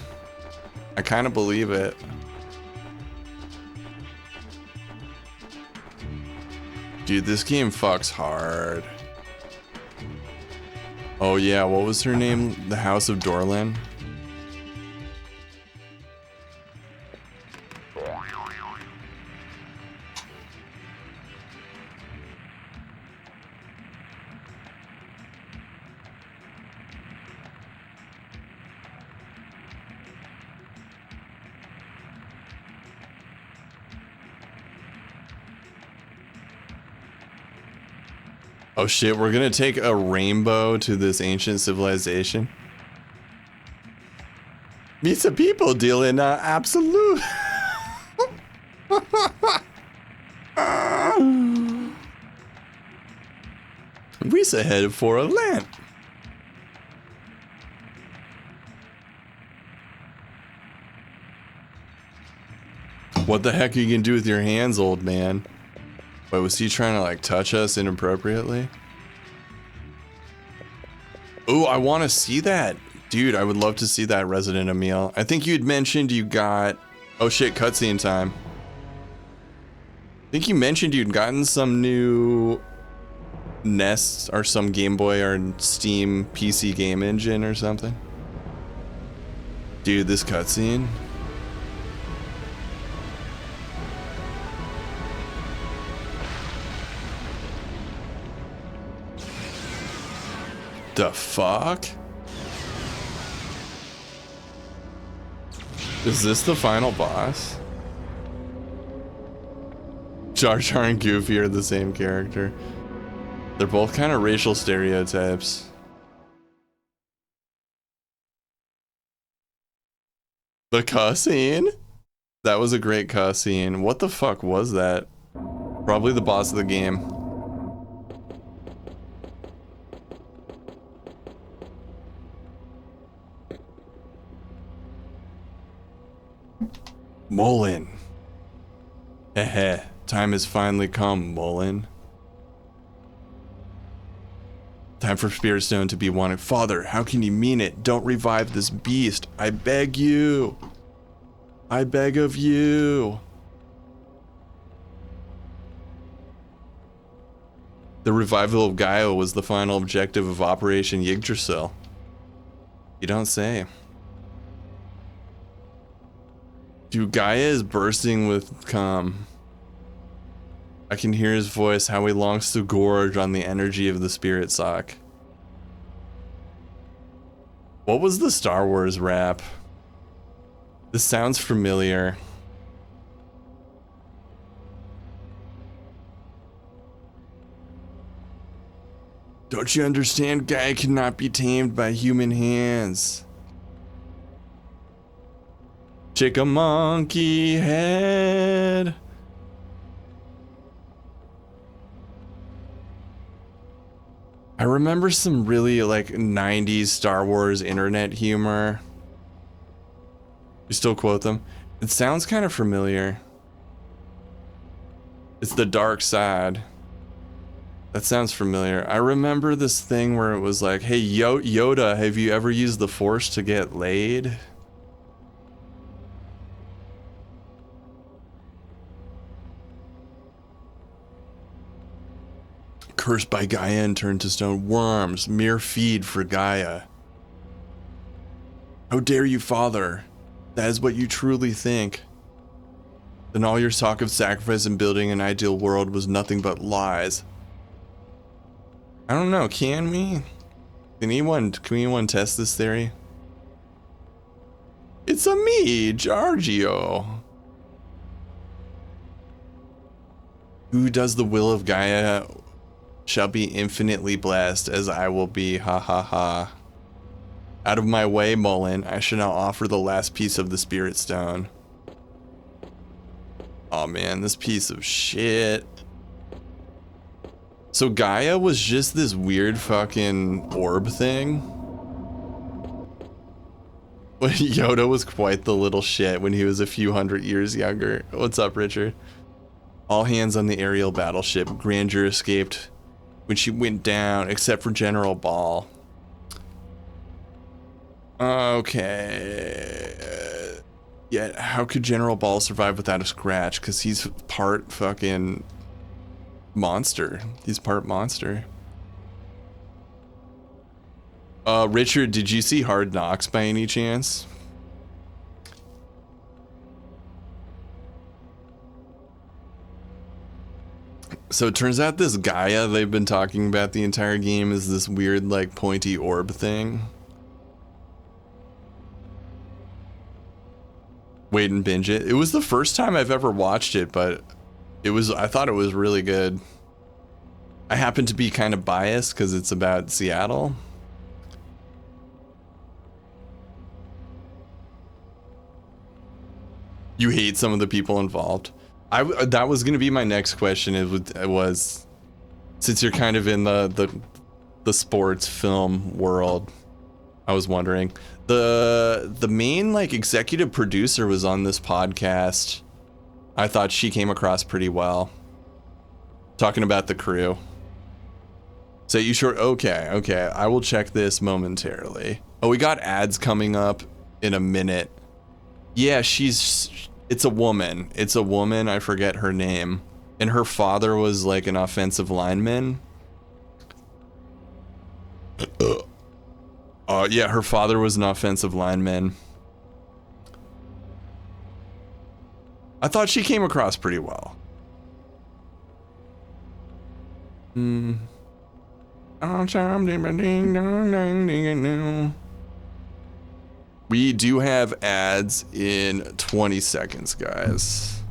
I kind of believe it. Dude, this game fucks hard. Oh yeah, what was her name? The House of Dorlin? Oh shit, we're gonna take a rainbow to this ancient civilization. Meet some people dealing absolute. We's headed for a land. What the heck are you gonna do with your hands, old man? Wait, was he trying to like touch us inappropriately? Oh, I want to see that. Dude, I would love to see that, Resident Emil. I think you'd mentioned you got... Oh shit, cutscene time. I think you mentioned you'd gotten some new Nests or some Game Boy or Steam PC game engine or something. Dude, this cutscene. The fuck? Is this the final boss? Jar Jar and Goofy are the same character. They're both kind of racial stereotypes. The cutscene? That was a great cutscene. What the fuck was that? Probably the boss of the game. Mullen. Heh, time has finally come, Mullen. Time for Spirit Stone to be wanted. Father, how can you mean it? Don't revive this beast. I beg you. I beg of you. The revival of Gaia was the final objective of Operation Yggdrasil. You don't say. Dude, Gaia is bursting with calm. I can hear his voice, how he longs to gorge on the energy of the spirit sock. What was the Star Wars rap? This sounds familiar. Don't you understand? Gaia cannot be tamed by human hands. Chick-a-monkey head. I remember some really like 90s Star Wars internet humor. You still quote them? It sounds kind of familiar. It's the dark side. That sounds familiar. I remember this thing where it was like, hey, Yoda, have you ever used the Force to get laid? Cursed by Gaia and turned to stone. Worms, mere feed for Gaia. How dare you, Father? That is what you truly think. Then all your talk of sacrifice and building an ideal world was nothing but lies. I don't know, can we? Can anyone test this theory? It's a me, Giorgio. Who does the will of Gaia shall be infinitely blessed, as I will be, ha ha ha. Out of my way, Mullen, I shall now offer the last piece of the Spirit Stone. Oh man, this piece of shit. So Gaia was just this weird fucking orb thing? Yoda was quite the little shit when he was a few hundred years younger. What's up, Richard? All hands on the aerial battleship. Granduer escaped when she went down, except for General Ball. Okay. Yeah, how could General Ball survive without a scratch? Because he's part fucking monster. He's part monster. Richard, did you see Hard Knocks by any chance? So it turns out this Gaia they've been talking about the entire game is this weird like pointy orb thing. Wait and binge it. It was the first time I've ever watched it, but I thought it was really good. I happen to be kind of biased because it's about Seattle. You hate some of the people involved. That was gonna be my next question. It was since you're kind of in the sports film world, I was wondering. The main like executive producer was on this podcast. I thought she came across pretty well. Talking about the crew. So you sure? Okay. I will check this momentarily. Oh, we got ads coming up in a minute. Yeah, it's a woman. It's a woman. I forget her name. And her father was like an offensive lineman. Yeah, her father was an offensive lineman. I thought she came across pretty well. We do have ads in 20 seconds, guys.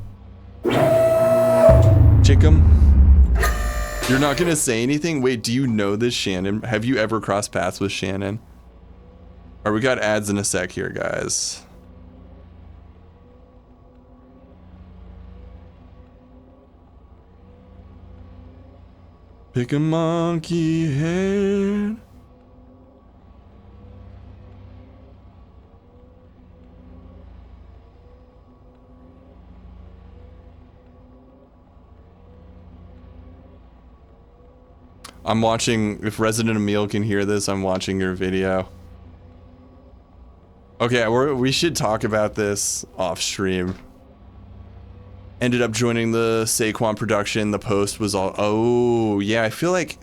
Chickum. You're not gonna say anything? Wait, do you know this, Shannon? Have you ever crossed paths with Shannon? Alright, we got ads in a sec here, guys. Pick a monkey head. I'm watching, if Resident Emil can hear this, I'm watching your video. Okay, we should talk about this off stream. Ended up joining the Saquon production. The post was all, oh yeah, I feel like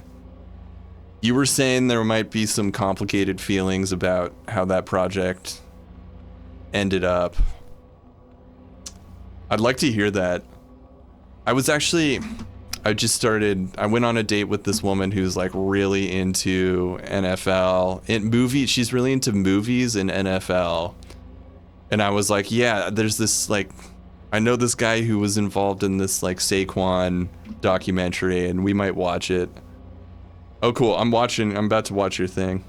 you were saying there might be some complicated feelings about how that project ended up. I'd like to hear that. I went on a date with this woman who's like really into NFL, she's really into movies and NFL. And I was like, yeah, there's this like, I know this guy who was involved in this like Saquon documentary and we might watch it. Oh cool, I'm about to watch your thing.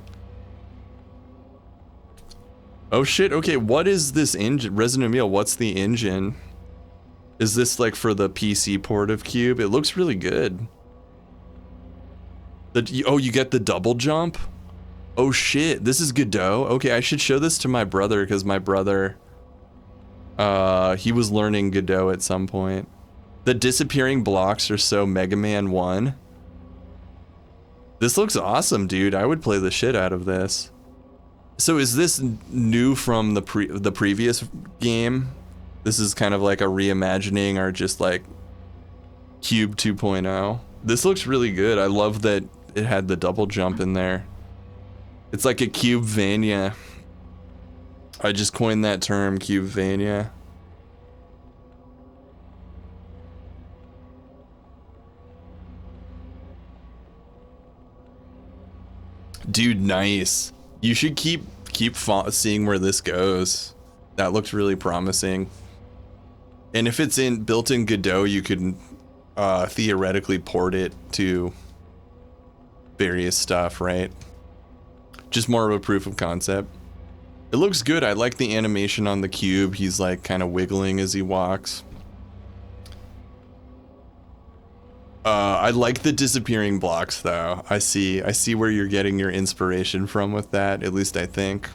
Oh shit, okay, what is this engine? Resident Emil, what's the engine? Is this like for the PC port of Cube? It looks really good. Oh, you get the double jump? Oh shit, this is Godot? Okay, I should show this to my brother because my brother, he was learning Godot at some point. The disappearing blocks are so Mega Man 1. This looks awesome, dude. I would play the shit out of this. So is this new from the previous game? This is kind of like a reimagining or just like Cube 2.0. This looks really good. I love that it had the double jump in there. It's like a Cubevania. I just coined that term, Cubevania. Dude, nice. You should keep seeing where this goes. That looks really promising. And if it's built in Godot, you could theoretically port it to various stuff, right? Just more of a proof of concept. It looks good. I like the animation on the cube. He's like kind of wiggling as he walks. I like the disappearing blocks though. I see where you're getting your inspiration from with that. At least I think.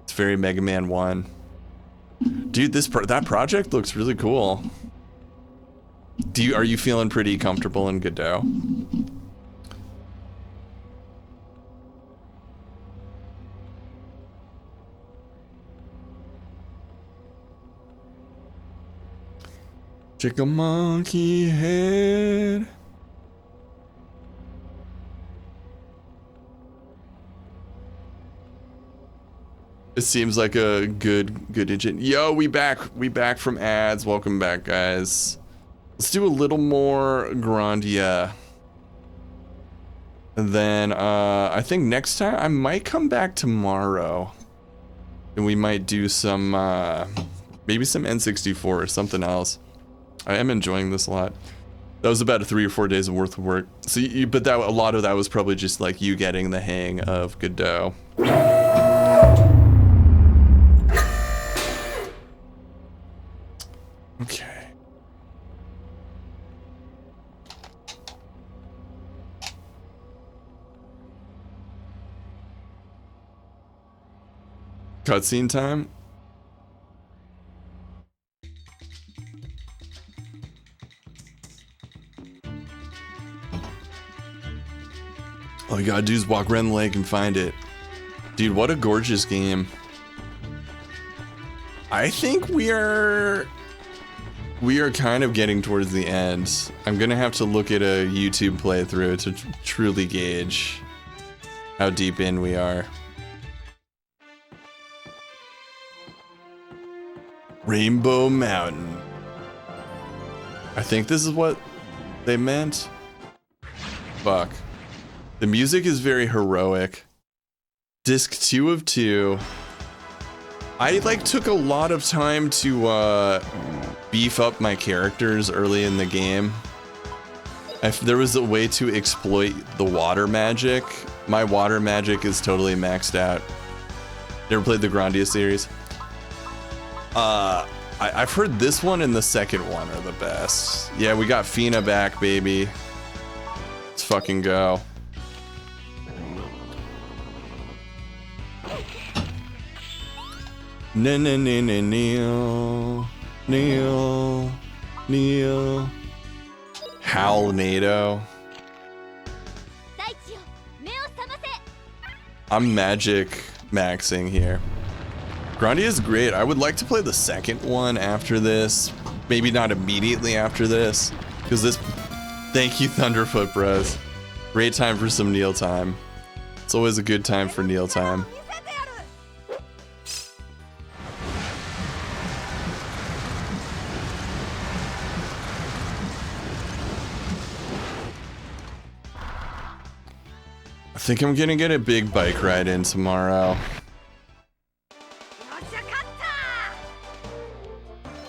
It's very Mega Man 1. Dude, that project looks really cool. Are you feeling pretty comfortable in Godot? Chicken monkey head. It seems like a good engine. Yo, we back from ads. Welcome back, guys. Let's do a little more Grandia. And then I think next time I might come back tomorrow. And we might do some maybe some N64 or something else. I am enjoying this a lot. That was about 3 or 4 days worth of work. So but a lot of that was probably just like you getting the hang of Godot. Okay. Cutscene time. All you gotta do is walk around the lake and find it. Dude, what a gorgeous game. I think we are kind of getting towards the end. I'm gonna have to look at a YouTube playthrough to truly gauge how deep in we are. Rainbow Mountain. I think this is what they meant. Fuck. The music is very heroic. Disc 2 of 2. I like took a lot of time to beef up my characters early in the game. If there was a way to exploit the water magic, my water magic is totally maxed out. Never played the Grandia series? I've heard this one and the second one are the best. Yeah, we got Fina back, baby. Let's fucking go. Neil. Howl NATO. I'm magic maxing here. Grandia is great. I would like to play the second one after this. Maybe not immediately after this. Because this... Thank you, Thunderfoot Bros. Great time for some Neil time. It's always a good time for Neil time. I think I'm gonna get a big bike ride in tomorrow.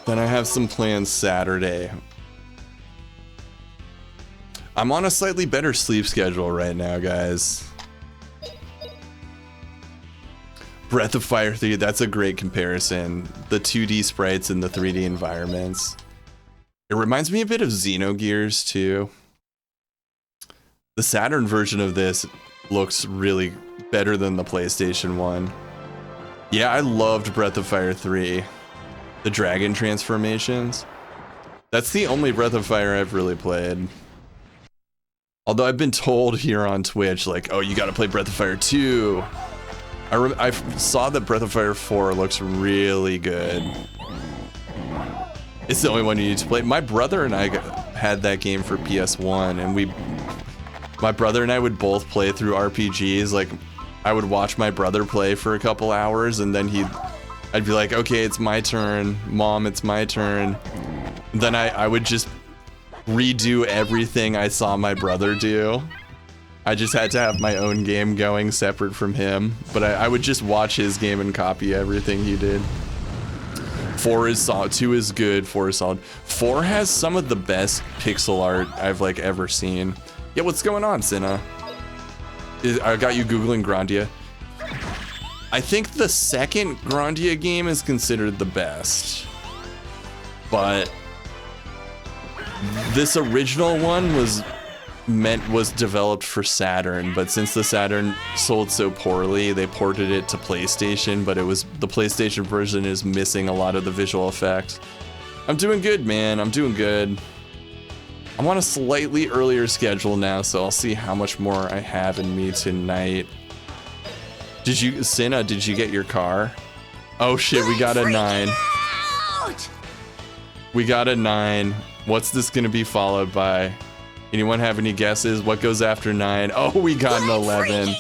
Then I have some plans Saturday. I'm on a slightly better sleep schedule right now, guys. Breath of Fire 3, that's a great comparison. The 2D sprites and the 3D environments. It reminds me a bit of Xenogears too. The Saturn version of this looks really better than the PlayStation one. Yeah, I loved Breath of Fire 3. The dragon transformations. That's the only Breath of Fire I've really played. Although I've been told here on Twitch, like, oh, you gotta play Breath of Fire 2. I saw that Breath of Fire 4 looks really good. It's the only one you need to play. My brother and I had that game for PS1, and my brother and I would both play through RPGs. Like, I would watch my brother play for a couple hours, and then I'd be like, okay, it's my turn. Mom, it's my turn. And then I would just redo everything I saw my brother do. I just had to have my own game going separate from him, but I would just watch his game and copy everything he did. 4 is solid, 2 is good, 4 is solid. 4 has some of the best pixel art I've like ever seen. Yeah, what's going on, Cinna? I got you Googling Grandia. I think the second Grandia game is considered the best, but this original one was developed for Saturn, but since the Saturn sold so poorly, they ported it to PlayStation, but the PlayStation version is missing a lot of the visual effects. I'm doing good, man. I'm doing good. I'm on a slightly earlier schedule now, so I'll see how much more I have in me tonight. Cinna, did you get your car? Oh shit, we got a 9. We got a 9. What's this gonna be followed by? Anyone have any guesses? What goes after 9? Oh, we got an 11.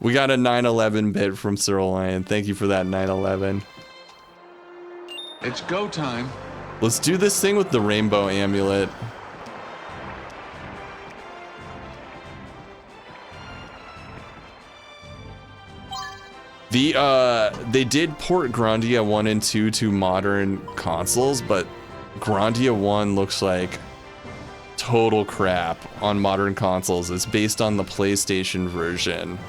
We got a 911 bit from Cyril Lion. Thank you for that 911. It's go time. Let's do this thing with the rainbow amulet. They did port Grandia 1 and 2 to modern consoles, but Grandia 1 looks like total crap on modern consoles. It's based on the PlayStation version,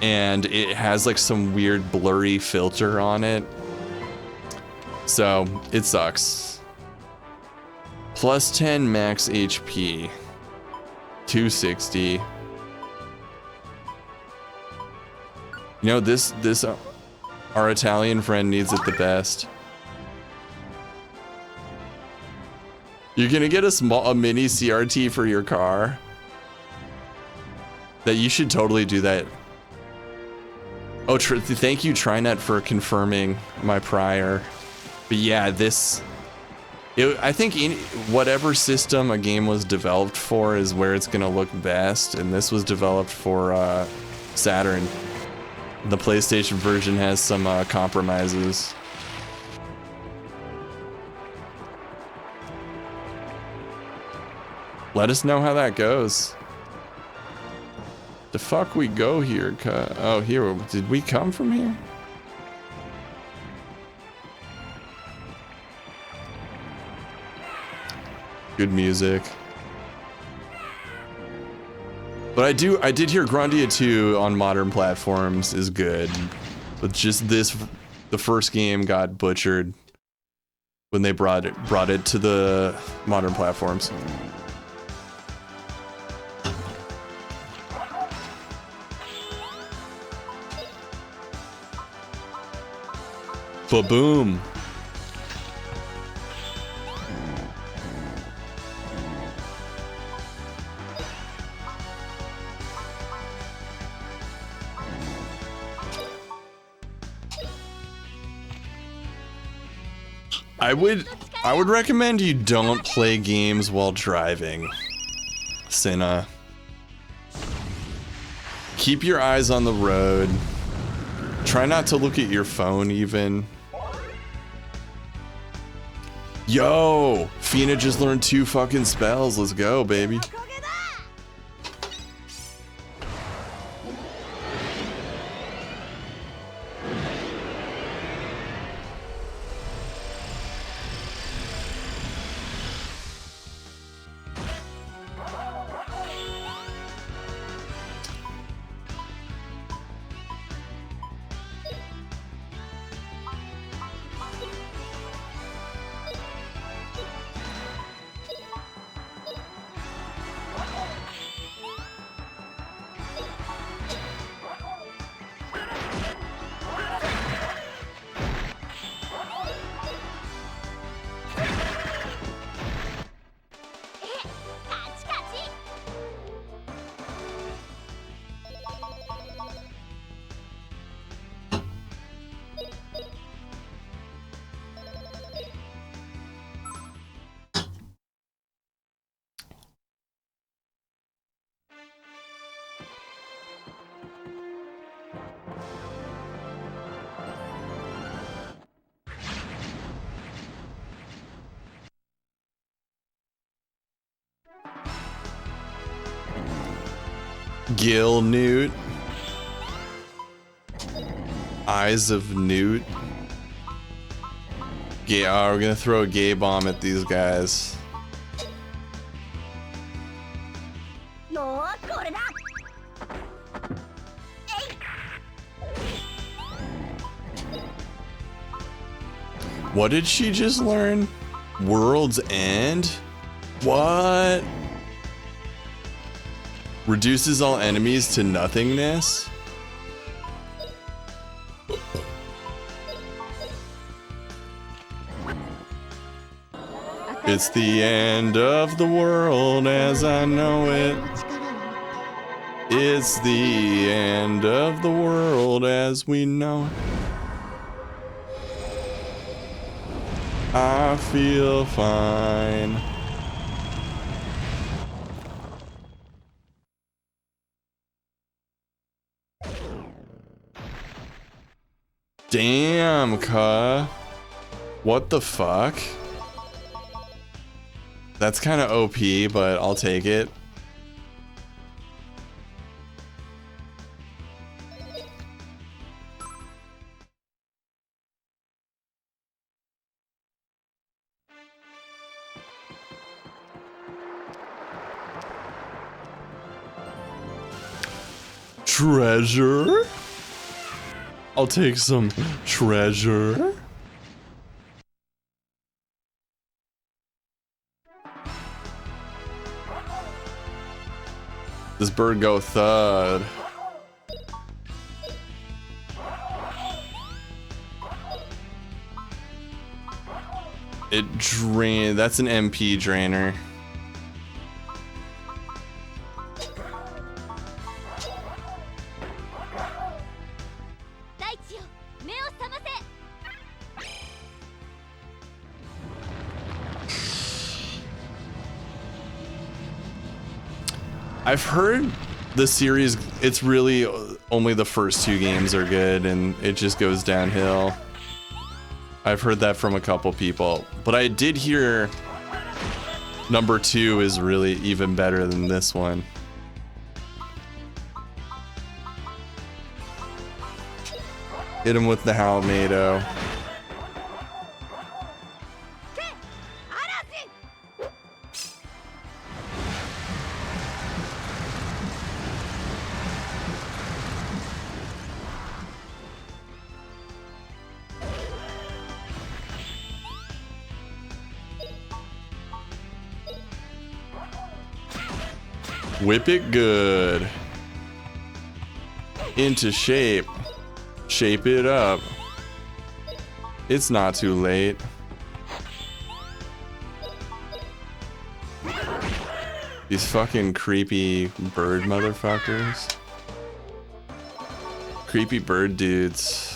and it has like some weird blurry filter on it, so it sucks. Plus 10 max HP, 260. You know, this our Italian friend needs it the best. You're gonna get a mini CRT for your car. That you should totally do that. Oh, thank you, Trinet, for confirming my prior. But yeah, I think whatever system a game was developed for is where it's gonna look best, and this was developed for Saturn. The PlayStation version has some compromises. Let us know how that goes. The fuck we go here? Oh, here. Did we come from here? Good music. But I did hear Grandia 2 on modern platforms is good. But just the first game got butchered when they brought it to the modern platforms. Ba-boom. I would recommend you don't play games while driving, Cinna. Keep your eyes on the road. Try not to look at your phone even. Yo, Fina just learned 2 fucking spells. Let's go, baby. Gil Newt. Eyes of Newt. Yeah, we're gonna throw a gay bomb at these guys. What did she just learn? World's End? What? Reduces all enemies to nothingness? It's the end of the world as I know it. It's the end of the world as we know it. I feel fine. Damn, cuh. What the fuck? That's kind of OP, but I'll take it. Treasure? I'll take some treasure. This bird go thud. It drain. That's an MP drainer. I've heard the series, it's really only the first 2 games are good and it just goes downhill. I've heard that from a couple people, but I did hear number 2 is really even better than this one. Hit him with the Halnado. Whip it good. Into shape. Shape it up. It's not too late. These fucking creepy bird motherfuckers. Creepy bird dudes.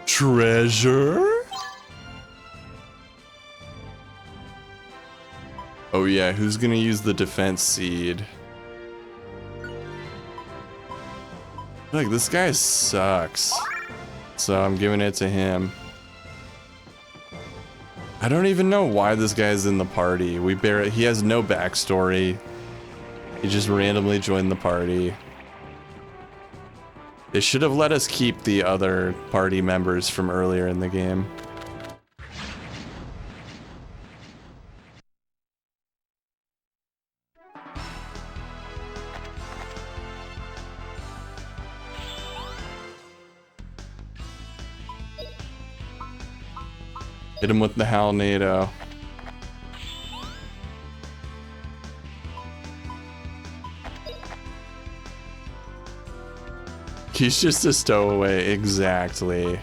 Treasure? Oh yeah, who's gonna use the defense seed? Like, this guy sucks. So I'm giving it to him. I don't even know why this guy's in the party. He has no backstory. He just randomly joined the party. They should have let us keep the other party members from earlier in the game. Hit him with the Halnado. He's just a stowaway, exactly.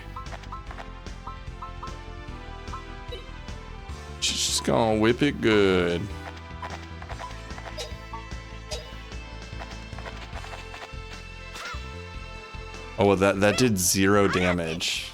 She's just gonna whip it good. Oh, well, that did 0 damage.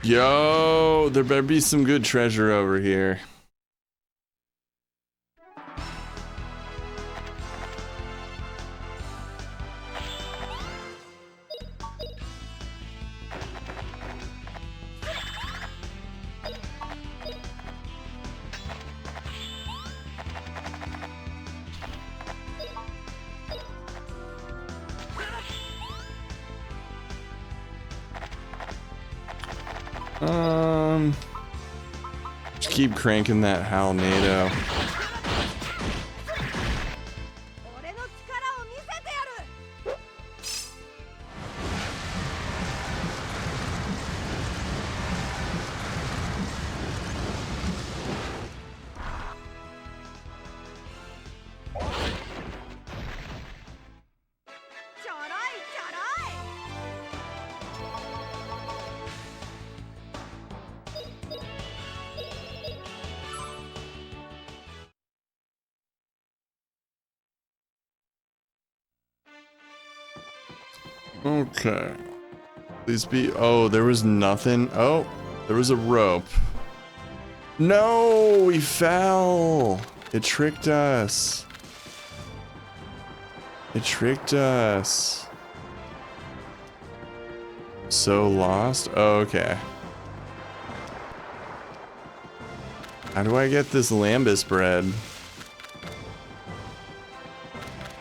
Yo, there better be some good treasure over here. Just keep cranking that Halnado. Okay. Please be. Oh, there was nothing. Oh, there was a rope. No, we fell. It tricked us. It tricked us. So lost? Oh, okay. How do I get this lambus bread?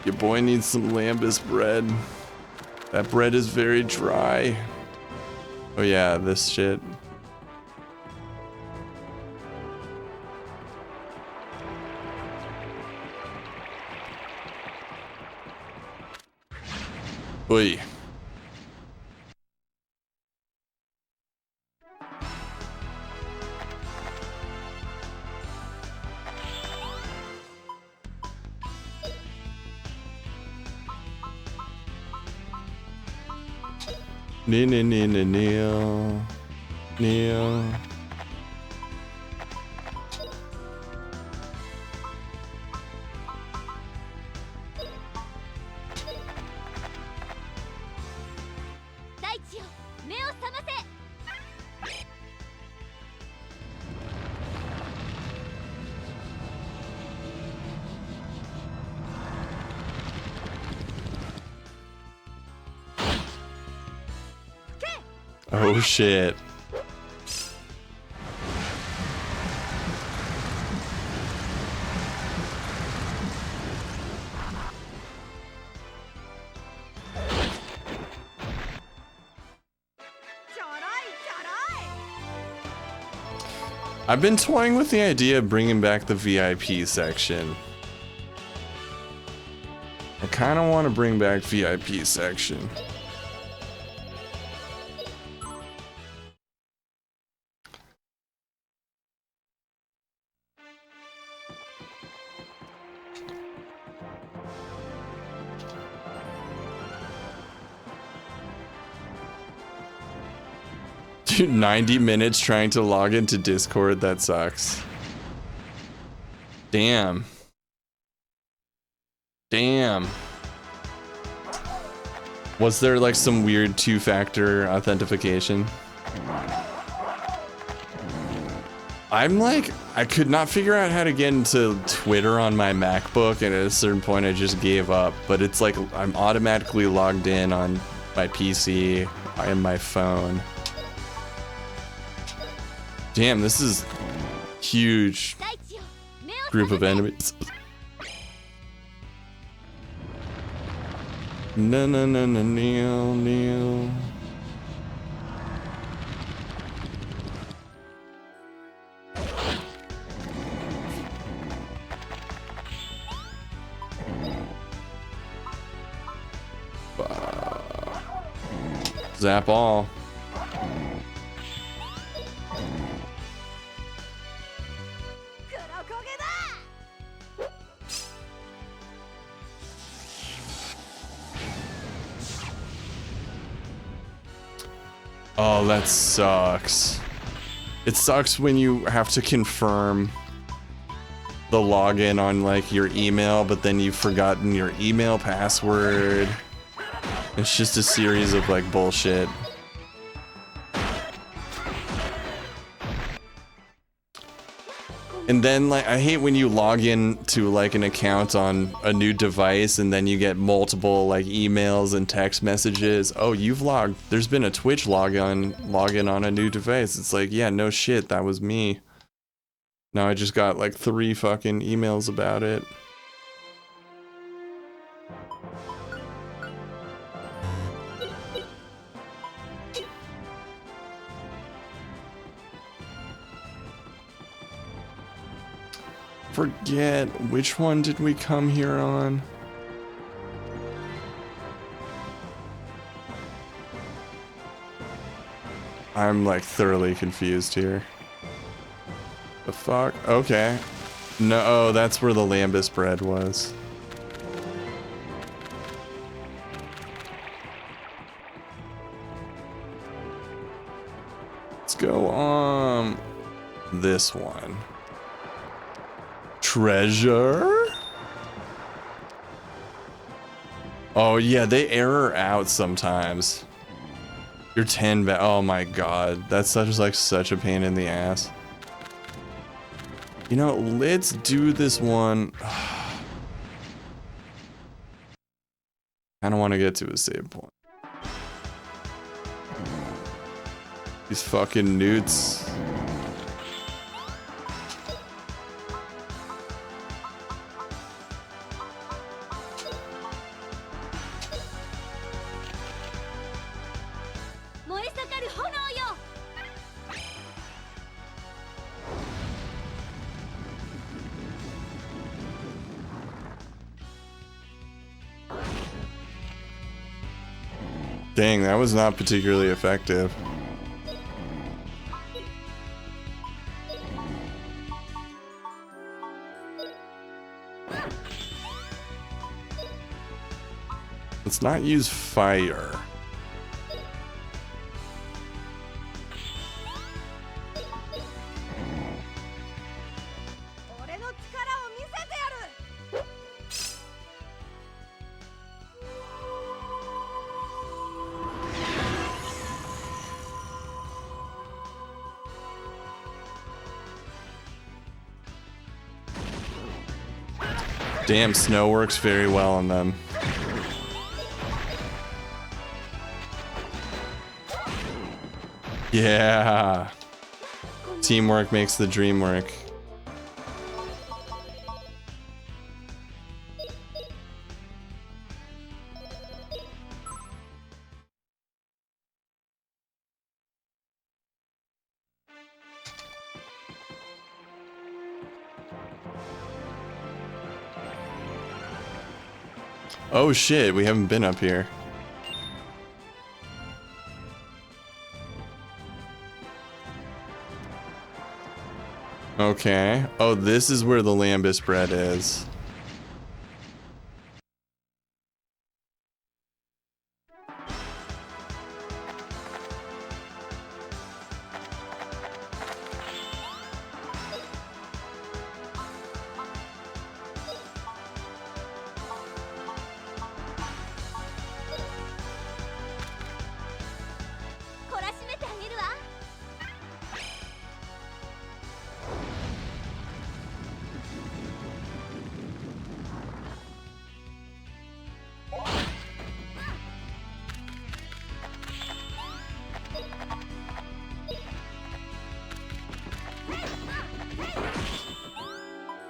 Your boy needs some lambus bread. That bread is very dry. Oh yeah, this shit. Oy. Neil. Oh shit. I've been toying with the idea of bringing back the VIP section. I kind of want to bring back VIP section. Dude, 90 minutes trying to log into Discord, that sucks. Damn. Damn. Was there like some weird two-factor authentication? I'm like, I could not figure out how to get into Twitter on my MacBook, and at a certain point I just gave up. But it's like I'm automatically logged in on my PC and my phone. Damn, this is huge group of enemies. No, Neil. Zap all. Oh, that sucks. It sucks when you have to confirm the login on like your email, but then you've forgotten your email password. It's just a series of like bullshit. And then like I hate when you log in to like an account on a new device and then you get multiple like emails and text messages. Oh, there's been a Twitch login on a new device. It's like, yeah, no shit, that was me. Now I just got like 3 fucking emails about it. Forget, which one did we come here on? I'm like thoroughly confused here. The fuck? Okay. No, oh, that's where the lambus bread was. Let's go on this one. Treasure? Oh yeah, they error out sometimes. You're 10 back. Oh my god, that's such a pain in the ass. You know, let's do this one. I don't want to get to a save point. These fucking newts. Dang, that was not particularly effective. Let's not use fire. Damn, snow works very well on them. Yeah. Teamwork makes the dream work. Oh shit, we haven't been up here. Okay. Oh, this is where the lambus bread is.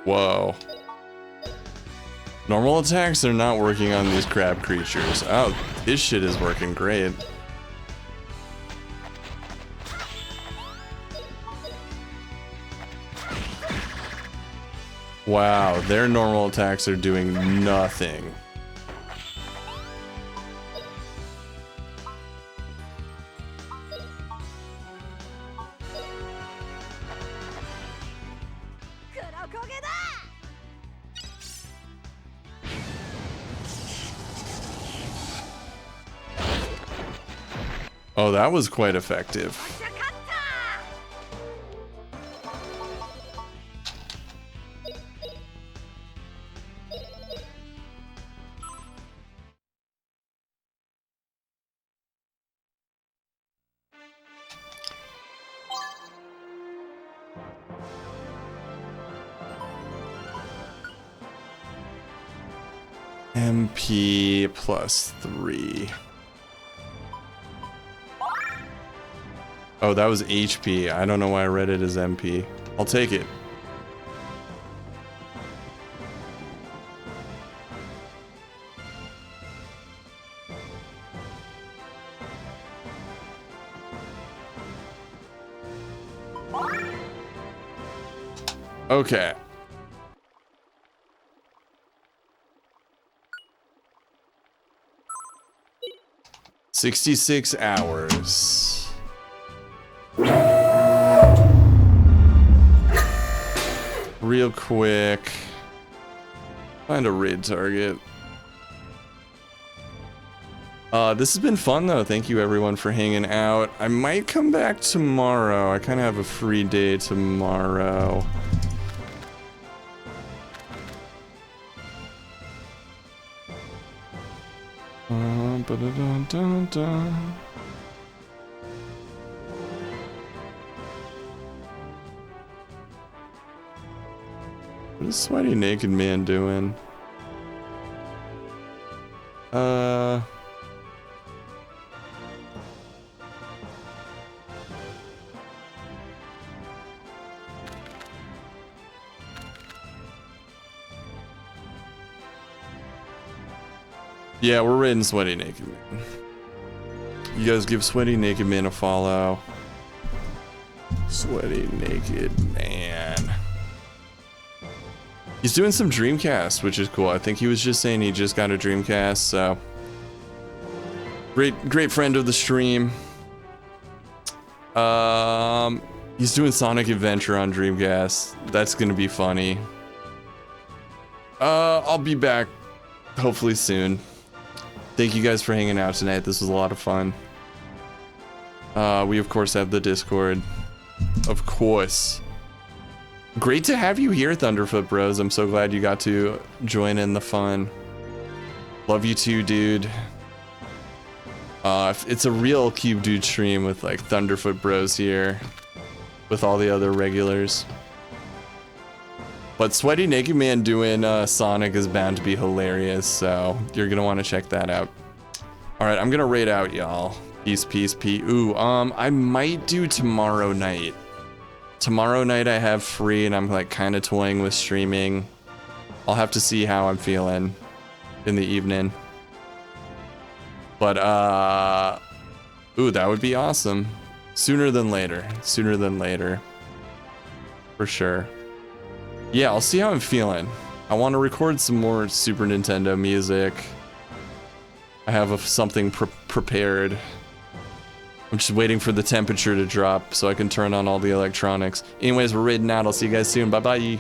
Whoa. Normal attacks are not working on these crab creatures. Oh, this shit is working great. Wow, their normal attacks are doing nothing. Oh, that was quite effective. MP +3. Oh, that was HP. I don't know why I read it as MP. I'll take it. Okay. "66 hours. Real quick. Find a raid target. This has been fun though. Thank you everyone for hanging out. I might come back tomorrow. I kind of have a free day tomorrow. Ba-da-dun-dun-dun. What is Sweaty Naked Man doing? Yeah, we're raiding Sweaty Naked Man. You guys give Sweaty Naked Man a follow. Sweaty Naked Man. He's doing some Dreamcast, which is cool. I think he was just saying he just got a Dreamcast, so great friend of the stream. He's doing Sonic Adventure on Dreamcast. That's gonna be funny. I'll be back hopefully soon. Thank you guys for hanging out tonight. This was a lot of fun. We of course have the Discord. Of course. Great to have you here, Thunderfoot Bros. I'm so glad you got to join in the fun. Love you too, dude. It's a real CubeDude stream with like Thunderfoot Bros here, with all the other regulars. But Sweaty Naked Man doing Sonic is bound to be hilarious, so you're gonna want to check that out. All right, I'm gonna raid out, y'all. Peace, peace, peace. Ooh, I might do tomorrow night. Tomorrow night I have free, and I'm like kind of toying with streaming. I'll have to see how I'm feeling in the evening. But ooh, that would be awesome. Sooner than later. Sooner than later. For sure. Yeah, I'll see how I'm feeling. I want to record some more Super Nintendo music. I have something prepared. I'm just waiting for the temperature to drop so I can turn on all the electronics. Anyways, we're raiding out. I'll see you guys soon. Bye-bye.